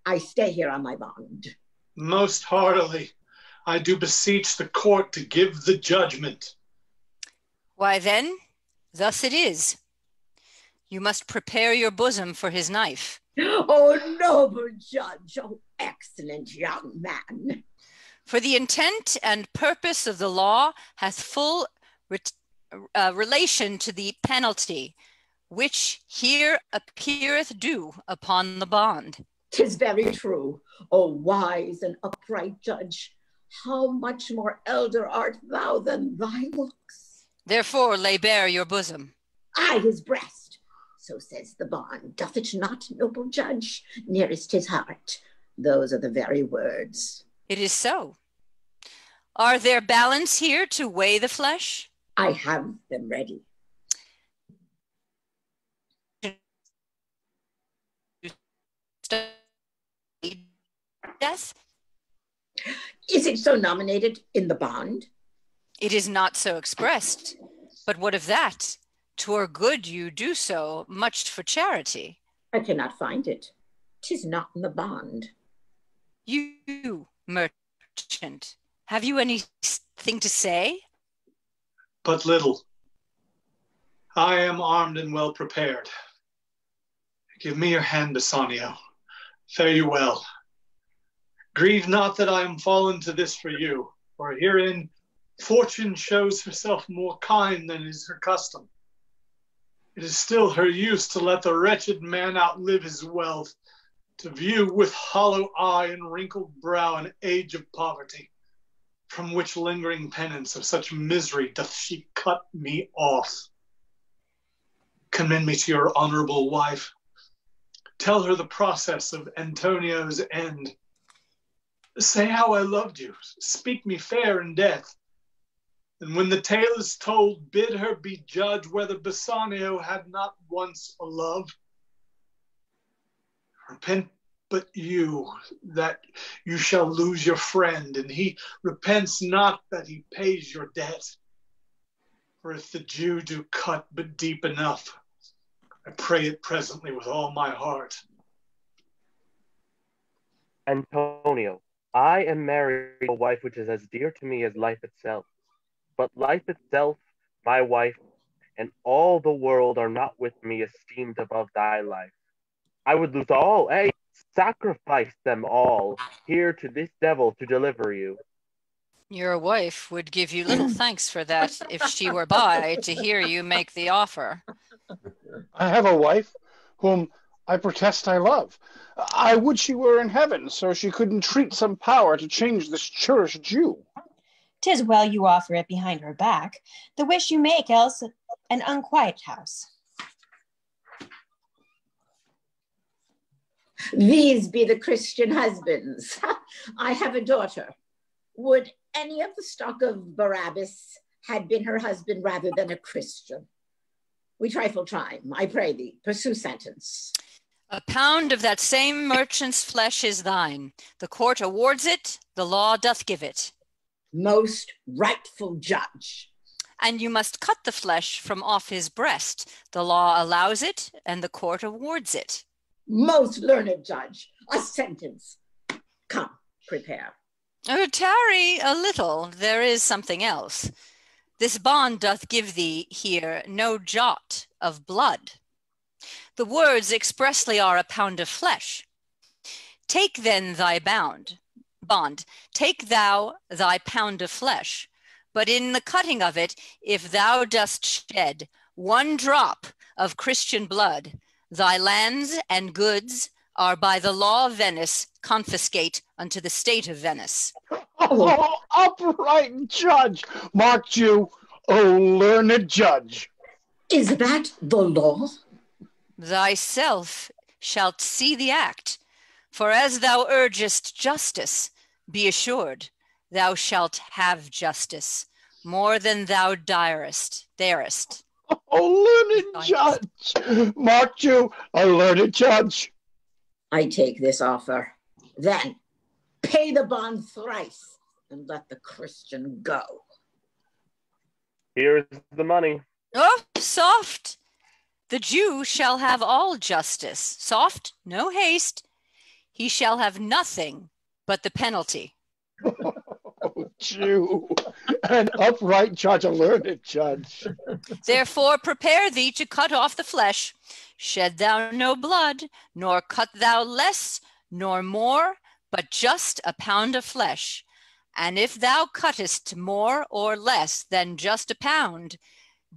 I stay here on my bond. Most heartily, I do beseech the court to give the judgment. Why then, thus it is. You must prepare your bosom for his knife. Oh, noble judge, oh, excellent young man. For the intent and purpose of the law hath full relation to the penalty, which here appeareth due upon the bond. 'Tis very true, O wise and upright judge. How much more elder art thou than thy looks? Therefore lay bare your bosom. Ay, his breast. So says the bond. Doth it not, noble judge? Nearest his heart. Those are the very words. It is so. Are there balance here to weigh the flesh? I have them ready. Death? Is it so nominated in the bond? It is not so expressed. But what of that? 'Twere good you do so, much for charity. I cannot find it. 'Tis not in the bond. You, merchant, have you anything to say? But little. I am armed and well prepared. Give me your hand, Bassanio. Fare you well. Grieve not that I am fallen to this for you, for herein fortune shows herself more kind than is her custom. It is still her use to let the wretched man outlive his wealth, to view with hollow eye and wrinkled brow an age of poverty, from which lingering penance of such misery doth she cut me off. Commend me to your honorable wife. Tell her the process of Antonio's end. Say how I loved you. Speak me fair in death. And when the tale is told, bid her be judge whether Bassanio had not once a love. Repent but you, that you shall lose your friend, and he repents not that he pays your debt. For if the Jew do cut but deep enough, I pray it presently with all my heart. Antonio, I am married to a wife which is as dear to me as life itself. But life itself, my wife, and all the world are not with me esteemed above thy life. I would lose all, sacrifice them all, here to this devil to deliver you. Your wife would give you little thanks for that if she were by to hear you make the offer. I have a wife whom I protest I love. I would she were in heaven, so she could entreat some power to change this churlish Jew. 'Tis well you offer it behind her back. The wish you make, else an unquiet house. These be the Christian husbands. I have a daughter. Would any of the stock of Barabbas had been her husband rather than a Christian? We trifle time, I pray thee, pursue sentence. A pound of that same merchant's flesh is thine. The court awards it The law doth give it. Most rightful judge. And you must cut the flesh from off his breast. The law allows it, and the court awards it. Most learned judge. A sentence. Come, prepare. Tarry a little, there is something else. This bond doth give thee here no jot of blood. The words expressly are a pound of flesh. Take then thy bond, take thou thy pound of flesh, but in the cutting of it, if thou dost shed one drop of Christian blood, thy lands and goods are by the law of Venice confiscate unto the state of Venice. Oh, upright judge, mark you, O learned judge. Is that the law? Thyself shalt see the act, for as thou urgest justice, be assured thou shalt have justice, more than thou darest. O learned judge, mark you, O learned judge. I take this offer. Then pay the bond thrice and let the Christian go. Here's the money. Oh, soft. The Jew shall have all justice. Soft, no haste. He shall have nothing but the penalty. Oh, Jew, an upright judge, a learned judge. Therefore prepare thee to cut off the flesh. Shed thou no blood, nor cut thou less, nor more, but just a pound of flesh. And if thou cuttest more or less than just a pound,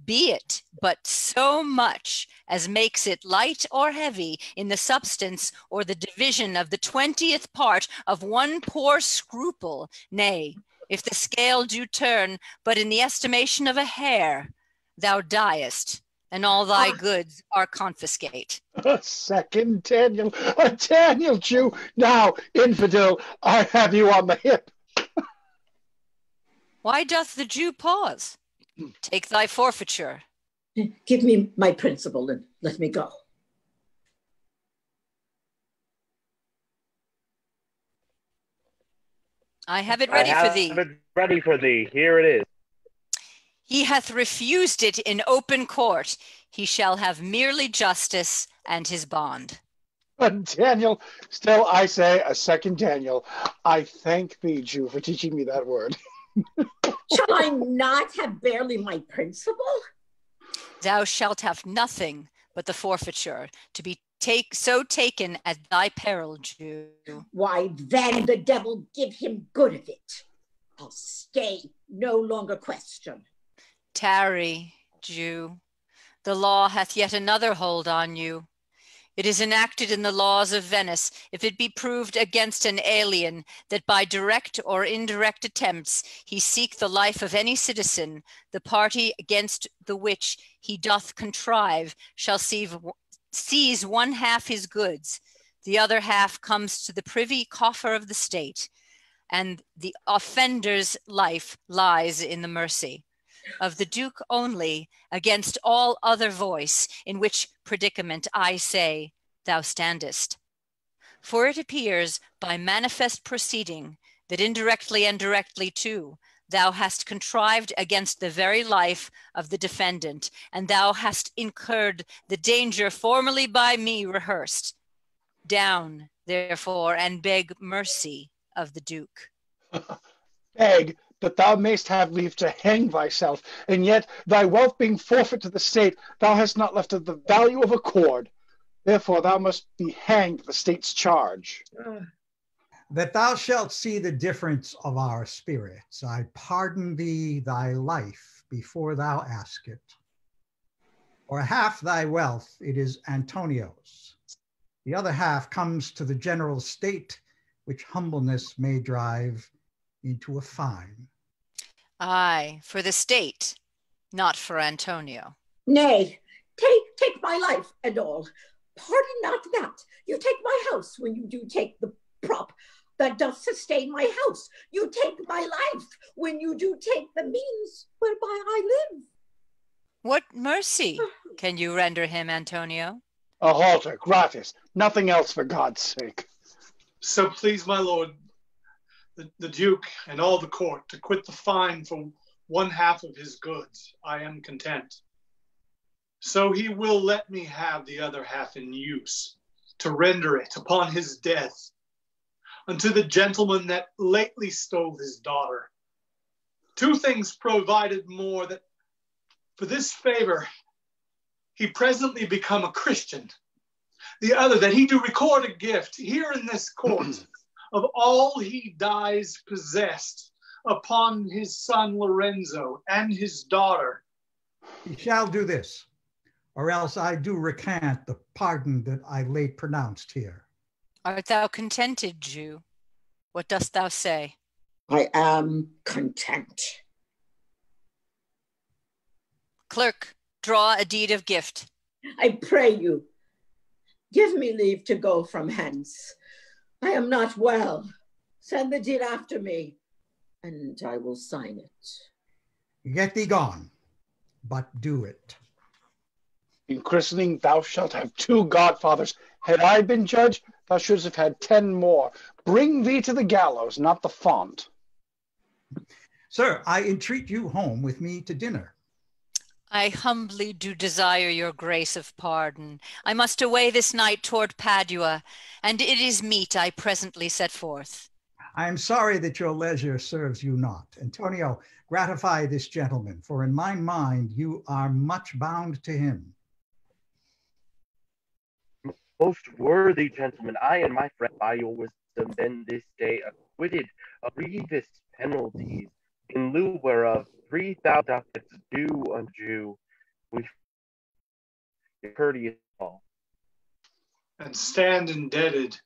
be it but so much as makes it light or heavy in the substance or the division of the 20th part of one poor scruple, nay, if the scale do turn but in the estimation of a hair, thou diest, and all thy goods are confiscate. A second Daniel, a Daniel Jew. Now, infidel, I have you on the hip. Why doth the Jew pause? Take thy forfeiture. Give me my principal and let me go. I have it ready for thee. I have it ready for thee. Here it is. He hath refused it in open court. He shall have merely justice and his bond. Daniel, still I say a second Daniel. I thank thee, Jew, for teaching me that word. Shall I not have barely my principal? Thou shalt have nothing but the forfeiture, to be so taken at thy peril, Jew. Why, then the devil give him good of it. I'll stay, no longer question. Tarry, Jew. The law hath yet another hold on you. It is enacted in the laws of Venice, if it be proved against an alien that by direct or indirect attempts he seek the life of any citizen, the party against the which he doth contrive shall seize one half his goods, the other half comes to the privy coffer of the state, and the offender's life lies in the mercy of the Duke only, against all other voice, in which predicament I say thou standest. For it appears by manifest proceeding that indirectly and directly too, thou hast contrived against the very life of the defendant, and thou hast incurred the danger formerly by me rehearsed. Down, therefore, and beg mercy of the Duke. Beg that thou mayst have leave to hang thyself, and yet thy wealth being forfeit to the state, thou hast not left of the value of a cord. Therefore thou must be hanged at the state's charge. That thou shalt see the difference of our spirits, I pardon thee thy life before thou ask it. For half thy wealth it is Antonio's. The other half comes to the general state, which humbleness may drive into a fine. Aye, for the state, not for Antonio. Nay, take my life and all. Pardon not that. You take my house when you do take the prop that doth sustain my house. You take my life when you do take the means whereby I live. What mercy can you render him, Antonio? A halter, gratis, nothing else for God's sake. So please, my lord, the Duke and all the court to quit the fine for one half of his goods, I am content. So he will let me have the other half in use, to render it upon his death unto the gentleman that lately stole his daughter. 2 things provided more, that for this favor he presently become a Christian. The other, that he do record a gift here in this court of all he dies possessed upon his son Lorenzo and his daughter. He shall do this, or else I do recant the pardon that I late pronounced here. Art thou contented, Jew? What dost thou say? I am content. Clerk, draw a deed of gift. I pray you, give me leave to go from hence. I am not well. Send the deed after me, and I will sign it. Get thee gone, but do it. In christening, thou shalt have 2 godfathers. Had I been judge, thou shouldst have had 10 more. Bring thee to the gallows, not the font. Sir, I entreat you home with me to dinner. I humbly do desire your grace of pardon. I must away this night toward Padua, and it is meet I presently set forth. I am sorry that your leisure serves you not. Antonio, gratify this gentleman, for in my mind you are much bound to him. Most worthy gentlemen, I and my friend, by your wisdom, been this day acquitted of grievous penalties, in lieu whereof 3,000 ducats due unto you, we courteous all. And stand indebted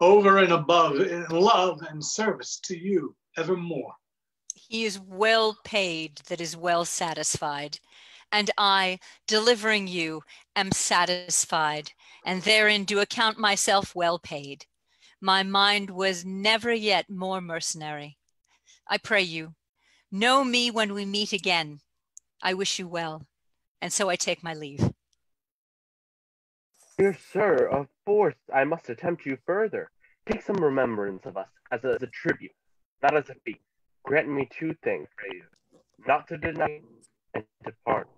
over and above in love and service to you evermore. He is well paid that is well satisfied, and I, delivering you, am satisfied, and therein do account myself well paid. My mind was never yet more mercenary. I pray you, know me when we meet again. I wish you well, and so I take my leave. Dear sir, of force I must attempt you further. Take some remembrance of us as a tribute, not as a fee. Grant me 2 things, pray you, not to deny and to pardon.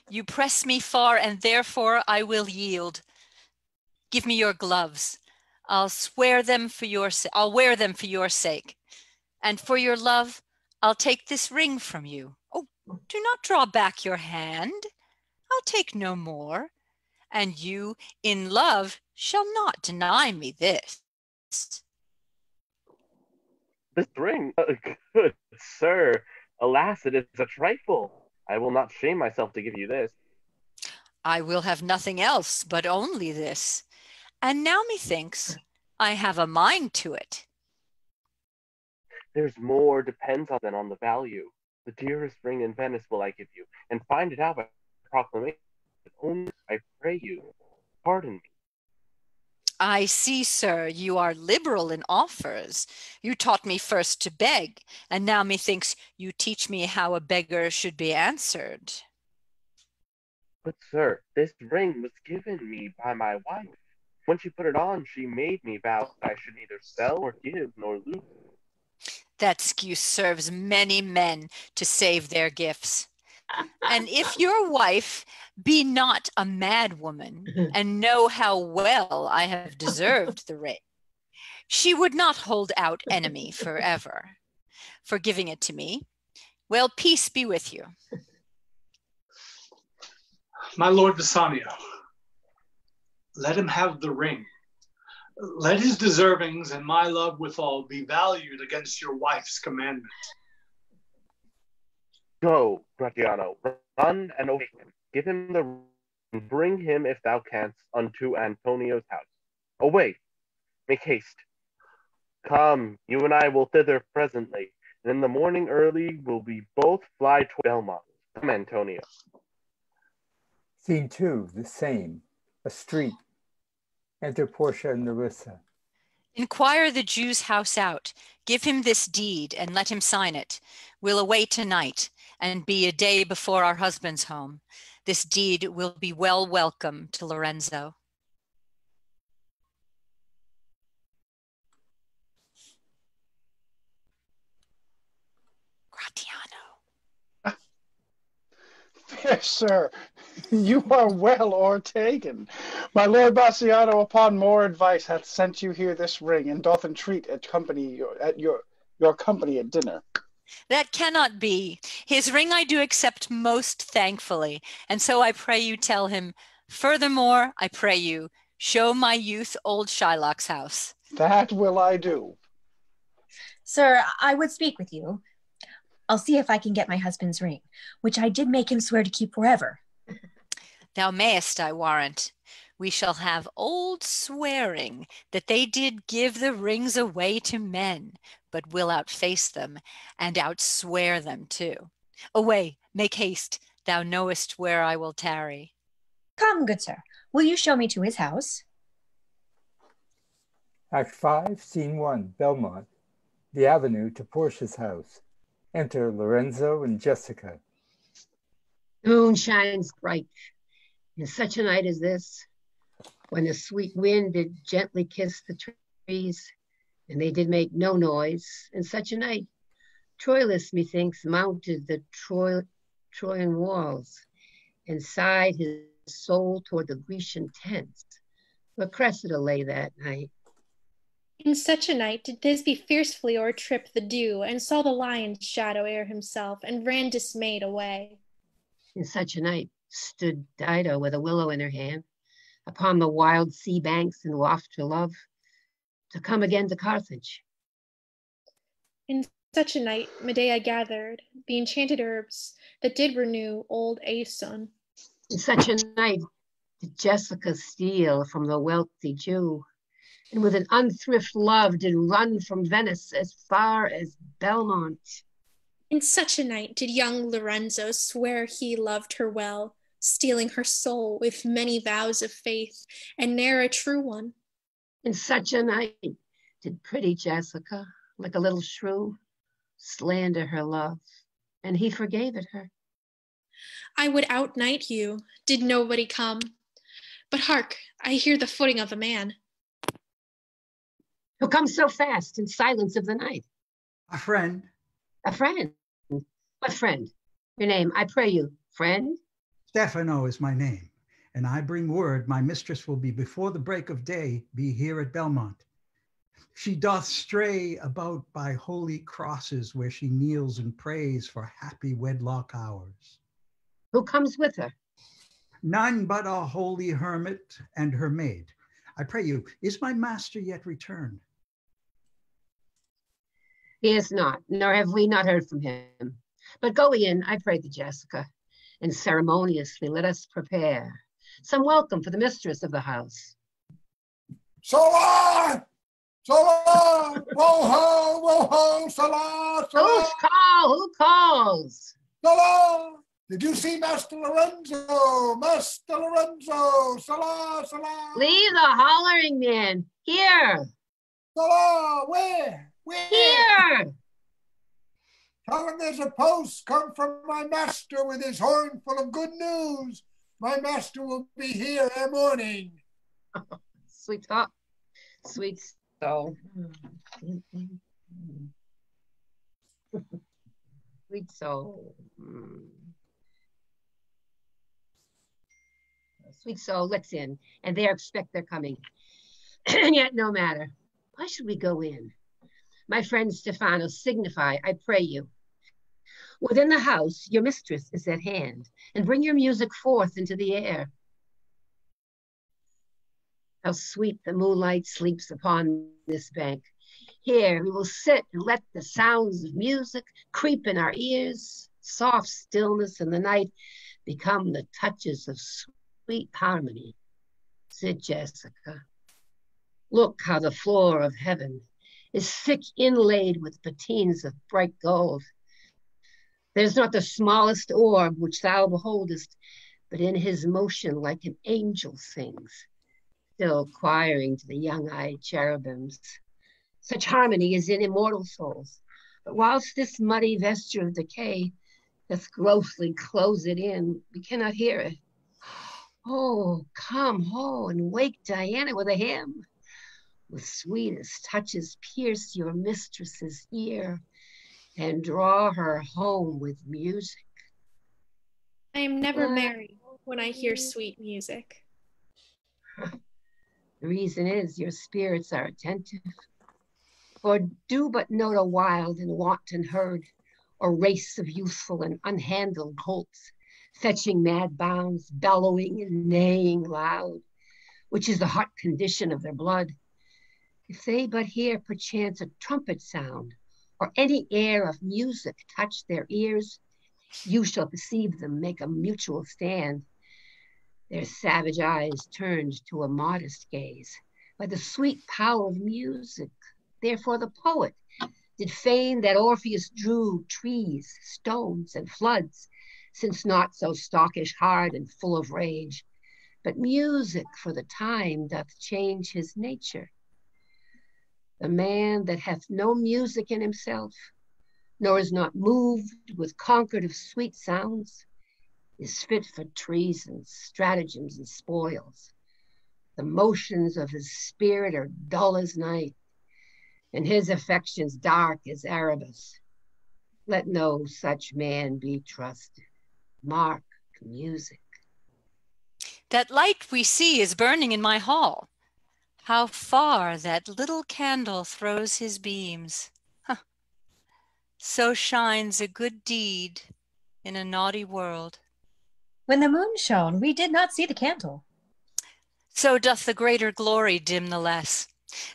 You press me far, and therefore I will yield. Give me your gloves. I'll wear them for your sake. And for your love, I'll take this ring from you. Oh, do not draw back your hand. I'll take no more. And you, in love, shall not deny me this. This ring, good sir, alas, it is a trifle. I will not shame myself to give you this. I will have nothing else, but only this. And now methinks I have a mind to it. There's more depends on than on the value. The dearest ring in Venice will I give you, and find it out by proclamation. Only I pray you, pardon me. I see, sir, you are liberal in offers. You taught me first to beg, and now methinks you teach me how a beggar should be answered. But sir, this ring was given me by my wife. When she put it on, she made me vow that I should neither sell nor give nor lose. That excuse serves many men to save their gifts. And if your wife be not a mad woman and know how well I have deserved the ring, she would not hold out enemy forever for giving it to me. Well, peace be with you. My Lord Bassanio, let him have the ring. Let his deservings and my love withal be valued against your wife's commandment. Go, Gratiano, run and awake him. Give him the ring, and bring him, if thou canst, unto Antonio's house. Away, make haste. Come, you and I will thither presently, and in the morning early will we both fly to Belmont. Come, Antonio. Scene 2, the same, a street. Enter Portia and Nerissa. Inquire the Jew's house out. Give him this deed and let him sign it. We'll away tonight and be a day before our husband's home. This deed will be well welcome to Lorenzo. Fair sir, you are well o'ertaken. My lord Bassiano, upon more advice, hath sent you here this ring, and doth entreat your company at dinner. That cannot be. His ring I do accept most thankfully, and so I pray you tell him. Furthermore, I pray you, show my youth old Shylock's house. That will I do. Sir, I would speak with you. I'll see if I can get my husband's ring, which I did make him swear to keep forever. Thou mayest, I warrant. We shall have old swearing that they did give the rings away to men, but will outface them and outswear them too. Away, make haste. Thou knowest where I will tarry. Come, good sir, will you show me to his house? Act 5, Scene 1, Belmont. The avenue to Portia's house. Enter Lorenzo and Jessica. The moon shines bright. In such a night as this, when the sweet wind did gently kiss the trees, and they did make no noise, in such a night, Troilus, methinks, mounted the Trojan walls, and sighed his soul toward the Grecian tents, where Cressida lay that night. In such a night did Thisbe fiercely o'ertrip the dew, and saw the lion's shadow ere himself, and ran dismayed away. In such a night stood Dido with a willow in her hand, upon the wild sea banks and waft her love, to come again to Carthage. In such a night Medea gathered the enchanted herbs that did renew old Aeson. In such a night did Jessica steal from the wealthy Jew, and with an unthrift love did run from Venice as far as Belmont. In such a night did young Lorenzo swear he loved her well, stealing her soul with many vows of faith, and ne'er a true one. In such a night did pretty Jessica, like a little shrew, slander her love, and he forgave it her. I would outnight you, did nobody come. But hark, I hear the footing of a man. Who comes so fast in silence of the night? A friend. A friend? What friend? Your name, I pray you, friend? Stefano is my name, and I bring word my mistress will be before the break of day be here at Belmont. She doth stray about by holy crosses where she kneels and prays for happy wedlock hours. Who comes with her? None but a holy hermit and her maid. I pray you, is my master yet returned? He is not, nor have we not heard from him. But go in, I pray thee, Jessica, and ceremoniously let us prepare some welcome for the mistress of the house. Salah! Salah! Wo-ho! Wo-ho! Salah! Salah! Who calls? Salah! Did you see Master Lorenzo? Master Lorenzo! Salah! Salah! Leave the hollering, man. Here. Salah! Where? Where? Here. Tell him there's a post come from my master with his horn full of good news. My master will be here ere morning. Sweet thought. Sweet soul. Sweet soul. Sweet soul, let's in. And they expect they're coming. And yet no matter. Why should we go in? My friend Stefano, signify, I pray you. Within the house, your mistress is at hand, and bring your music forth into the air. How sweet the moonlight sleeps upon this bank. Here we will sit and let the sounds of music creep in our ears. Soft stillness in the night become the touches of sweet harmony. Sit, Jessica. Look how the floor of heaven is thick inlaid with patines of bright gold. There's not the smallest orb which thou beholdest, but in his motion like an angel sings, still choiring to the young-eyed cherubims. Such harmony is in immortal souls, but whilst this muddy vesture of decay doth grossly close it in, we cannot hear it. Oh, come, ho, and wake Diana with a hymn. With sweetest touches pierce your mistress's ear and draw her home with music. I am never merry when I hear sweet music. The reason is your spirits are attentive. For do but note a wild and wanton herd, or race of youthful and unhandled colts, fetching mad bounds, bellowing and neighing loud, which is the hot condition of their blood. If they but hear perchance a trumpet sound, or any air of music touch their ears, you shall perceive them make a mutual stand, their savage eyes turned to a modest gaze, by the sweet power of music. Therefore the poet did feign that Orpheus drew trees, stones, and floods, since not so stockish, hard, and full of rage. But music for the time doth change his nature. The man that hath no music in himself, nor is not moved with concord of sweet sounds, is fit for treasons, stratagems, and spoils. The motions of his spirit are dull as night, and his affections dark as Erebus. Let no such man be trusted. Mark music. That light we see is burning in my hall. How far that little candle throws his beams. Huh. So shines a good deed in a naughty world. When the moon shone, we did not see the candle. So doth the greater glory dim the less.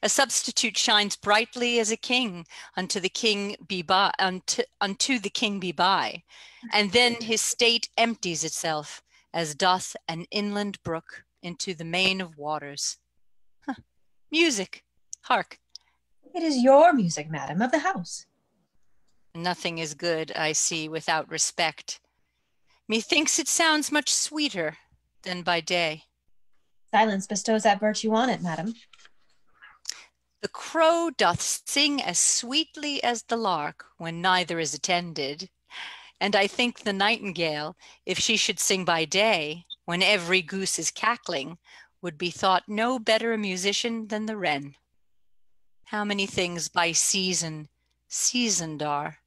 A substitute shines brightly as a king, unto the king be by, unto the king be by, and then his state empties itself, as doth an inland brook into the main of waters. Huh. Music, hark. It is your music, madam, of the house. Nothing is good, I see, without respect. Methinks it sounds much sweeter than by day. Silence bestows that virtue on it, madam. The crow doth sing as sweetly as the lark when neither is attended, and I think the nightingale, if she should sing by day, when every goose is cackling, would be thought no better a musician than the wren. How many things by season seasoned are,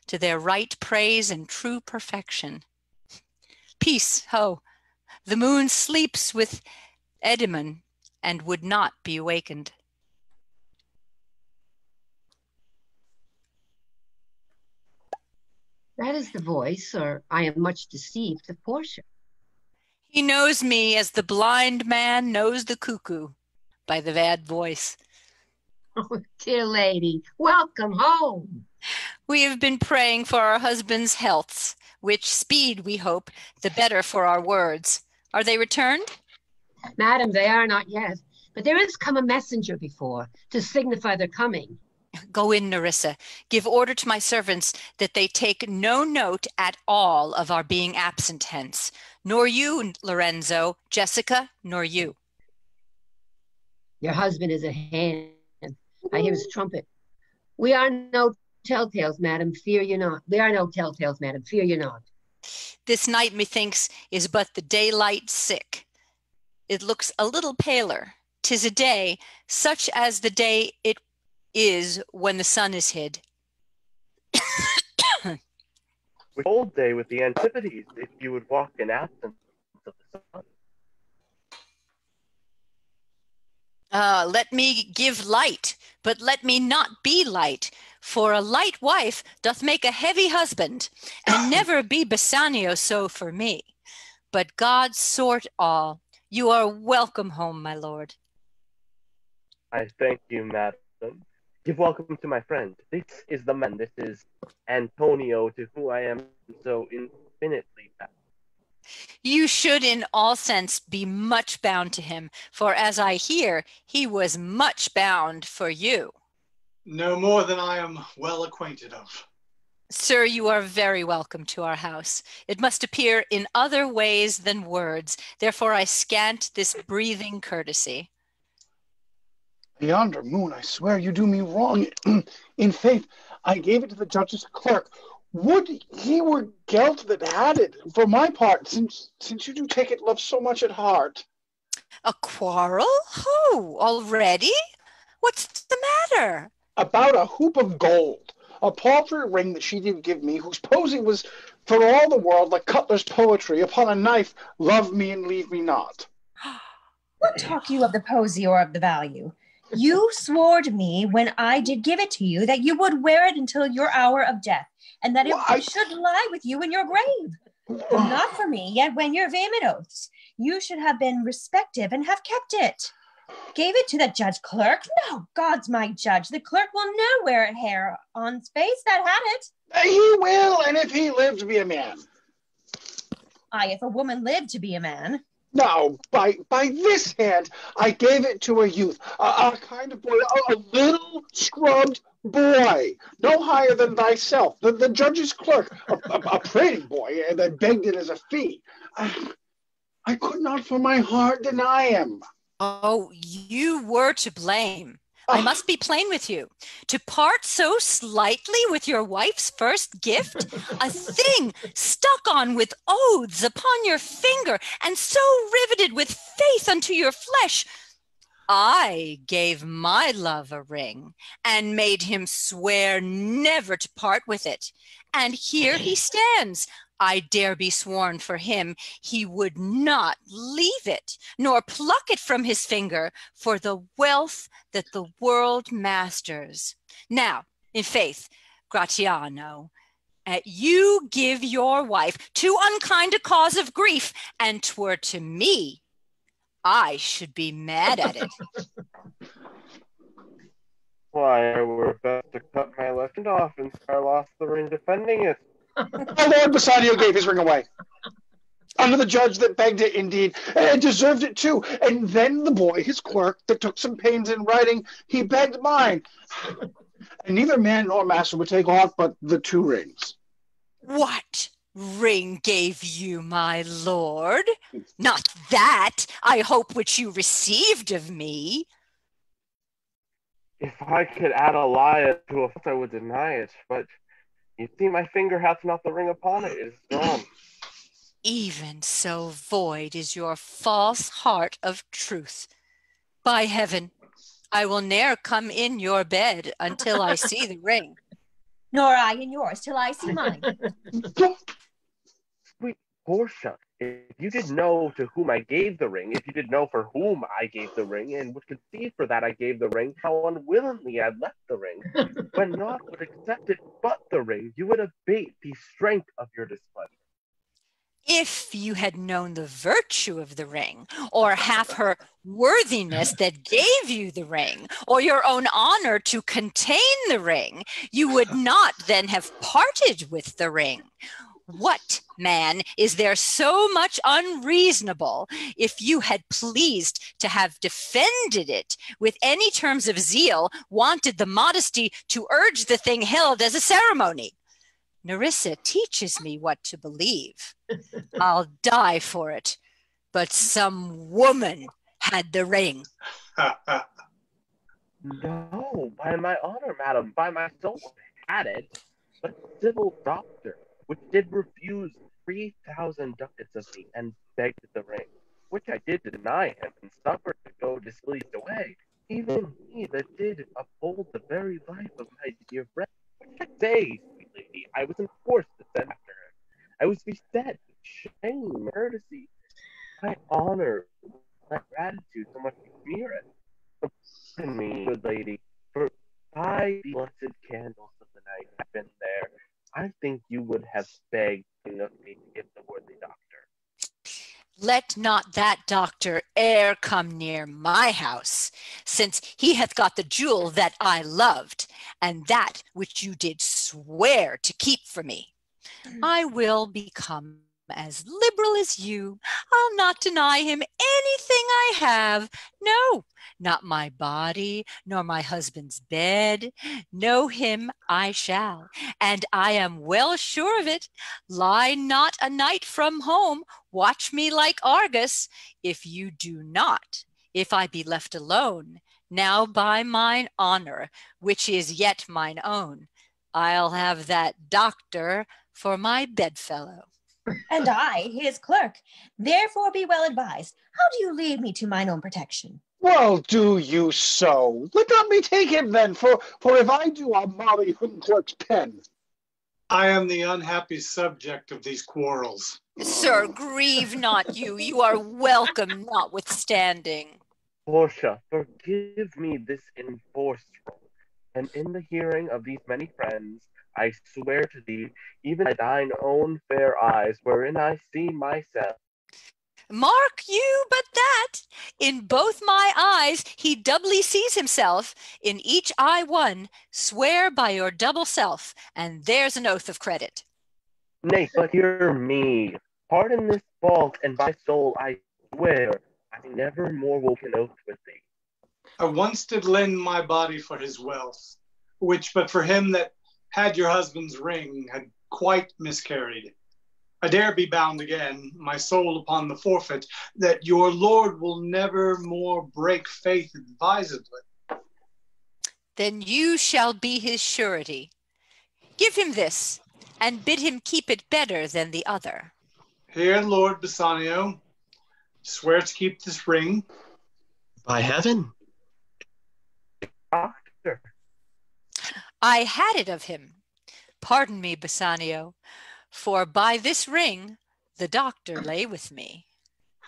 to their right praise and true perfection. Peace, ho! The moon sleeps with Edymon and would not be awakened. That is the voice, or I am much deceived, of Portia. He knows me as the blind man knows the cuckoo, by the bad voice. Oh, dear lady, welcome home. We have been praying for our husbands' healths, which speed, we hope, the better for our words. Are they returned? Madam, they are not yet, but there is come a messenger before, to signify their coming. Go in, Nerissa. Give order to my servants that they take no note at all of our being absent hence, nor you, Lorenzo, Jessica, nor you. Your husband is at hand. I hear his trumpet. We are no telltales, madam, fear you not. We are no telltales, madam, fear you not. This night, methinks, is but the daylight sick. It looks a little paler. 'Tis a day, such as the day it is when the sun is hid. Cold day with the antipodes, if you would walk in absence of the sun. Let me give light, but let me not be light, for a light wife doth make a heavy husband, and never be Bassanio so for me. But God sort all. You are welcome home, my lord. I thank you, madam. Give welcome to my friend. This is the man. This is Antonio, to whom I am so infinitely bound. You should in all sense be much bound to him, for as I hear, he was much bound for you. No more than I am well acquainted of. Sir, you are very welcome to our house. It must appear in other ways than words, therefore I scant this breathing courtesy. Yonder moon, I swear you do me wrong. In faith, I gave it to the judge's clerk. Would he were Gelt that had it, for my part, since you do take it love so much at heart. A quarrel? Who? Already? What's the matter? About a hoop of gold, a paltry ring that she did give me, whose posy was For all the world, like Cutler's poetry, upon a knife, love me and leave me not. What talk you of the posy or of the value? You swore to me when I did give it to you that you would wear it until your hour of death, and that it should lie with you in your grave. But not for me, yet when your vehement oaths, you should have been respective and have kept it. Gave it to the judge clerk? No, God's my judge. The clerk will ne'er wear a hair on's face that had it. He will, and if he lived to be a man. Aye, if a woman lived to be a man. No, by this hand, I gave it to a youth, a kind of boy, a little scrubbed boy, no higher than thyself, the judge's clerk, a pretty boy, and I begged it as a fee. I could not for my heart deny him. Oh, you were to blame. I must be plain with you. To part so slightly with your wife's first gift, a thing stuck on with oaths upon your finger, and so riveted with faith unto your flesh. I gave my love a ring, and made him swear never to part with it. And here he stands. I dare be sworn for him, he would not leave it, nor pluck it from his finger for the wealth that the world masters. Now, in faith, Gratiano, you give your wife too unkind a cause of grief, and 'twere to me, I should be mad at it. Why, I were best to cut my left hand off, and I lost the ring defending it. My Lord Bassanio gave his ring away. Under the judge that begged it, indeed, and deserved it too. And then the boy, his clerk, that took some pains in writing, he begged mine. And neither man nor master would take aught but the 2 rings. What ring gave you, my lord? Not that, I hope, which you received of me. If I could add a lie to a false, I would deny it, but you see, my finger hath not the ring upon it. It is gone. Even so void is your false heart of truth. By heaven, I will ne'er come in your bed until I see the ring. Nor I in yours till I see mine. Sweet Portia, if you did know to whom I gave the ring, if you did know for whom I gave the ring, and would conceive for that I gave the ring, how unwillingly I left the ring, when naught would accept it but the ring, you would abate the strength of your displeasure. If you had known the virtue of the ring, or half her worthiness that gave you the ring, or your own honor to contain the ring, you would not then have parted with the ring. What, man, is there so much unreasonable if you had pleased to have defended it with any terms of zeal, wanted the modesty to urge the thing held as a ceremony? Nerissa teaches me what to believe. I'll die for it, but some woman had the ring. No, by my honor, madam, by my soul, had it, but civil doctor, which did refuse 3,000 ducats of me, and begged the ring, which I did deny him, and suffered to go displeased away. Even he that did uphold the very life of my dear friend. What should I say, sweet lady? I was enforced to send after her. I was beset with shame, courtesy, my honor, my gratitude, so much fear it. Pardon me, good lady, for by the blessed candles of the night I've been there, I think you would have begged of me to give the worthy doctor. Let not that doctor e'er come near my house, since he hath got the jewel that I loved, and that which you did swear to keep for me. I will become as liberal as you. I'll not deny him anything I have. No, not my body, nor my husband's bed. Know him I shall, and I am well sure of it. Lie not a night from home, watch me like Argus. If you do not, if I be left alone, now by mine honor, which is yet mine own, I'll have that doctor for my bedfellow. And I, his clerk, therefore be well advised. How do you leave me to mine own protection? Well, do you so. Let not me take him then, for if I do, I'll molly him clerk's pen. I am the unhappy subject of these quarrels. Sir, grieve not you. You are welcome notwithstanding. Portia, forgive me this enforced wrong, and in the hearing of these many friends, I swear to thee, even by thine own fair eyes, wherein I see myself. Mark you but that, in both my eyes he doubly sees himself, in each eye one, swear by your double self, and there's an oath of credit. Nay, but hear me. Pardon this fault, and by soul I swear I never more will an oath with thee. I once did lend my body for his wealth, which but for him that had your husband's ring had quite miscarried. I dare be bound again, my soul upon the forfeit, that your lord will never more break faith advisedly. Then you shall be his surety. Give him this, and bid him keep it better than the other. Here, Lord Bassanio, swear to keep this ring. By heaven. Doctor. I had it of him. Pardon me, Bassanio, for by this ring the doctor lay with me.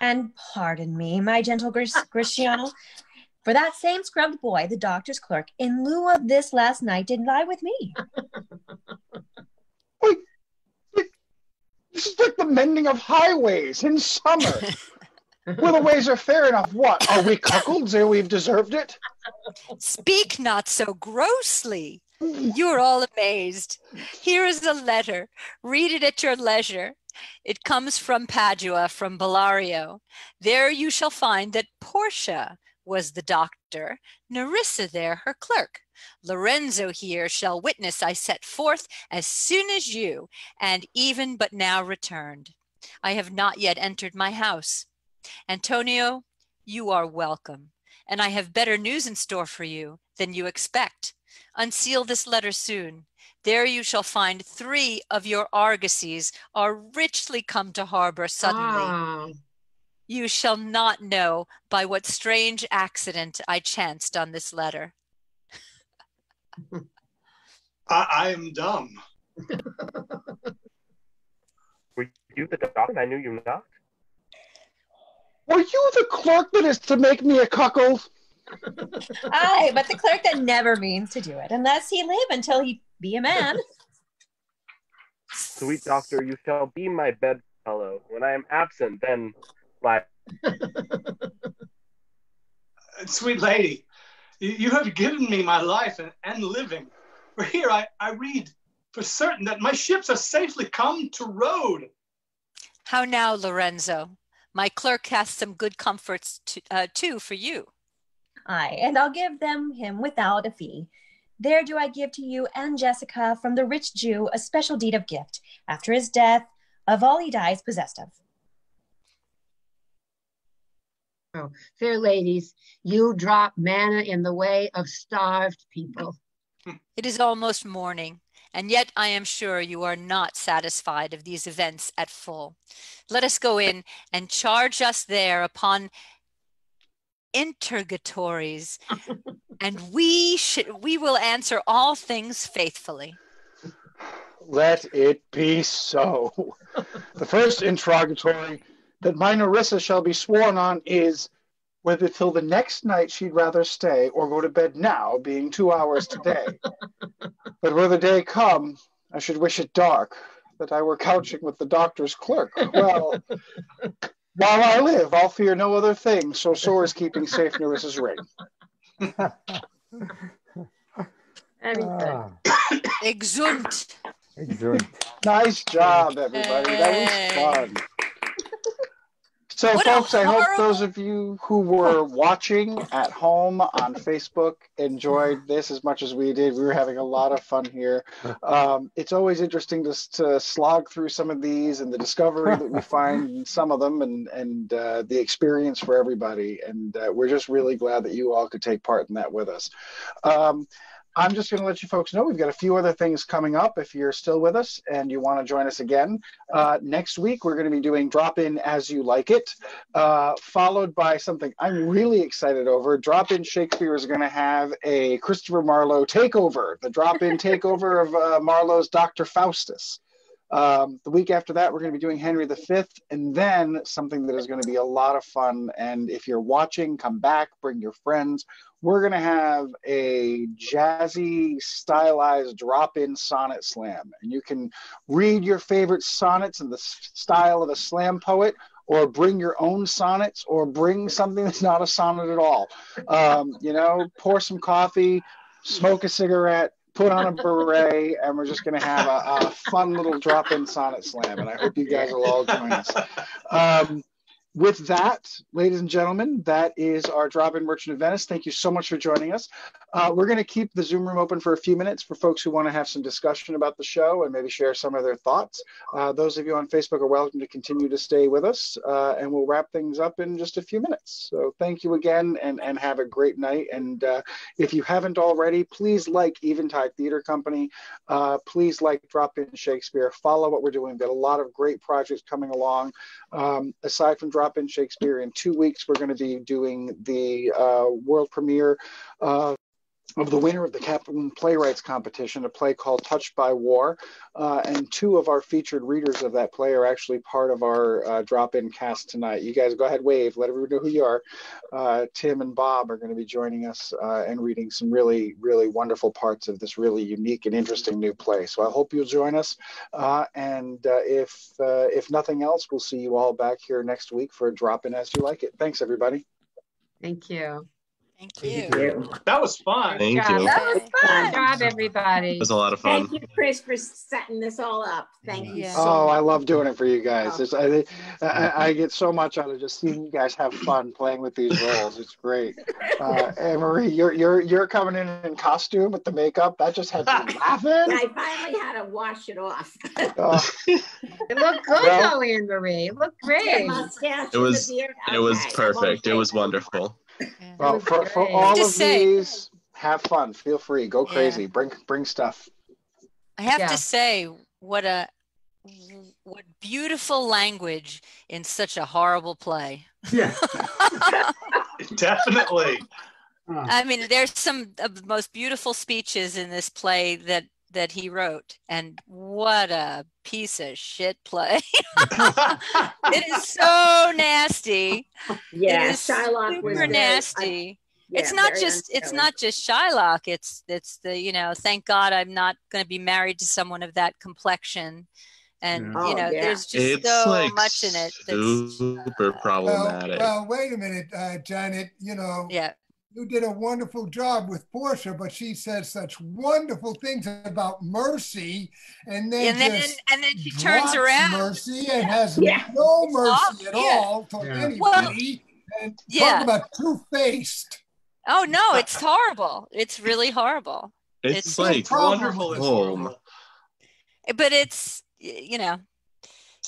And pardon me, my gentle Gratiano, for that same scrubbed boy, the doctor's clerk, in lieu of this last night did lie with me. Wait, this is like the mending of highways in summer. Well, the ways are fair enough. What, are we cuckolds ere we've deserved it? Speak not so grossly. You're all amazed. Here is a letter. Read it at your leisure. It comes from Padua, from Bellario. There you shall find that Portia was the doctor, Nerissa there her clerk. Lorenzo here shall witness I set forth as soon as you, and even but now returned. I have not yet entered my house. Antonio, you are welcome, and I have better news in store for you than you expect. Unseal this letter soon. There you shall find 3 of your argosies are richly come to harbor suddenly. You shall not know by what strange accident I chanced on this letter. I am dumb. Were you the doctor? I knew you not. Were you the clerk that is to make me a cuckold? Aye, but the clerk that never means to do it, unless he live until he be a man. Sweet doctor, you shall be my bedfellow. When I am absent, then my... Sweet lady, you have given me my life and living. For here I read for certain that my ships are safely come to road. How now, Lorenzo? My clerk hath some good comforts too for you. Aye, and I'll give him without a fee. There do I give to you and Jessica from the rich Jew a special deed of gift, after his death, of all he dies possessed of. Oh, fair ladies, you drop manna in the way of starved people. It is almost morning, and yet I am sure you are not satisfied of these events at full. Let us go in and charge us there upon interrogatories, and we will answer all things faithfully. Let it be so. The first interrogatory that my Nerissa shall be sworn on is whether till the next night she'd rather stay or go to bed now, being 2 hours today. But were the day come, I should wish it dark, that I were couching with the doctor's clerk. Well, while I live, I'll fear no other thing, so sore is keeping safe Nerissa's ring. Exunt. Nice job, everybody. That was fun. So, What folks, I hope horrible- those of you who were watching at home on Facebook enjoyed this as much as we did. We were having a lot of fun here. It's always interesting to slog through some of these and the discovery that we find in some of them and the experience for everybody. And we're just really glad that you all could take part in that with us. I'm just going to let you folks know we've got a few other things coming up. If you're still with us and you want to join us again, next week we're going to be doing Drop In As You Like It, followed by something I'm really excited over. Drop In Shakespeare is going to have a Christopher Marlowe takeover, the Drop In takeover of Marlowe's Dr. Faustus. The week after that, we're going to be doing Henry V, and then something that is going to be a lot of fun. And if you're watching, come back, bring your friends. We're going to have a jazzy, stylized drop-in sonnet slam. And you can read your favorite sonnets in the style of a slam poet, or bring your own sonnets, or bring something that's not a sonnet at all. You know, pour some coffee, smoke a cigarette, put on a beret, and we're just going to have a fun little drop-in sonnet slam, and I hope you guys will all join us. With that, ladies and gentlemen, that is our Drop-In Merchant of Venice. Thank you so much for joining us. We're going to keep the Zoom room open for a few minutes for folks who want to have some discussion about the show and maybe share some of their thoughts. Those of you on Facebook are welcome to continue to stay with us, and we'll wrap things up in just a few minutes. So thank you again, and have a great night. And if you haven't already, please like Eventide Theater Company. Please like Drop-In Shakespeare. Follow what we're doing. We've got a lot of great projects coming along. Aside from Drop-In Shakespeare, in 2 weeks, we're going to be doing the world premiere of the winner of the Kaplan Playwrights Competition, a play called Touched by War. And 2 of our featured readers of that play are actually part of our drop-in cast tonight. You guys go ahead, wave, let everyone know who you are. Tim and Bob are going to be joining us and reading some really, really wonderful parts of this really unique and interesting new play. So I hope you'll join us. If nothing else, we'll see you all back here next week for Drop-In As You Like It. Thanks, everybody. Thank you. Thank you. That was fun. Thank you. That was fun. Good job, everybody. It was a lot of fun. Thank you, Chris, for setting this all up. Thank you so Oh, much. I love doing it for you guys. I get so much out of just seeing you guys have fun playing with these roles. It's great. Anne Marie, you're coming in costume with the makeup. That just had me laughing. I finally had to wash it off. It looked good, though, Anne Marie. It looked great. Mustache It was and the beard. it was Okay, perfect. It was wonderful. Well, for all Just of these, have fun. Feel free. Go crazy. Yeah. Bring stuff. I have to say, what beautiful language in such a horrible play. Yeah. Definitely. I mean, there's some of the most beautiful speeches in this play that he wrote, and what a piece of shit play. It is so nasty. Yeah, it is Shylock was super very, nasty. yeah, It's not very just unsettling. Shylock. It's the thank God I'm not going to be married to someone of that complexion. And Oh, yeah. there's just It's so like much in it that's super problematic. Well, wait a minute, Janet. yeah. You did a wonderful job with Portia, but she says such wonderful things about Mercy, and then she turns drops around. Mercy and has Yeah. no mercy at Yeah. all for Yeah. anybody. And Yeah. talk about two-faced. Oh no, it's horrible. It's really horrible. It's like Wonderful is home. horrible. But it's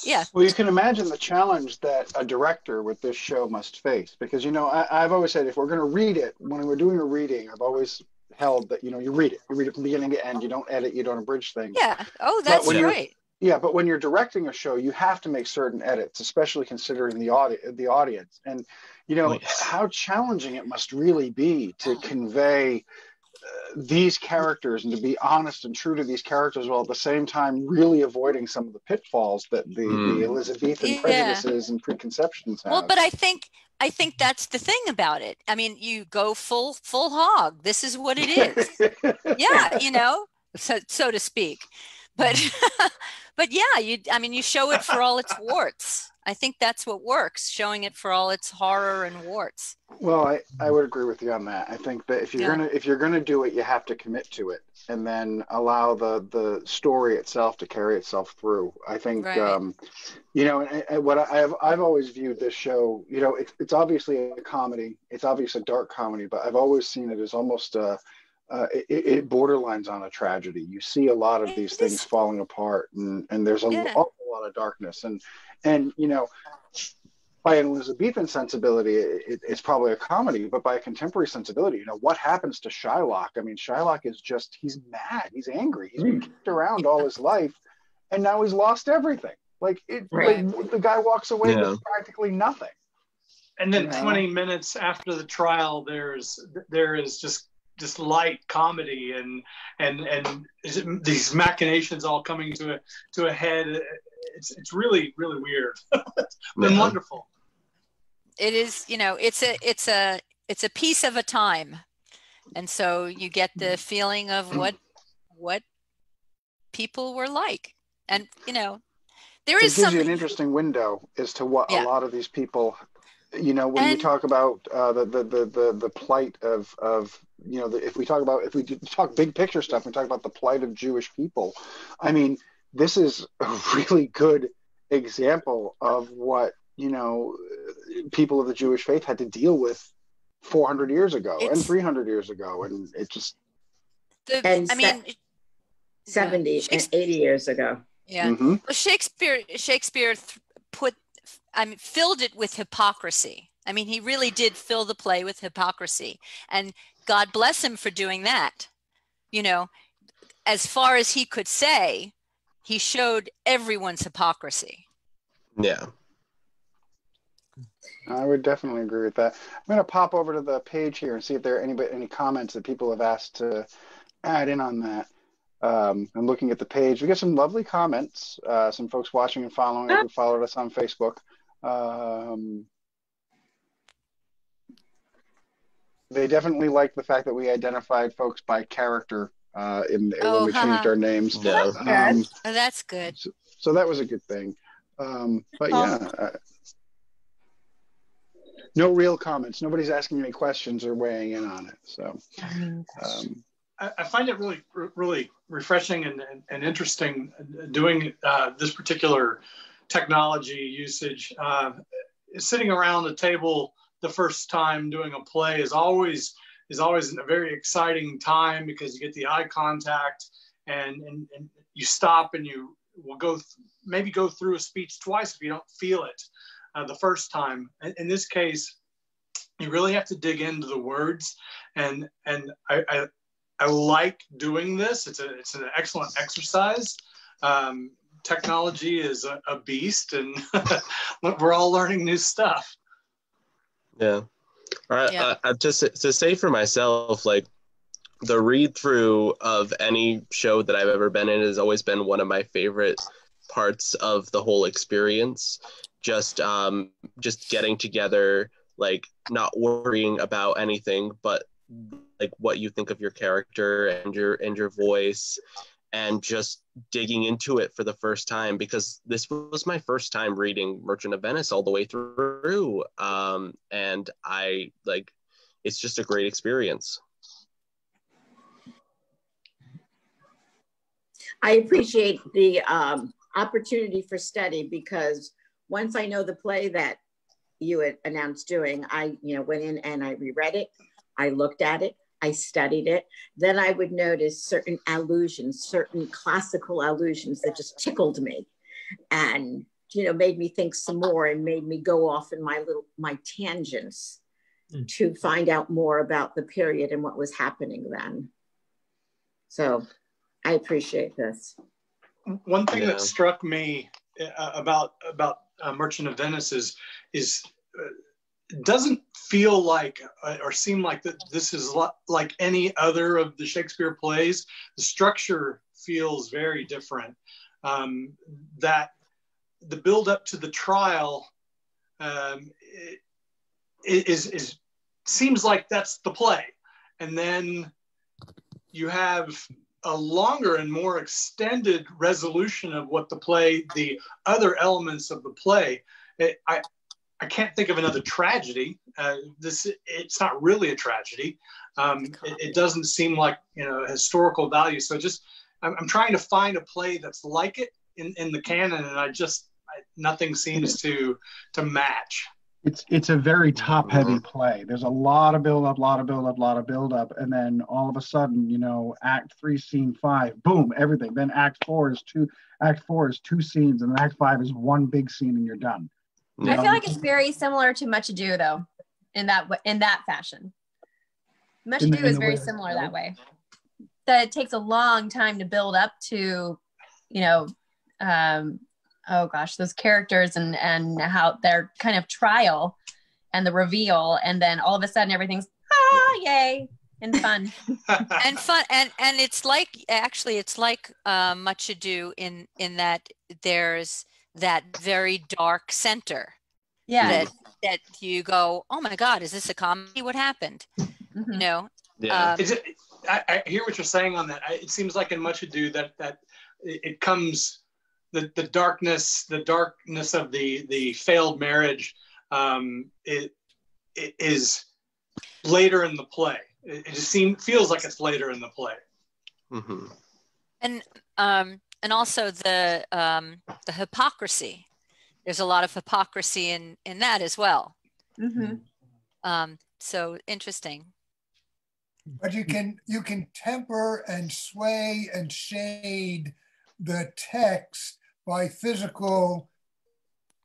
yeah. Well, you can imagine the challenge that a director with this show must face, because I've always said if we're going to read it, when we're doing a reading, I've always held that you read it from beginning to end. You don't edit, you don't abridge things. Yeah. Oh, that's right. Yeah, but when you're directing a show, you have to make certain edits, especially considering the audience. And how challenging it must really be to convey these characters and to be honest and true to these characters, while at the same time really avoiding some of the pitfalls that the Elizabethan prejudices and preconceptions have. Well, but I think that's the thing about it. I mean, you go full hog. This is what it is. Yeah, so to speak. But but yeah, you show it for all its warts. I think that's what works, showing it for all its horror and warts. Well, I would agree with you on that. I think that if you're gonna do it, you have to commit to it, and then allow the story itself to carry itself through. I think, right. And what I've always viewed this show. It's obviously a comedy. It's obviously a dark comedy, but I've always seen it as almost it borderlines on a tragedy. You see a lot of these things falling apart, and there's awful lot of darkness, and by an Elizabethan sensibility, it's probably a comedy, but by a contemporary sensibility, you know, what happens to Shylock? I mean, Shylock is just, he's mad, he's angry, he's been kicked around all his life, and now he's lost everything. Like, the guy walks away with practically nothing. And then 20 minutes after the trial, there is just light comedy and these machinations all coming to a head. It's really, really weird. It's been wonderful. It is, you know, it's a piece of a time, and so you get the feeling of what people were like, and you know, there is gives you an interesting window as to what a lot of these people, you know, when we talk about the plight of you know, if we talk big picture stuff, we talk about the plight of Jewish people. I mean, this is a really good example of what, you know, people of the Jewish faith had to deal with 400 years ago and 300 years ago, and it just 70 and 80 years ago. Yeah, well, Shakespeare filled it with hypocrisy. I mean, he really did fill the play with hypocrisy, and God bless him for doing that. You know, as far as he could say, he showed everyone's hypocrisy. Yeah. I would definitely agree with that. I'm going to pop over to the page here and see if there are any comments that people have asked to add in on that. I'm looking at the page. We got some lovely comments, some folks watching and following who followed us on Facebook. They definitely like the fact that we identified folks by character when we changed our names. That's good. So that was a good thing. But no real comments. Nobody's asking any questions or weighing in on it. So I find it really, really refreshing and interesting doing this particular technology usage. Sitting around the table the first time doing a play is always a very exciting time, because you get the eye contact and you stop and you will maybe go through a speech twice if you don't feel it the first time. In this case, you really have to dig into the words, and I like doing this. It's an excellent exercise. Technology is a beast, and we're all learning new stuff. Yeah. Just to say for myself, like, the read through of any show that I've ever been in has always been one of my favorite parts of the whole experience. Just getting together, like, not worrying about anything but like what you think of your character and your voice, and just digging into it for the first time, because this was my first time reading Merchant of Venice all the way through. And it's just a great experience. I appreciate the opportunity for study, because once I know the play that you had announced doing, I went in and I reread it, I looked at it, I studied it. Then I would notice certain allusions, certain classical allusions that just tickled me, and made me think some more and made me go off in my tangents to find out more about the period and what was happening then. So I appreciate this. One thing that struck me about Merchant of Venice is it doesn't feel like or seem like that this is like any other of the Shakespeare plays. The structure feels very different. That the build up to the trial seems like that's the play, and then you have a longer and more extended resolution of what the other elements of the play. I can't think of another tragedy. It's not really a tragedy. It doesn't seem like historical value. So I'm trying to find a play that's like it in the canon, and nothing seems to match. It's a very top-heavy play. There's a lot of build-up, and then all of a sudden, Act 3, Scene 5, boom, everything. Then Act 4 is two scenes, and then Act 5 is one big scene, and you're done. I feel like it's very similar to Much Ado, though, in that fashion. Much Ado is very similar that way. That it takes a long time to build up to, oh gosh, those characters and how their kind of trial and the reveal, and then all of a sudden everything's yay and fun. And fun, and it's like Much Ado in that there's that very dark center. Yeah. That you go, oh my God, is this a comedy? What happened? Yeah. I hear what you're saying on that. It seems like in Much Ado that it comes the darkness of the failed marriage. It is later in the play. It just feels like it's later in the play. Mm-hmm. And also the hypocrisy. There's a lot of hypocrisy in that as well. Mm-hmm. So interesting. But you can temper and sway and shade the text by physical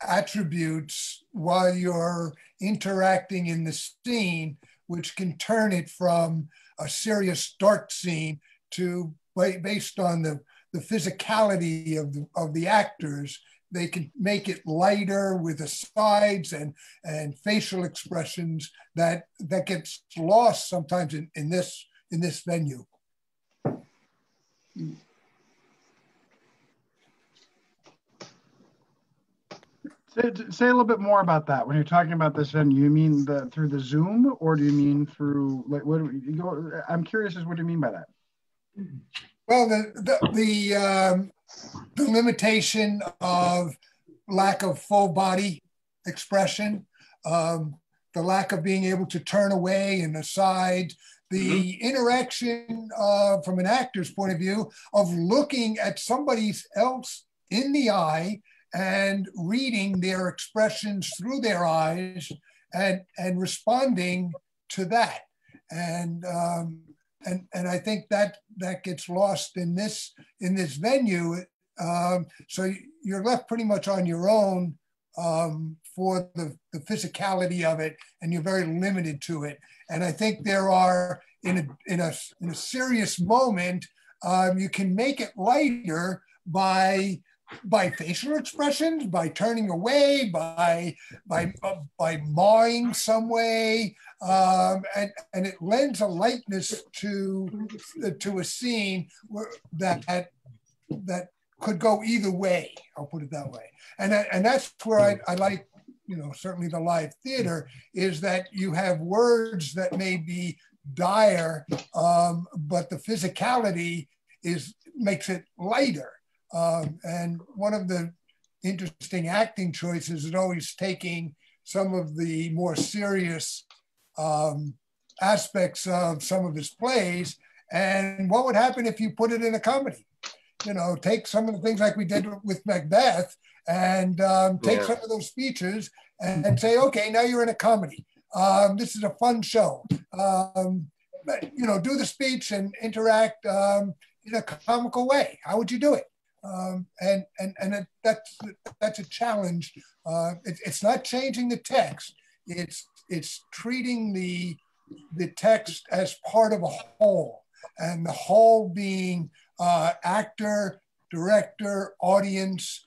attributes while you're interacting in the scene, which can turn it from a serious dark scene to, based on the physicality of the actors, they can make it lighter with asides and facial expressions that gets lost sometimes in this venue. Say a little bit more about that. When you're talking about this venue, you mean through the Zoom, or do you mean through I'm curious as what do you mean by that? Well, the limitation of lack of full body expression, the lack of being able to turn away and aside, the interaction from an actor's point of view of looking at somebody else in the eye and reading their expressions through their eyes and responding to that. And I think that gets lost in this venue. So you're left pretty much on your own for the physicality of it, and you're very limited to it. And I think there are in a serious moment, you can make it lighter by facial expressions, by turning away, by mawing some way, and it lends a lightness to a scene that could go either way. I'll put it that way, and that's where I like, certainly the live theater, is that you have words that may be dire, but the physicality makes it lighter. And one of the interesting acting choices is always taking some of the more serious aspects of some of his plays, and what would happen if you put it in a comedy? Take some of the things like we did with Macbeth, and take some of those speeches and say, okay, now you're in a comedy. This is a fun show. Do the speech and interact in a comical way. How would you do it? And that's a challenge. It's not changing the text. It's treating the text as part of a whole, and the whole being actor, director, audience,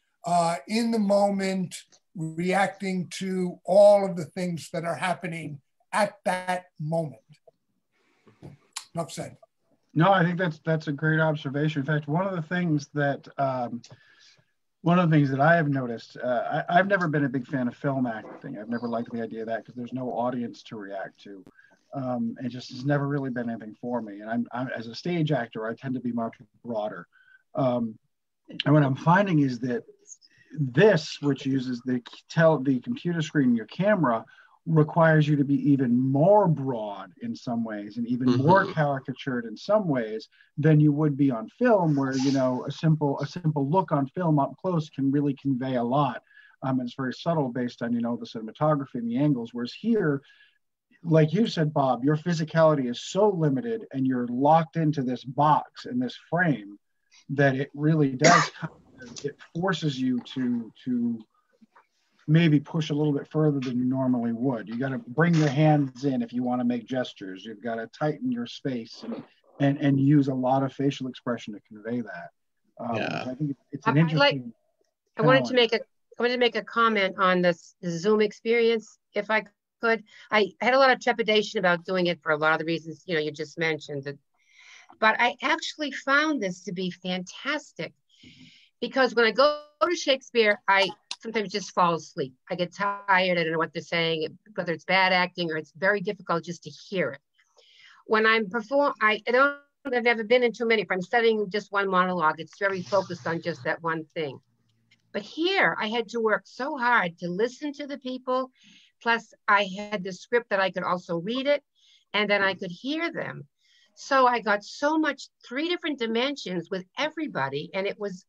in the moment, reacting to all of the things that are happening at that moment. Enough said. No, I think that's a great observation. In fact, one of the things that I have noticed, I've never been a big fan of film acting. I've never liked the idea of that because there's no audience to react to. It just has never really been anything for me. And I'm as a stage actor, I tend to be much broader. And what I'm finding is that this, which uses the computer screen, your camera, requires you to be even more broad in some ways and even more caricatured in some ways than you would be on film, where a simple look on film up close can really convey a lot. And it's very subtle based on the cinematography and the angles. Whereas here, like you said, Bob, your physicality is so limited and you're locked into this box and this frame that it really does it forces you to maybe push a little bit further than you normally would. You got to bring your hands in if you want to make gestures. You've got to tighten your space and use a lot of facial expression to convey that. I think it's an interesting. I wanted to make a comment on the Zoom experience, if I could. I had a lot of trepidation about doing it for a lot of the reasons you just mentioned. But I actually found this to be fantastic, because when I go to Shakespeare, I sometimes just fall asleep. I get tired. I don't know what they're saying, whether it's bad acting or it's very difficult just to hear it. When I'm I've never been in too many. If I'm studying just one monologue, it's very focused on just that one thing. But here I had to work so hard to listen to the people. Plus I had the script that I could also read it, and then I could hear them. So I got so much, 3 different dimensions with everybody. And it was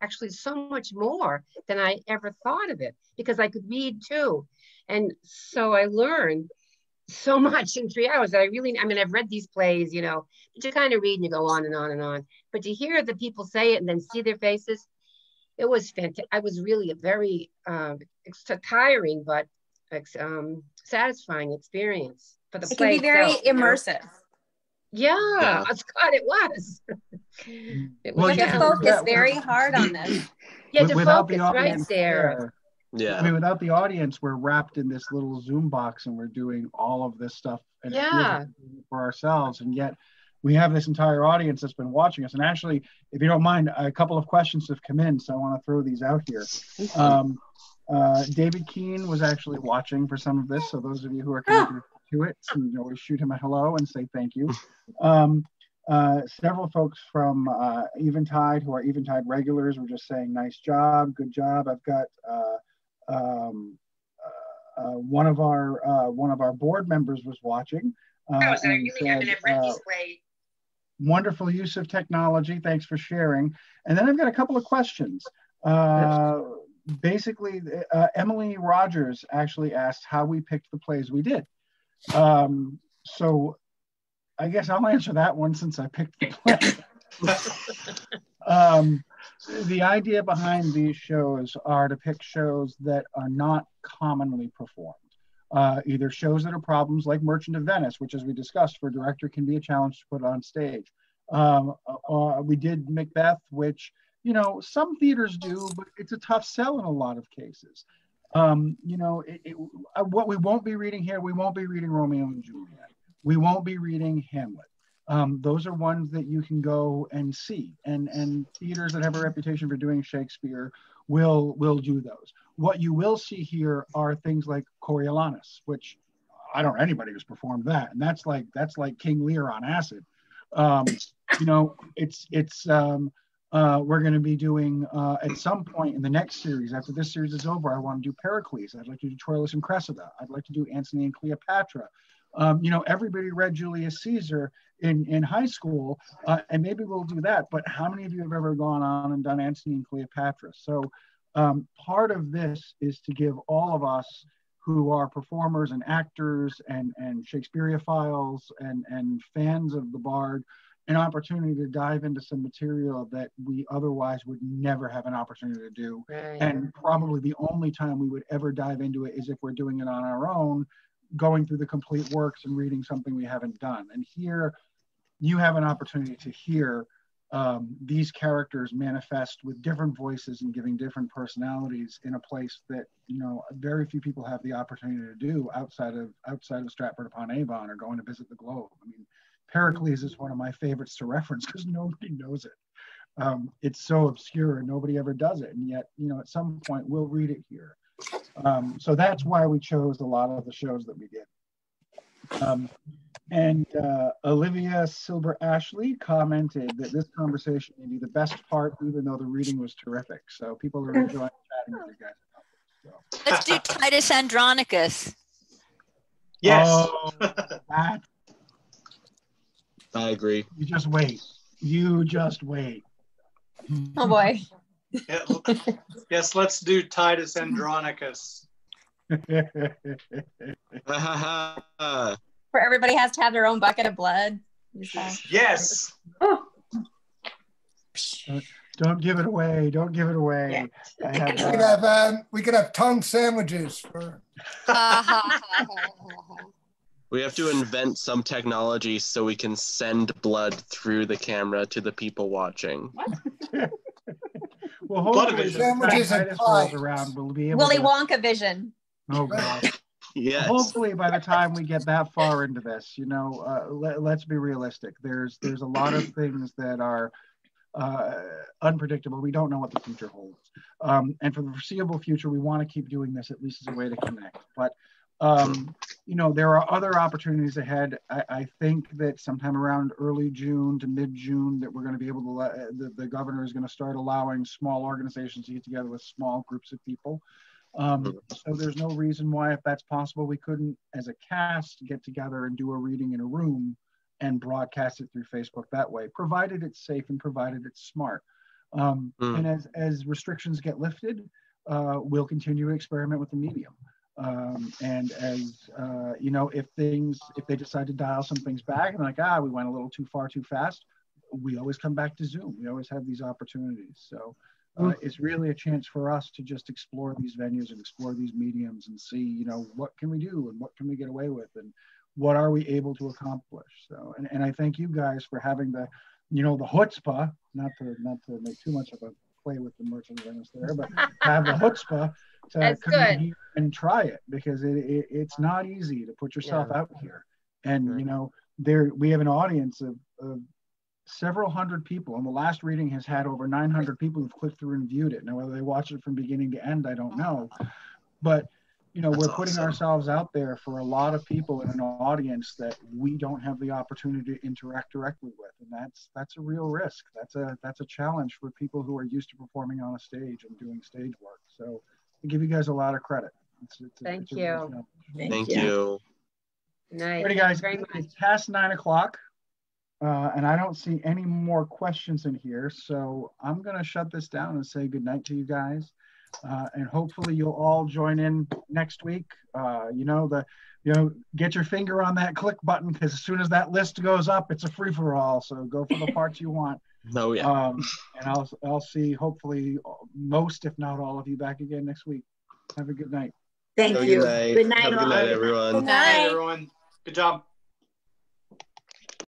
actually so much more than I ever thought of it, because I could read too. And so I learned so much in 3 hours that I've read these plays, but you kind of read and you go on and on and on. But to hear the people say it and then see their faces, it was fantastic. I was really a very tiring but satisfying experience for the play. It can be very immersive. Yeah, God, it was. You have to focus very hard on this. Yeah, to focus right there. Yeah. I mean, without the audience, we're wrapped in this little Zoom box and we're doing all of this stuff and for ourselves. And yet we have this entire audience that's been watching us. And actually, if you don't mind, a couple of questions have come in, so I want to throw these out here. David Keene was actually watching for some of this. So those of you who are connected to it, so you always shoot him a hello and say thank you. Several folks from Eventide, who are Eventide regulars, were just saying nice job, good job. I've got one of our board members was watching and said, wonderful use of technology, thanks for sharing. And then I've got a couple of questions. Basically, Emily Rogers actually asked how we picked the plays we did. So I guess I'll answer that one since I picked the play. The idea behind these shows are to pick shows that are not commonly performed. Either shows that are problems like Merchant of Venice, which, as we discussed, for a director can be a challenge to put on stage. We did Macbeth, which, some theaters do, but it's a tough sell in a lot of cases. What we won't be reading here, we won't be reading Romeo and Juliet. We won't be reading Hamlet. Those are ones that you can go and see, and theaters that have a reputation for doing Shakespeare will do those. What you will see here are things like Coriolanus, which I don't know anybody who's performed that, and that's like King Lear on acid. We're going to be doing at some point in the next series, after this series is over, I want to do Pericles. I'd like to do Troilus and Cressida. I'd like to do Antony and Cleopatra. Everybody read Julius Caesar in high school, and maybe we'll do that. But how many of you have ever gone on and done Antony and Cleopatra? So part of this is to give all of us who are performers and actors and Shakespeareophiles and fans of the Bard an opportunity to dive into some material that we otherwise would never have an opportunity to do. Right. And probably the only time we would ever dive into it is if we're doing it on our own, going through the complete works and reading something we haven't done. And here you have an opportunity to hear these characters manifest with different voices and giving different personalities in a place that, very few people have the opportunity to do outside of Stratford-upon-Avon or going to visit the Globe. I mean, Pericles is one of my favorites to reference because nobody knows it. It's so obscure and nobody ever does it. And yet, at some point we'll read it here. So that's why we chose a lot of the shows that we did. Olivia Silver Ashley commented that this conversation may be the best part, even though the reading was terrific. So people are enjoying chatting with you guys about this. So. Let's do Titus Andronicus. Yes. Oh, that. I agree. You just wait. You just wait. Oh boy. Yes, let's do Titus Andronicus. Where everybody has to have their own bucket of blood. Yes. Don't give it away. Don't give it away. We could have tongue sandwiches for. We have to invent some technology so we can send blood through the camera to the people watching. Well, hopefully sandwiches and rolls around, we'll be able Willy to... Wonka vision. Oh God. Yes. Hopefully, by the time we get that far into this, you know, let's be realistic. There's a lot of things that are unpredictable. We don't know what the future holds. And for the foreseeable future, we want to keep doing this at least as a way to connect. But you know, there are other opportunities ahead. I think that sometime around early June to mid-June that we're going to be able to, the governor is going to start allowing small organizations to get together with small groups of people. So there's no reason why, if that's possible, we couldn't, as a cast, get together and do a reading in a room and broadcast it through Facebook that way, provided it's safe and provided it's smart. And as restrictions get lifted, we'll continue to experiment with the medium. And as you know, if they decide to dial some things back and like, we went a little too far too fast, we always come back to Zoom. We always have these opportunities. So it's really a chance for us to just explore these venues and explore these mediums and see, you know, what can we do and what can we get away with and what are we able to accomplish. So, and I thank you guys for having the, you know, the chutzpah, not to make too much of a play with the Merchant of Venice there, but have the chutzpah to come in here and try it, because it's not easy to put yourself out here. And you know, we have an audience of several hundred people, and the last reading has had over 900 people who've clicked through and viewed it. Now, whether they watch it from beginning to end, I don't know, but you know, we're putting ourselves out there for a lot of people in an audience that we don't have the opportunity to interact directly with, and that's a real risk. That's a challenge for people who are used to performing on a stage and doing stage work. So I give you guys a lot of credit. Thank you. Thank you. Nice. Alrighty, guys, Very much. it's past 9 o'clock. And I don't see any more questions in here, so I'm going to shut this down and say good night to you guys. And hopefully you'll all join in next week. Get your finger on that click button, because as soon as that list goes up, it's a free-for-all. So go for the parts you want. Oh yeah. And I'll see hopefully most, if not all of you, back again next week. Have a good night. Thank you. Good night. Good night, Have a good night, everyone. Good night, everyone. Good job.